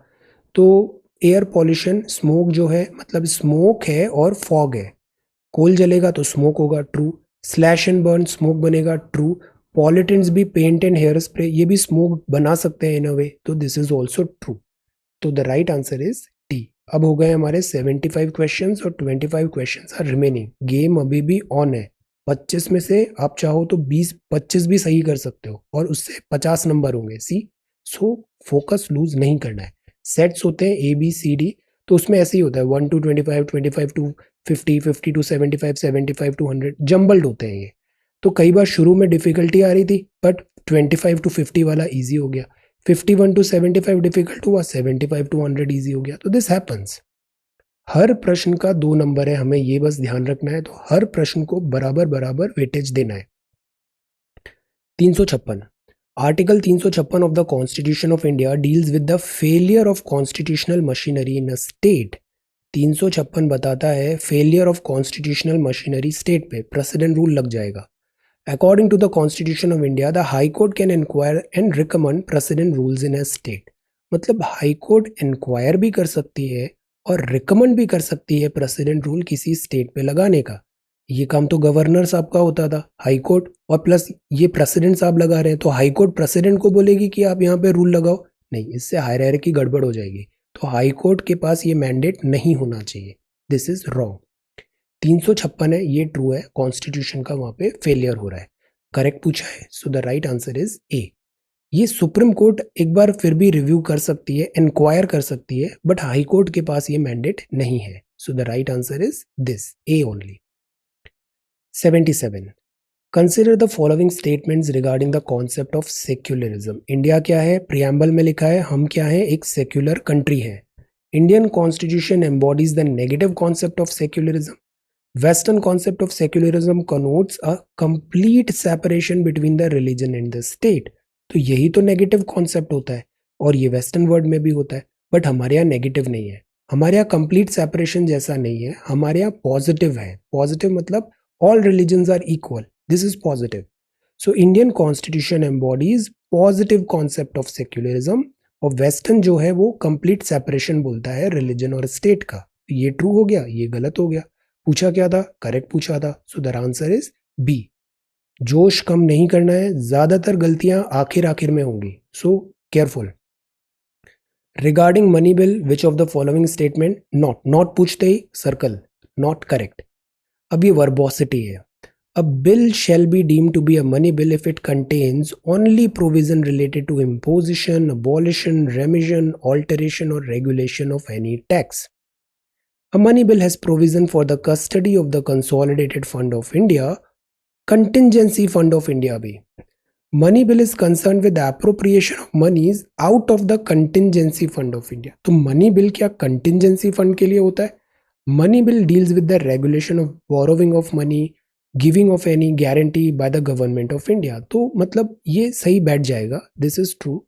तो एयर पॉल्यूशन, स्मोक जो है मतलब स्मोक है और फॉग है. कोल जलेगा तो स्मोक होगा, true. Slash and burn, smoke बनेगा, ट्रू। पॉलिटिन्स भी पेंट एंड हेयर स्प्रे, ये भी स्मोक बना सकते हैं इन अ वे, तो दिस इज ऑल्सो ट्रू। तो the right answer is D. अब हो गए हमारे 75 क्वेश्चंस और 25 क्वेश्चंस आर रिमेनिंग। गेम अभी भी ऑन है। 25 में से आप चाहो तो 20-25 भी सही कर सकते हो और उससे 50 नंबर होंगे। सी, सो फोकस लूज नहीं करना है। सेट्स होते हैं ए बी सी डी, तो उसमें ऐसे ही होता है 1 to 25, 25 to 50, 50 to 75, 75 to 100, jumbled होते हैं ये। तो कई बार शुरू में डिफिकल्टी आ रही थी, बट 25 to 50 वाला ईजी हो गया। 51 to 75 डिफिकल्ट हुआ, 75 to 100 ईजी हो गया। तो दिस हैपन्स। हर प्रश्न का 2 नंबर है, हमें ये बस ध्यान रखना है। तो हर प्रश्न को बराबर बराबर वेटेज देना है। 356, article 356 of the constitution of India deals with the failure of constitutional machinery in a state. 356 बताता है failure of constitutional machinery state पे प्रेसिडेंट रूल लग जाएगा। According to the Constitution of India, the High Court can inquire and recommend precedent rules in a state. मतलब हाई कोर्ट इंक्वायर भी कर सकती है और रिकमेंड भी कर सकती है प्रेसिडेंट रूल किसी स्टेट पे लगाने का। ये काम तो गवर्नर साहब का होता था, हाई कोर्ट, और प्लस ये प्रेसिडेंट साहब लगा रहे हैं, तो हाई कोर्ट प्रेसिडेंट को बोलेगी कि आप यहाँ पे रूल लगाओ? नहीं, इससे हायरार्की गड़बड़ हो जाएगी। तो हाई कोर्ट के पास ये मैंडेट नहीं होना चाहिए। This is wrong. 356 है, ये ट्रू है, कॉन्स्टिट्यूशन का वहां पे फेलियर हो रहा है। करेक्ट पूछा है, so the right answer is A. ये सुप्रीम कोर्ट एक बार फिर भी रिव्यू कर सकती है, इंक्वायर कर सकती है, बट हाई कोर्ट के पास ये मैंडेट नहीं है। So the right answer is this, A only. 77, consider the following statements regarding the concept of secularism. India क्या है? प्रियम्बल में लिखा है हम क्या है? एक सेक्युलर कंट्री है। Indian constitution embodies the negative concept of secularism. Western concept of secularism connotes a complete separation between the religion and the state। तो यही तो नेगेटिव कॉन्सेप्ट होता है और ये वेस्टर्न वर्ल्ड में भी होता है, बट हमारे यहाँ नेगेटिव नहीं है। हमारे यहाँ कंप्लीट सेपरेशन जैसा नहीं है, हमारे यहाँ पॉजिटिव है। पॉजिटिव मतलब all religions are equal, this is positive. So Indian constitution embodies positive concept of secularism, और वेस्टर्न जो है वो कंप्लीट सेपरेशन बोलता है रिलीजन और स्टेट का। ये ट्रू हो गया, ये गलत हो गया। पूछा क्या था? करेक्ट पूछा था। So the answer is B. जोश कम नहीं करना है, ज्यादातर गलतियां आखिर आखिर में होंगी, so careful. Regarding money bill which of the following statement not, not पूछते ही सर्कल, नॉट करेक्ट। अब ये वर्बोसिटी है। A bill shall be deemed to be a money bill if it contains only provision related to imposition, abolition, remission, alteration, or regulation of any tax. A money bill has provision for the custody of the Consolidated Fund of India, Contingency Fund of India भी। Money bill is concerned with the appropriation of monies out of the Contingency Fund of India। तो money bill क्या contingency fund के लिए होता है? Money bill deals with the regulation of borrowing of money, giving of any guarantee bye the government of India. तो मतलब ये सही बैठ जाएगा, दिस इज ट्रू,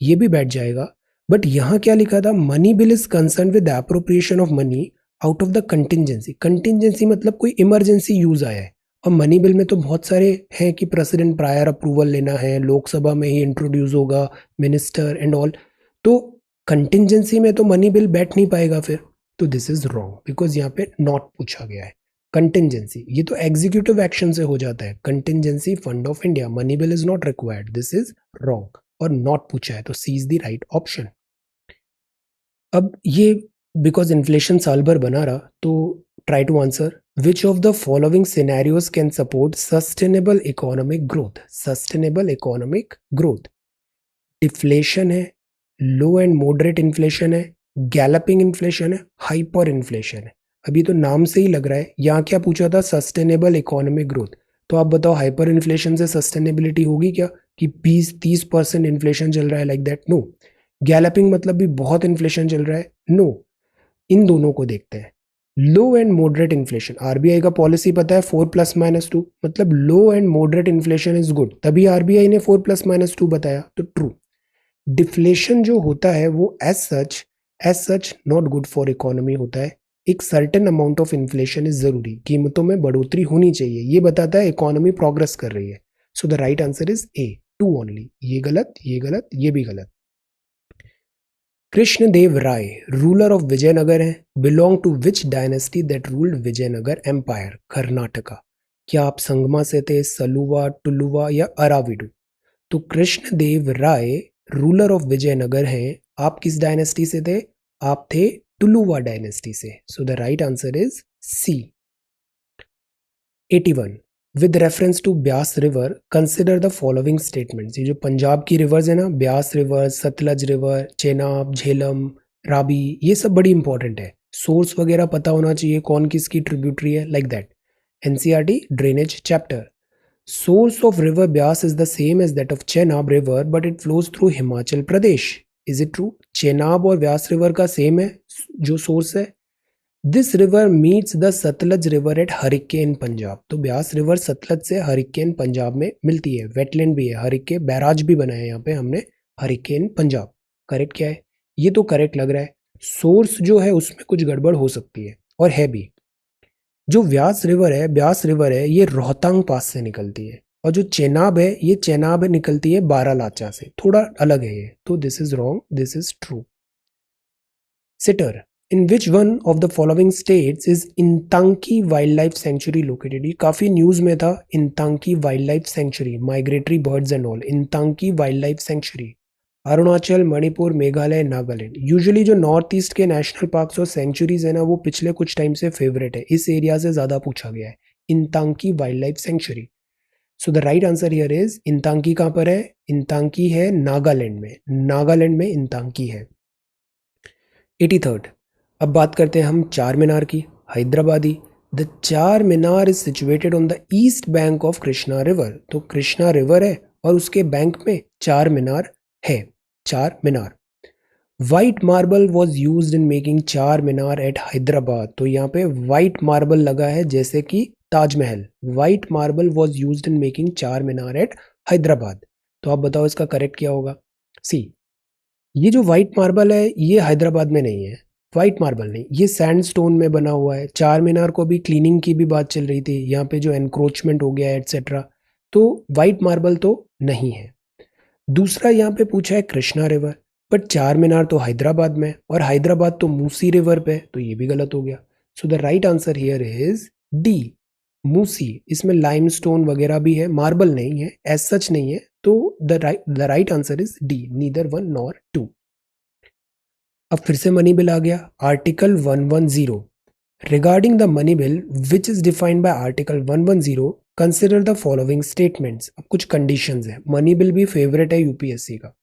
ये भी बैठ जाएगा। बट यहाँ क्या लिखा था? Money bill is concern with appropriation of money out of the contingency. Contingency मतलब कोई इमरजेंसी यूज आया है, और मनी बिल में तो बहुत सारे हैं कि प्रेसिडेंट प्रायर अप्रूवल लेना है, लोकसभा में ही इंट्रोड्यूस होगा, मिनिस्टर एंड ऑल। तो कंटिजेंसी में तो मनी बिल बैठ नहीं पाएगा फिर। तो दिस इज रॉन्ग, बिकॉज यहाँ पे नॉट पूछा गया है। कंटिजेंसी ये तो एग्जीक्यूटिव एक्शन से हो जाता है। Contingency fund of India, money bill is not required, this is wrong, और नॉट पूछा है, तो C is the right option. अब ये बिकॉज इन्फ्लेशन साल भर बना रहा, तो try to answer which of the following scenarios can support sustainable economic growth. Sustainable economic growth, deflation है, लो एंड मॉडरेट इन्फ्लेशन है, गैलपिंग इन्फ्लेशन है, हाइपर इन्फ्लेशन है। अभी तो नाम से ही लग रहा है। यहाँ क्या पूछा था? Sustainable economic growth. तो आप बताओ हाइपर इन्फ्लेशन से सस्टेनेबिलिटी होगी क्या कि 20-30% इन्फ्लेशन चल रहा है, लाइक दैट? नो। गैलपिंग मतलब भी बहुत इन्फ्लेशन चल रहा है? नो। इन दोनों को देखते हैं। Low and moderate inflation, RBI का पॉलिसी पता है 4+-2, मतलब low and moderate inflation is good, तभी आरबीआई ने 4+-2 बताया, तो ट्रू। डिफ्लेशन जो होता है वो as such not good for economy होता है। एक certain amount of inflation is जरूरी, कीमतों में बढ़ोतरी होनी चाहिए, ये बताता है इकोनॉमी प्रोग्रेस कर रही है। So the right answer is A, 2 only. ये गलत, ये गलत, ये भी गलत। कृष्णदेव राय रूलर ऑफ विजयनगर है, belong to which dynasty that ruled Vijayanagar empire, Karnataka. क्या आप संगमा से थे, सलुवा, टुलुवा या अराविडु? तो कृष्णदेव राय रूलर ऑफ विजयनगर हैं। आप किस डायनेस्टी से थे? आप थे टुलुवा डायनेस्टी से। So the right answer is C. 81 with reference to Beas river consider the following statements. ये जो पंजाब की रिवर्स है ना, ब्यास रिवर, सतलज रिवर, चेनाब, झेलम, राबी, ये सब बड़ी इंपॉर्टेंट है। सोर्स वगैरह पता होना चाहिए, कौन किसकी ट्रिब्यूटरी है, like that. NCERT drainage chapter. Source of river Byas is the same as that of Chenab river, but it flows through Himachal Pradesh. Is it true? Chenab और व्यास रिवर का सेम है जो सोर्स है। This river meets the Sutlej river eight hurricane Punjab. तो ब्यास रिवर सतलज से हरिकेन पंजाब में मिलती है। वेटलैंड भी है, हरिके बैराज भी बना है यहाँ पे हमने, हरिकेन पंजाब। करेक्ट क्या है? ये तो करेक्ट लग रहा है। सोर्स जो है उसमें कुछ गड़बड़ हो सकती है, और है भी। जो ब्यास रिवर है ये रोहतांग पास से निकलती है, और जो चेनाब है ये चेनाब निकलती है बारालाचा से, थोड़ा अलग है ये। तो this is wrong, this is true. Sitter, in which one of the following states is Intanki wildlife sanctuary located? ये काफी न्यूज में था, Intanki wildlife sanctuary, migratory birds and all, Intanki wildlife sanctuary. Arunachal, Manipur, Meghalaya, Nagaland. Usually जो नॉर्थ ईस्ट के नेशनल पार्क्स और सेंचुरीज है ना, वो पिछले कुछ टाइम से फेवरेट है, इस एरिया से ज्यादा पूछा गया है। Intanki wildlife sanctuary. So the right answer here is, Intanki कहां पर है? इंतांकी है नागालैंड में, नागालैंड में इंतांकी है। 83rd, अब बात करते हैं हम चार मीनार की, हैदराबादी। The Charminar is situated on the east bank of Krishna river. तो कृष्णा रिवर है और उसके बैंक में चार मीनार है, Charminar. White marble was use in making Charminar eight Hyderabad. तो यहाँ पे वाइट मार्बल लगा है जैसे कि Taj Mahal. White marble was use in making Charminar eight Hyderabad. तो आप बताओ इसका करेक्ट क्या होगा? सी, ये जो व्हाइट मार्बल है ये हैदराबाद में नहीं है, व्हाइट मार्बल नहीं, ये सैंडस्टोन में बना हुआ है। चार मीनार को भी क्लीनिंग की भी बात चल रही थी, यहाँ पे जो एनक्रोचमेंट हो गया है एटसेट्रा, तो व्हाइट मार्बल तो नहीं है। दूसरा यहाँ पे पूछा है कृष्णा रिवर, बट चार मीनार तो हैदराबाद में, और हैदराबाद तो मूसी रिवर पे, तो ये भी गलत हो गया। सो the right answer here is D, Musi. इसमें लाइमस्टोन वगैरह भी है, मार्बल नहीं है, एज सच नहीं है। तो the right answer is D, neither one nor two. अब फिर से मनी बिल आ गया, article 110। Regarding the money bill which is defined by article 110, consider the following statements. अब कुछ कंडीशंस है। मनी बिल भी फेवरेट है यूपीएससी का।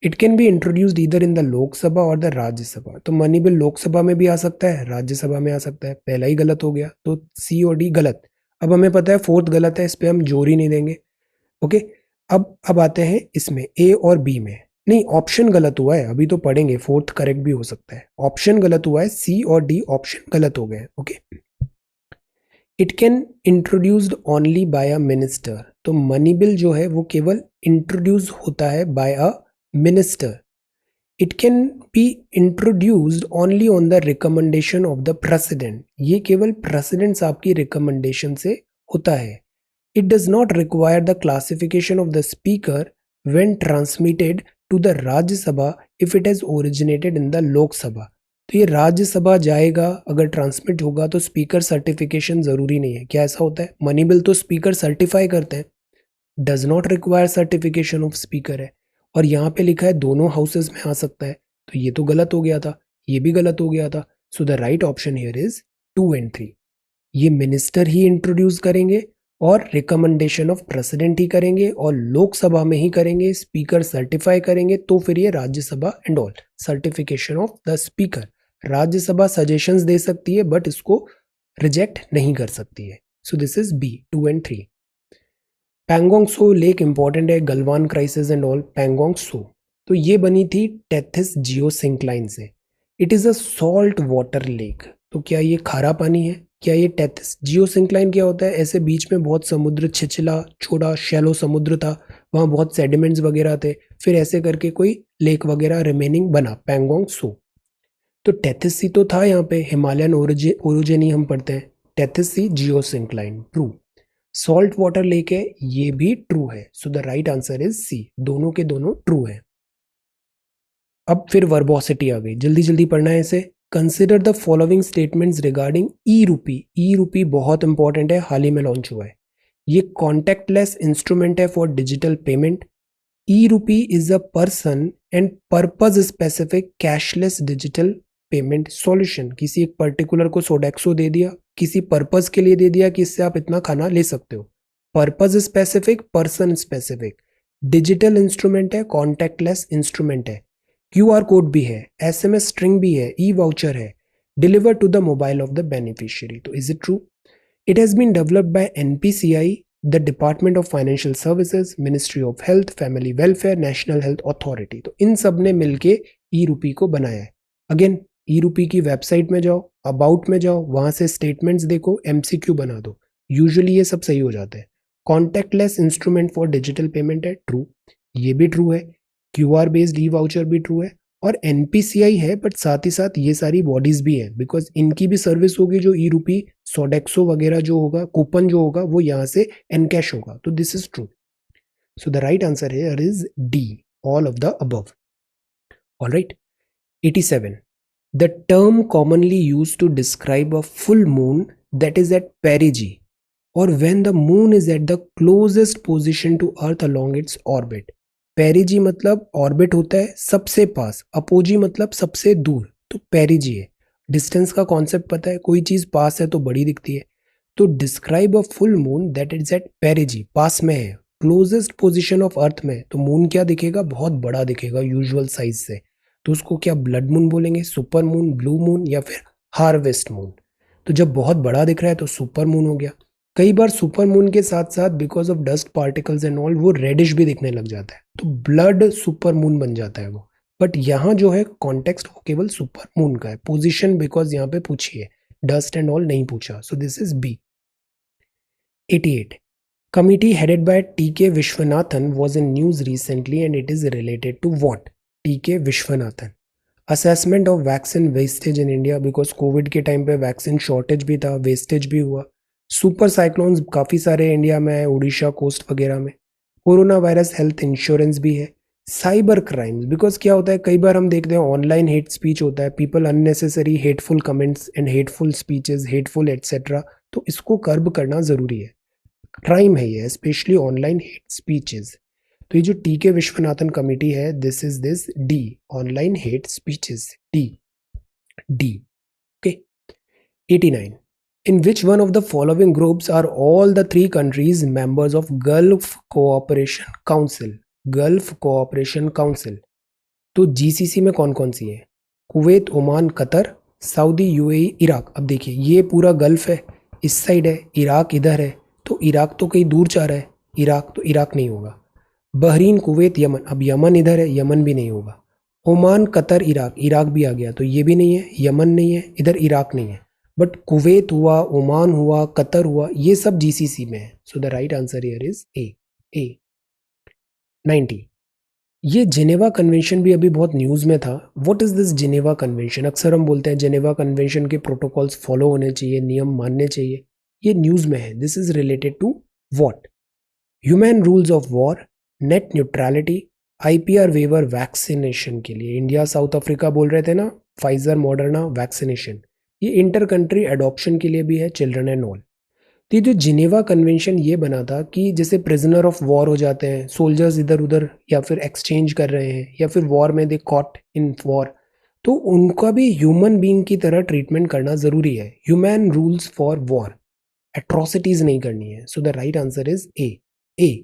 It can be introduced either in the Lok Sabha और द राज्यसभा। तो मनी बिल लोकसभा में भी आ सकता है, राज्यसभा में आ सकता है। पहला ही गलत हो गया, तो सी और डी गलत। अब हमें पता है फोर्थ गलत है, इस पे हम जोर ही नहीं देंगे। ओके, अब आते हैं इसमें ए और बी में। नहीं, ऑप्शन गलत हुआ है, अभी तो पढ़ेंगे, फोर्थ करेक्ट भी हो सकता है। ऑप्शन गलत हुआ है, सी और डी ऑप्शन गलत हो गए। Okay, it can introduced only by a minister. तो मनी बिल जो है वो केवल इंट्रोड्यूस होता है by a minister. It can be introduced only on the recommendation of the president. ये केवल प्रेसिडेंट साहब की रिकमेंडेशन से होता है। It does not require the classification of the speaker when transmitted to the Rajya Sabha if it has originated in the Lok Sabha। तो ये राज्यसभा जाएगा, अगर ट्रांसमिट होगा तो स्पीकर सर्टिफिकेशन जरूरी नहीं है। क्या ऐसा होता है? मनी बिल तो स्पीकर सर्टिफाई करते हैं, does not require certification of speaker है। और यहाँ पे लिखा है दोनों हाउसेस में आ सकता है, तो ये तो गलत हो गया था, ये भी गलत हो गया था। So the right option here is 2 and 3। ये मिनिस्टर ही इंट्रोड्यूस करेंगे और रिकमेंडेशन ऑफ प्रेसिडेंट ही करेंगे, और लोकसभा में ही करेंगे, स्पीकर सर्टिफाई करेंगे, तो फिर ये Rajya Sabha and all. Certification of the speaker, Rajya Sabha suggestions दे सकती है बट इसको रिजेक्ट नहीं कर सकती है। So this is B, 2 and 3। Pangong Tso lake important है, Galwan crisis and all. Pangong Tso तो ये बनी थी टेथिस जियोसिंक्लाइन से। It is a salt water lake. तो क्या ये खारा पानी है? क्या ये टेथिस जियोसिंक्लाइन क्या होता है? ऐसे बीच में बहुत समुद्र, छिछला छोटा शैलो समुद्र था, वहाँ बहुत सेडिमेंट्स वगैरह थे, फिर ऐसे करके कोई लेक वगैरह रिमेनिंग बना, पैंगोंग सो। तो टेथिस सी तो था यहाँ पे, हिमालयन ओरिजिन ही हम पढ़ते हैं। Tethys sea geosyncline, true. Salt water lake है, ये भी ट्रू है। So the right answer is C, दोनों के दोनों ट्रू है। अब फिर वर्बोसिटी आ गई, जल्दी जल्दी पढ़ना है इसे। Consider the following statements regarding e RUPI. E रूपी बहुत इंपॉर्टेंट है, हाल ही में लॉन्च हुआ है। ये कॉन्टैक्टलेस इंस्ट्रूमेंट है फॉर डिजिटल पेमेंट। ई रूपी is a person and purpose specific cashless digital payment solution. किसी एक पर्टिकुलर को सोडेक्सो दे दिया, किसी पर्पज के लिए दे दिया कि इससे आप इतना खाना ले सकते हो। Purpose specific, person specific. Digital instrument है, कॉन्टैक्टलेस इंस्ट्रूमेंट है। क्यूआर कोड भी है, एसएमएस स्ट्रिंग भी है, ई वाउचर है। Deliver to the mobile of the beneficiary. तो is it true? It has been developed by NPCI, the department of financial services, ministry of health, family welfare, national health authority. तो इन सब ने मिलके ई रूपी को बनाया है। अगेन, ई रूपी की वेबसाइट में जाओ, अबाउट में जाओ, वहां से स्टेटमेंट्स देखो, एमसीक्यू बना दो, यूजुअली ये सब सही हो जाता है। Contactless instrument for digital payment है, ट्रू, ये भी ट्रू है। क्यूआर बेस्ड ई वाउचर भी ट्रू है, और एनपीसीआई है, बट साथ ही साथ ये सारी बॉडीज भी हैं, बिकॉज इनकी भी सर्विस होगी जो ई रूपी, सोडेक्सो वगैरह जो होगा, कूपन जो होगा वो यहाँ से एनकैश होगा। तो this is true. So the right answer here is D, all of the above. Alright. 87. The term commonly used to describe a full moon that is at perigee, or when the moon is at the closest position to earth along its orbit. पेरिजी मतलब ऑर्बिट होता है सबसे पास, अपोजी मतलब सबसे दूर, तो पेरिजी है। डिस्टेंस का कॉन्सेप्ट पता है, कोई चीज पास है तो बड़ी दिखती है। तो describe a full moon that is at perigee, पास में है, क्लोजेस्ट पोजीशन ऑफ अर्थ में, तो मून क्या दिखेगा, बहुत बड़ा दिखेगा यूजुअल साइज से। तो उसको क्या ब्लड मून बोलेंगे, सुपर मून, ब्लू मून, या फिर हार्वेस्ट मून। तो जब बहुत बड़ा दिख रहा है तो सुपर मून हो गया। कई बार सुपर मून के साथ साथ because of dust particles and all वो रेडिश भी दिखने लग जाता है, तो ब्लड सुपर मून बन जाता है वो। बट यहाँ जो है कॉन्टेक्स्ट वो केवल सुपर मून का है, पोजीशन बिकॉज यहाँ पे पूछी है, डस्ट एंड ऑल नहीं पूछा, so this is B. 88. Committee headed by T.K. Vishwanathan was in news recently and it is related to what? T.K. Vishwanathan. Assessment of vaccine wastage in India, because Covid के टाइम पे वैक्सीन शॉर्टेज भी था, वेस्टेज भी हुआ। सुपर साइक्लोन्स काफ़ी सारे इंडिया में है, उड़ीसा कोस्ट वगैरह में। कोरोना वायरस हेल्थ इंश्योरेंस भी है। साइबर क्राइम्स, बिकॉज क्या होता है कई बार हम देखते हैं ऑनलाइन हेट स्पीच होता है, people unnecessary hateful comments and hateful speeches, hateful etcetera, तो इसको कर्ब करना ज़रूरी है। क्राइम है ये, स्पेशली ऑनलाइन हेट स्पीचेस। तो ये जो टीके विश्वनाथन कमेटी है, this is this D, online hate speeches, D, D. Okay. 89. In which one of the following groups are all the three countries members of Gulf Cooperation Council? Gulf Cooperation Council. तो जीसीसी में कौन कौन सी है? Kuwait, Oman, Qatar, Saudi, UAE, Iraq. अब देखिए ये पूरा गल्फ है, इस साइड है, इराक इधर है, तो इराक तो कहीं दूर जा रहा है, इराक तो इराक नहीं होगा। बहरीन, कुवैत, यमन, अब यमन इधर है, यमन भी नहीं होगा। ओमान, कतर, इराक, इराक भी आ गया, तो ये भी नहीं है, यमन नहीं है, इधर इराक नहीं है। बट कुवैत हुआ, ओमान हुआ, कतर हुआ, ये सब जीसीसी में है। So the right answer here is A, A. 90. ये जेनेवा कन्वेंशन भी अभी बहुत न्यूज़ में था। What is this Geneva convention? अक्सर हम बोलते हैं जेनेवा कन्वेंशन के प्रोटोकॉल्स फॉलो होने चाहिए, नियम मानने चाहिए। ये न्यूज़ में है। This is related to what? Human rules of war, net neutrality, IPR waiver vaccination के लिए। इंडिया साउथ अफ्रीका बोल रहे थे ना, फाइजर मॉडर्ना वैक्सीनेशन, ये इंटर कंट्री एडॉप्शन के लिए भी है, चिल्ड्रन एंड ऑल। तो ये जो जिनेवा कन्वेंशन ये बना था कि जैसे प्रिजनर ऑफ वॉर हो जाते हैं, सोल्जर्स इधर उधर या फिर एक्सचेंज कर रहे हैं, या फिर वॉर में दे कॉट इन वॉर, तो उनका भी ह्यूमन बीइंग की तरह ट्रीटमेंट करना ज़रूरी है। Human rules for war, atrocities नहीं करनी है। So the right answer is A, A.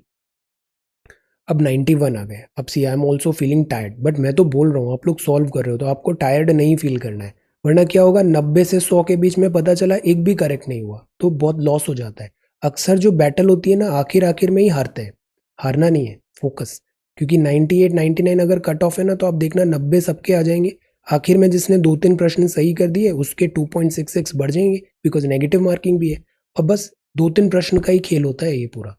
अब 91 आ गए। अब see I am also feeling tired, but मैं तो बोल रहा हूँ आप लोग सॉल्व कर रहे हो, तो आपको टायर्ड नहीं फील करना है, वरना क्या होगा 90 से 100 के बीच में पता चला एक भी करेक्ट नहीं हुआ तो बहुत लॉस हो जाता है। अक्सर जो बैटल होती है ना, आखिर आखिर में ही हारते हैं। हारना नहीं है, फोकस, क्योंकि 98 99 अगर कट ऑफ है ना, तो आप देखना 90 सबके आ जाएंगे। आखिर में जिसने 2-3 प्रश्न सही कर दिए उसके 2.66 बढ़ जाएंगे, बिकॉज नेगेटिव मार्किंग भी है। और बस 2-3 प्रश्न का ही खेल होता है ये पूरा।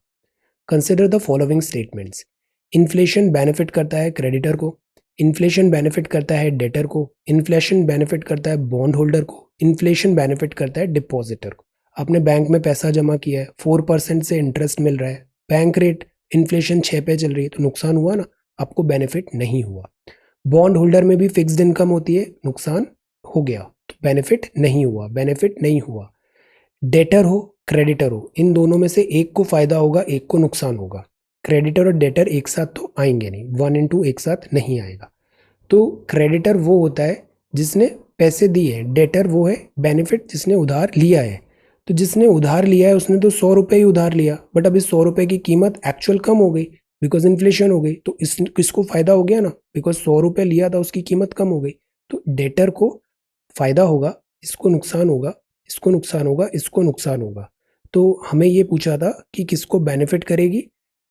Consider the following statements. Inflation benefit करता है क्रेडिटर को, इन्फ्लेशन बेनिफिट करता है डेटर को, इन्फ्लेशन बेनिफिट करता है बॉन्ड होल्डर को, इन्फ्लेशन बेनिफिट करता है डिपॉजिटर को। आपने बैंक में पैसा जमा किया है, 4% से इंटरेस्ट मिल रहा है, बैंक रेट इन्फ्लेशन 6 पे चल रही है, तो नुकसान हुआ ना, आपको बेनिफिट नहीं हुआ। बॉन्ड होल्डर में भी फिक्स्ड इनकम होती है, नुकसान हो गया तो बेनिफिट नहीं हुआ, बेनिफिट नहीं हुआ। डेटर हो क्रेडिटर हो, इन दोनों में से एक को फायदा होगा, एक को नुकसान होगा। क्रेडिटर और डेटर एक साथ तो आएंगे नहीं, 1 इन 2 एक साथ नहीं आएगा। तो क्रेडिटर वो होता है जिसने पैसे दिए हैं, डेटर वो है बेनिफिट जिसने उधार लिया है। तो जिसने उधार लिया है उसने तो 100 रुपये ही उधार लिया, बट अब इस 100 रुपये की कीमत एक्चुअल कम हो गई बिकॉज इन्फ्लेशन हो गई, तो इस किसको फायदा हो गया ना, बिकॉज 100 रुपये लिया था उसकी कीमत कम हो गई। तो डेटर को फायदा होगा, इसको नुकसान होगा, इसको नुकसान होगा, इसको नुकसान होगा। तो हमें ये पूछा था कि किसको बेनिफिट करेगी,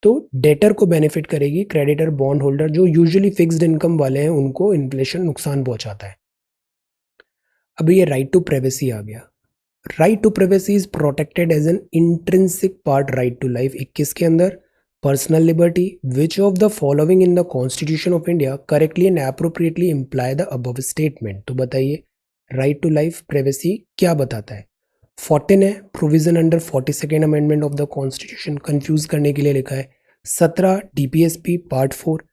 तो डेटर को बेनिफिट करेगी, क्रेडिटर बॉन्ड होल्डर जो यूजुअली फिक्स्ड इनकम वाले हैं उनको इन्फ्लेशन नुकसान पहुंचाता है। अब ये राइट टू प्राइवेसी आ गया। Right to privacy is protected as an intrinsic part right to life 21 के अंदर। Personal liberty, which of the following in the constitution of India correctly and appropriately imply the above statement. तो बताइए राइट टू लाइफ प्राइवेसी क्या बताता है। 14 है provision under 42nd amendment of the constitution, confuse करने के लिए लिखा है। 17 DPSP part 4।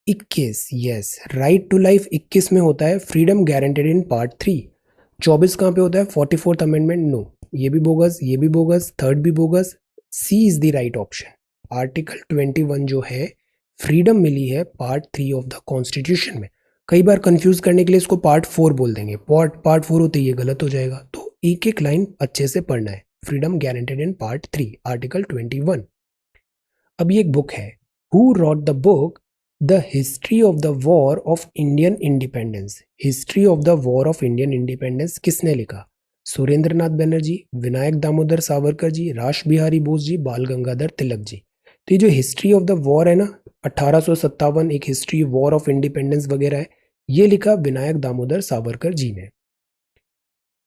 21 yes right to life 21 में होता है फ्रीडम गारंटेड इन पार्ट 3। 24 कहाँ पे होता है 44th अमेंडमेंट, नो ये भी बोगस, ये भी बोगस, थर्ड भी bogus. C is the right option. Article 21 जो है फ्रीडम मिली है पार्ट 3 ऑफ द कॉन्स्टिट्यूशन में। कई बार कंफ्यूज करने के लिए इसको पार्ट 4 बोल देंगे, पार्ट 4 होते ही ये गलत हो जाएगा। तो एक एक लाइन अच्छे से पढ़ना है। Freedom guaranteed in part 3 article 21। अब ये एक बुक है, who rot the book the history of the war of Indian independence. History of the war of Indian independence किसने लिखा। सुरेंद्र नाथ बनर्जी, विनायक दामोदर सावरकर जी, रास बिहारी बोस जी, बाल गंगाधर तिलक जी। तो ये जो हिस्ट्री ऑफ द वॉर है ना, 1857 एक हिस्ट्री वॉर ऑफ इंडिपेंडेंस वगैरह है, ये लिखा विनायक दामोदर सावरकर जी ने।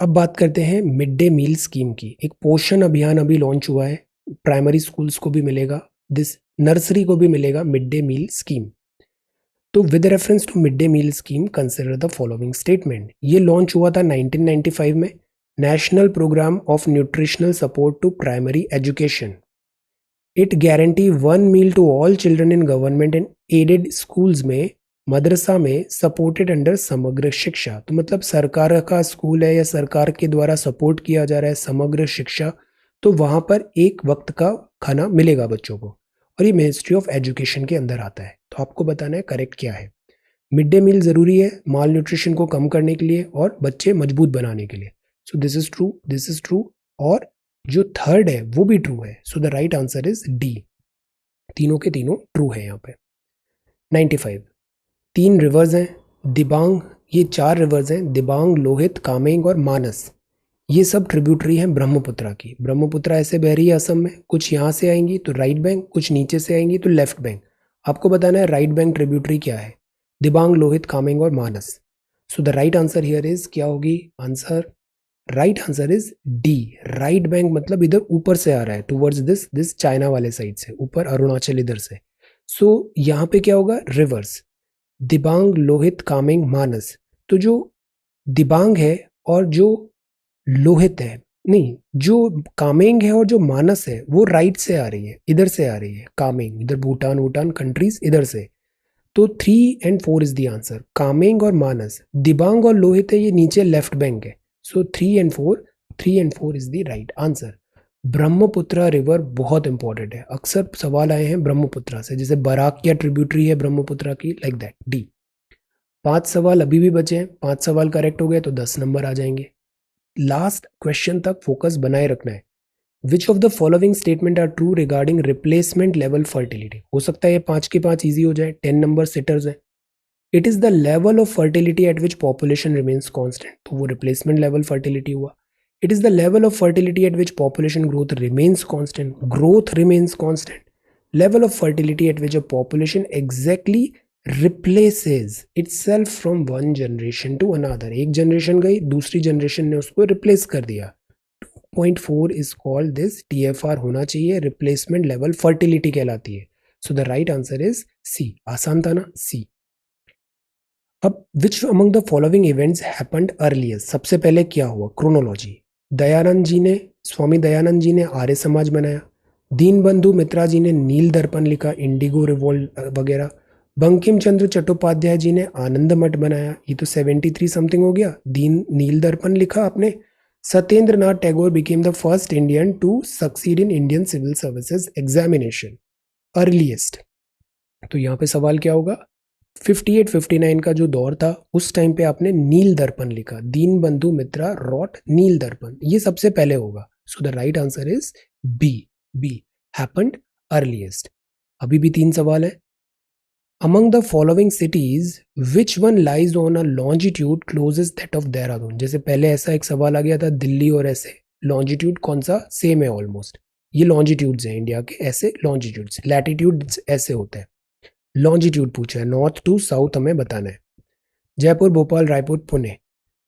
अब बात करते हैं मिड डे मील स्कीम की। एक पोषण अभियान अभी लॉन्च हुआ है, प्राइमरी स्कूल्स को भी मिलेगा, दिस नर्सरी को भी मिलेगा मिड डे मील स्कीम। तो with reference to mid day meal scheme consider the following statement. ये लॉन्च हुआ था 1995 में, national programme of nutritional support to primary education. It guarantee 1 meal to all children in government and aided schools में, मदरसा में सपोर्टेड अंडर समग्र शिक्षा। तो मतलब सरकार का स्कूल है या सरकार के द्वारा सपोर्ट किया जा रहा है समग्र शिक्षा, तो वहाँ पर एक वक्त का खाना मिलेगा बच्चों को, और ये मिनिस्ट्री ऑफ एजुकेशन के अंदर आता है। तो आपको बताना है करेक्ट क्या है। मिड डे मील ज़रूरी है माल न्यूट्रिशन को कम करने के लिए और बच्चे मजबूत बनाने के लिए। So this is true, this is true, और जो थर्ड है वो भी ट्रू है। So the right answer is D. तीनों के तीनों ट्रू है यहाँ पे। 95 3 रिवर्स हैं, दिबांग, ये 4 रिवर्स हैं, दिबांग, लोहित, कामेंग और मानस। ये सब ट्रिब्यूटरी हैं ब्रह्मपुत्रा की। ब्रह्मपुत्रा ऐसे बह रही है असम में, कुछ यहाँ से आएंगी तो राइट बैंक, कुछ नीचे से आएंगी तो लेफ्ट बैंक। आपको बताना है राइट बैंक ट्रिब्यूटरी क्या है, दिबांग, लोहित, कामेंग और Manas. So the right answer here is क्या होगी answer, right answer is D. Right bank मतलब इधर ऊपर से आ रहा है, टुवर्ड्स दिस चाइना वाले साइड से, ऊपर अरुणाचल इधर से। सो यहाँ पे क्या होगा रिवर्स, दिबांग, लोहित, कामेंग, मानस। तो जो दिबांग है और जो लोहित है, नहीं, जो कामेंग है और जो मानस है वो राइट से आ रही है, इधर से आ रही है। कामेंग इधर भूटान वूटान कंट्रीज इधर से। तो 3 और 4 इज द आंसर, कामेंग और मानस। दिबांग और लोहित है ये नीचे लेफ्ट बैंक है। सो 3 और 4 is the right answer. Brahmaputra river बहुत इंपॉर्टेंट है, अक्सर सवाल आए हैं ब्रह्मपुत्रा से, जैसे बराक क्या ट्रिब्यूटरी है ब्रह्मपुत्रा की, लाइक दैट। डी। 5 सवाल अभी भी बचे हैं, 5 सवाल करेक्ट हो गए तो 10 नंबर आ जाएंगे। लास्ट क्वेश्चन तक फोकस बनाए रखना है। Which of the following statement are true regarding replacement level fertility. हो सकता है ये 5 के 5 ईजी हो जाए, 10 नंबर सिटर्स है। It is the level of fertility at which population remains constant, तो वो रिप्लेसमेंट लेवल फर्टिलिटी हुआ। It is the level of fertility at which population growth remains constant, growth remains constant. Level of fertility at which a population exactly replaces itself from one generation to another, एक जनरेशन गई दूसरी जनरेशन ने उसको रिप्लेस कर दिया। 2.4 इज कॉल्ड दिस, TFR होना चाहिए, रिप्लेसमेंट लेवल फर्टिलिटी कहलाती है। So the right answer is C. आसान था ना, सी। अब which among the following events happened earliest, सबसे पहले क्या हुआ, क्रोनोलॉजी। दयानंद जी ने, स्वामी दयानंद जी ने आर्य समाज बनाया। दीनबंधु मित्रा जी ने नील दर्पण लिखा, इंडिगो रिवोल्ट वगैरह। बंकिम चंद्र चट्टोपाध्याय जी ने आनंद मठ बनाया, ये तो 73 समथिंग हो गया। दीन नील दर्पण लिखा आपने। Satyendra Nath Tagore became the first Indian to succeed in Indian civil services examination, earliest. तो यहाँ पे सवाल क्या होगा, 58-59 का जो दौर था उस टाइम पे आपने नील दर्पण लिखा, दीन बंधु मित्रा रॉट नील दर्पण, ये सबसे पहले होगा। So the right answer is B happened earliest. अभी भी 3 सवाल है। Among the following cities which one lies on a longitude closest that of Dehradun. जैसे पहले ऐसा एक सवाल आ गया था दिल्ली और ऐसे, लॉन्जिट्यूड कौन सा सेम है ऑलमोस्ट, ये लॉन्जिट्यूड्स हैं इंडिया के, ऐसे लॉन्जिट्यूड्स, लैटिट्यूड्स ऐसे होते हैं। लॉन्जिट्यूड पूछा है, नॉर्थ टू साउथ हमें बताना है। जयपुर, भोपाल, रायपुर, पुणे।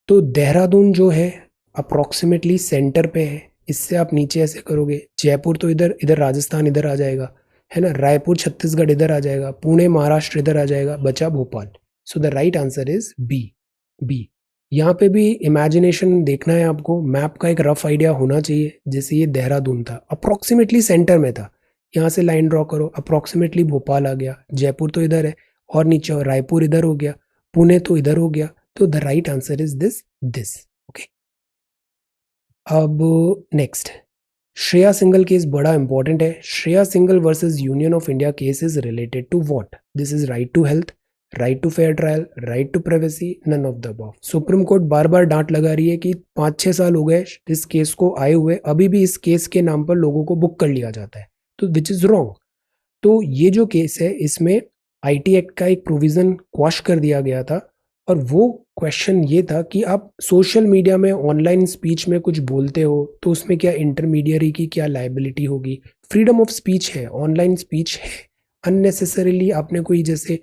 तो देहरादून जो है अप्रोक्सीमेटली सेंटर पे है, इससे आप नीचे ऐसे करोगे, जयपुर तो इधर इधर राजस्थान इधर आ जाएगा, है ना, रायपुर छत्तीसगढ़ इधर आ जाएगा, पुणे महाराष्ट्र इधर आ जाएगा, बचा Bhopal. So the right answer is B. यहाँ पे भी इमेजिनेशन देखना है आपको, मैप का एक रफ आइडिया होना चाहिए। जैसे ये देहरादून था, अप्रोक्सीमेटली सेंटर में था, यहाँ से लाइन ड्रॉ करो, अप्रोक्सीमेटली भोपाल आ गया, जयपुर तो इधर है और नीचे, और रायपुर इधर हो गया, पुणे तो इधर हो गया। तो the right answer is this okay. अब नेक्स्ट, श्रेया सिंगल केस बड़ा इंपॉर्टेंट है। Shreya Singhal versus union of India case is related to what? This is right to health, right to fair trial, right to privacy, none of the above. Supreme court बार बार डांट लगा रही है कि 5-6 साल हो गए इस केस को आए हुए, अभी भी इस केस के नाम पर लोगों को बुक कर लिया जाता है, तो विच इज रॉन्ग। तो ये जो केस है इसमें आईटी एक्ट का एक प्रोविजन क्वॉश कर दिया गया था, और वो क्वेश्चन ये था कि आप सोशल मीडिया में ऑनलाइन स्पीच में कुछ बोलते हो तो उसमें क्या इंटरमीडियरी की क्या लाइबिलिटी होगी। फ्रीडम ऑफ स्पीच है, ऑनलाइन स्पीच है, अननेसेसरीली आपने कोई जैसे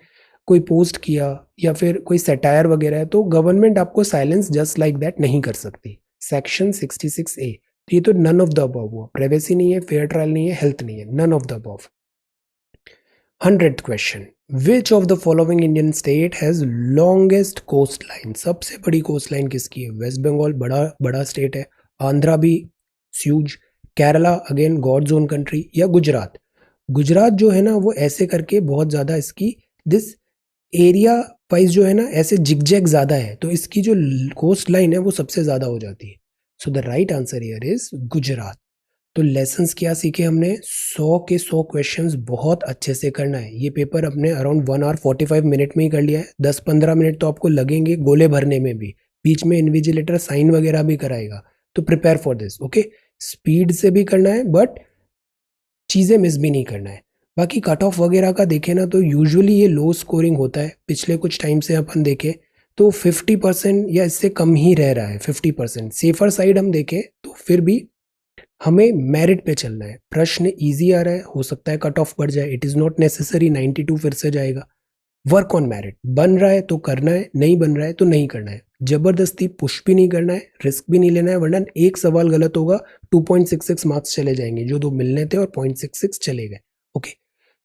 कोई पोस्ट किया या फिर कोई सटायर वगैरह है, तो गवर्नमेंट आपको साइलेंस जस्ट लाइक दैट नहीं कर सकती। Section 66A। तो ये तो नन ऑफ द अबव हुआ, प्राइवेसी नहीं है, फेयर ट्रायल नहीं है, हेल्थ नहीं है, none of the above. 100th question, which of the following Indian state has longest coast line? सबसे बड़ी कोस्ट लाइन किसकी है? वेस्ट बंगाल बड़ा बड़ा स्टेट है, आंध्रा भी sues, Kerala again God zone country, या गुजरात? गुजरात जो है ना वो ऐसे करके बहुत ज़्यादा इसकी दिस एरिया वाइज जो है ना ऐसे जिगजैग ज़्यादा है, तो इसकी जो कोस्ट लाइन है वो सबसे ज़्यादा हो जाती है। So the right answer here is Gujarat. तो लेसन्स क्या सीखे हमने? 100 के 100 क्वेश्चंस बहुत अच्छे से करना है। ये पेपर अपने अराउंड 1 आवर 45 मिनट में ही कर लिया है, 10-15 मिनट तो आपको लगेंगे गोले भरने में भी, बीच में इन्विजिलेटर साइन वगैरह भी कराएगा, तो prepare for this okay. Speed से भी करना है बट चीज़ें मिस भी नहीं करना है। बाकी कट ऑफ वगैरह का देखें ना तो यूजुअली ये लो स्कोरिंग होता है, पिछले कुछ टाइम से अपन देखें तो 50% या इससे कम ही रह रहा है, 50%। सेफर साइड हम देखें तो फिर भी हमें मेरिट पे चलना है। प्रश्न इजी आ रहा है, हो सकता है कट ऑफ बढ़ जाए, इट इज़ नॉट नेसेसरी 92 फिर से जाएगा। वर्क ऑन मेरिट, बन रहा है तो करना है, नहीं बन रहा है तो नहीं करना है। जबरदस्ती पुश भी नहीं करना है, रिस्क भी नहीं लेना है, वरना एक सवाल गलत होगा 2.66 मार्क्स चले जाएंगे, जो 2 मिलने थे और 0.66 चले गए ओके।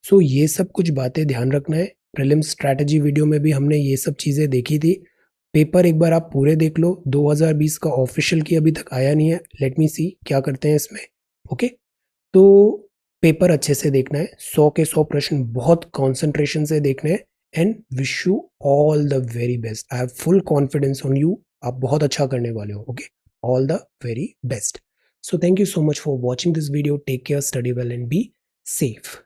सो ये सब कुछ बातें ध्यान रखना है। प्रीलिम्स स्ट्रैटेजी वीडियो में भी हमने ये सब चीज़ें देखी थी। पेपर एक बार आप पूरे देख लो, 2020 का ऑफिशियल की अभी तक आया नहीं है, लेट मी सी क्या करते हैं इसमें ओके। तो पेपर अच्छे से देखना है, 100 के 100 प्रश्न बहुत कंसंट्रेशन से देखने हैं, and wish you all the very best. I have full confidence on you, आप बहुत अच्छा करने वाले हो okay. All the very best. So thank you so much for watching this video, take care, study well and be safe.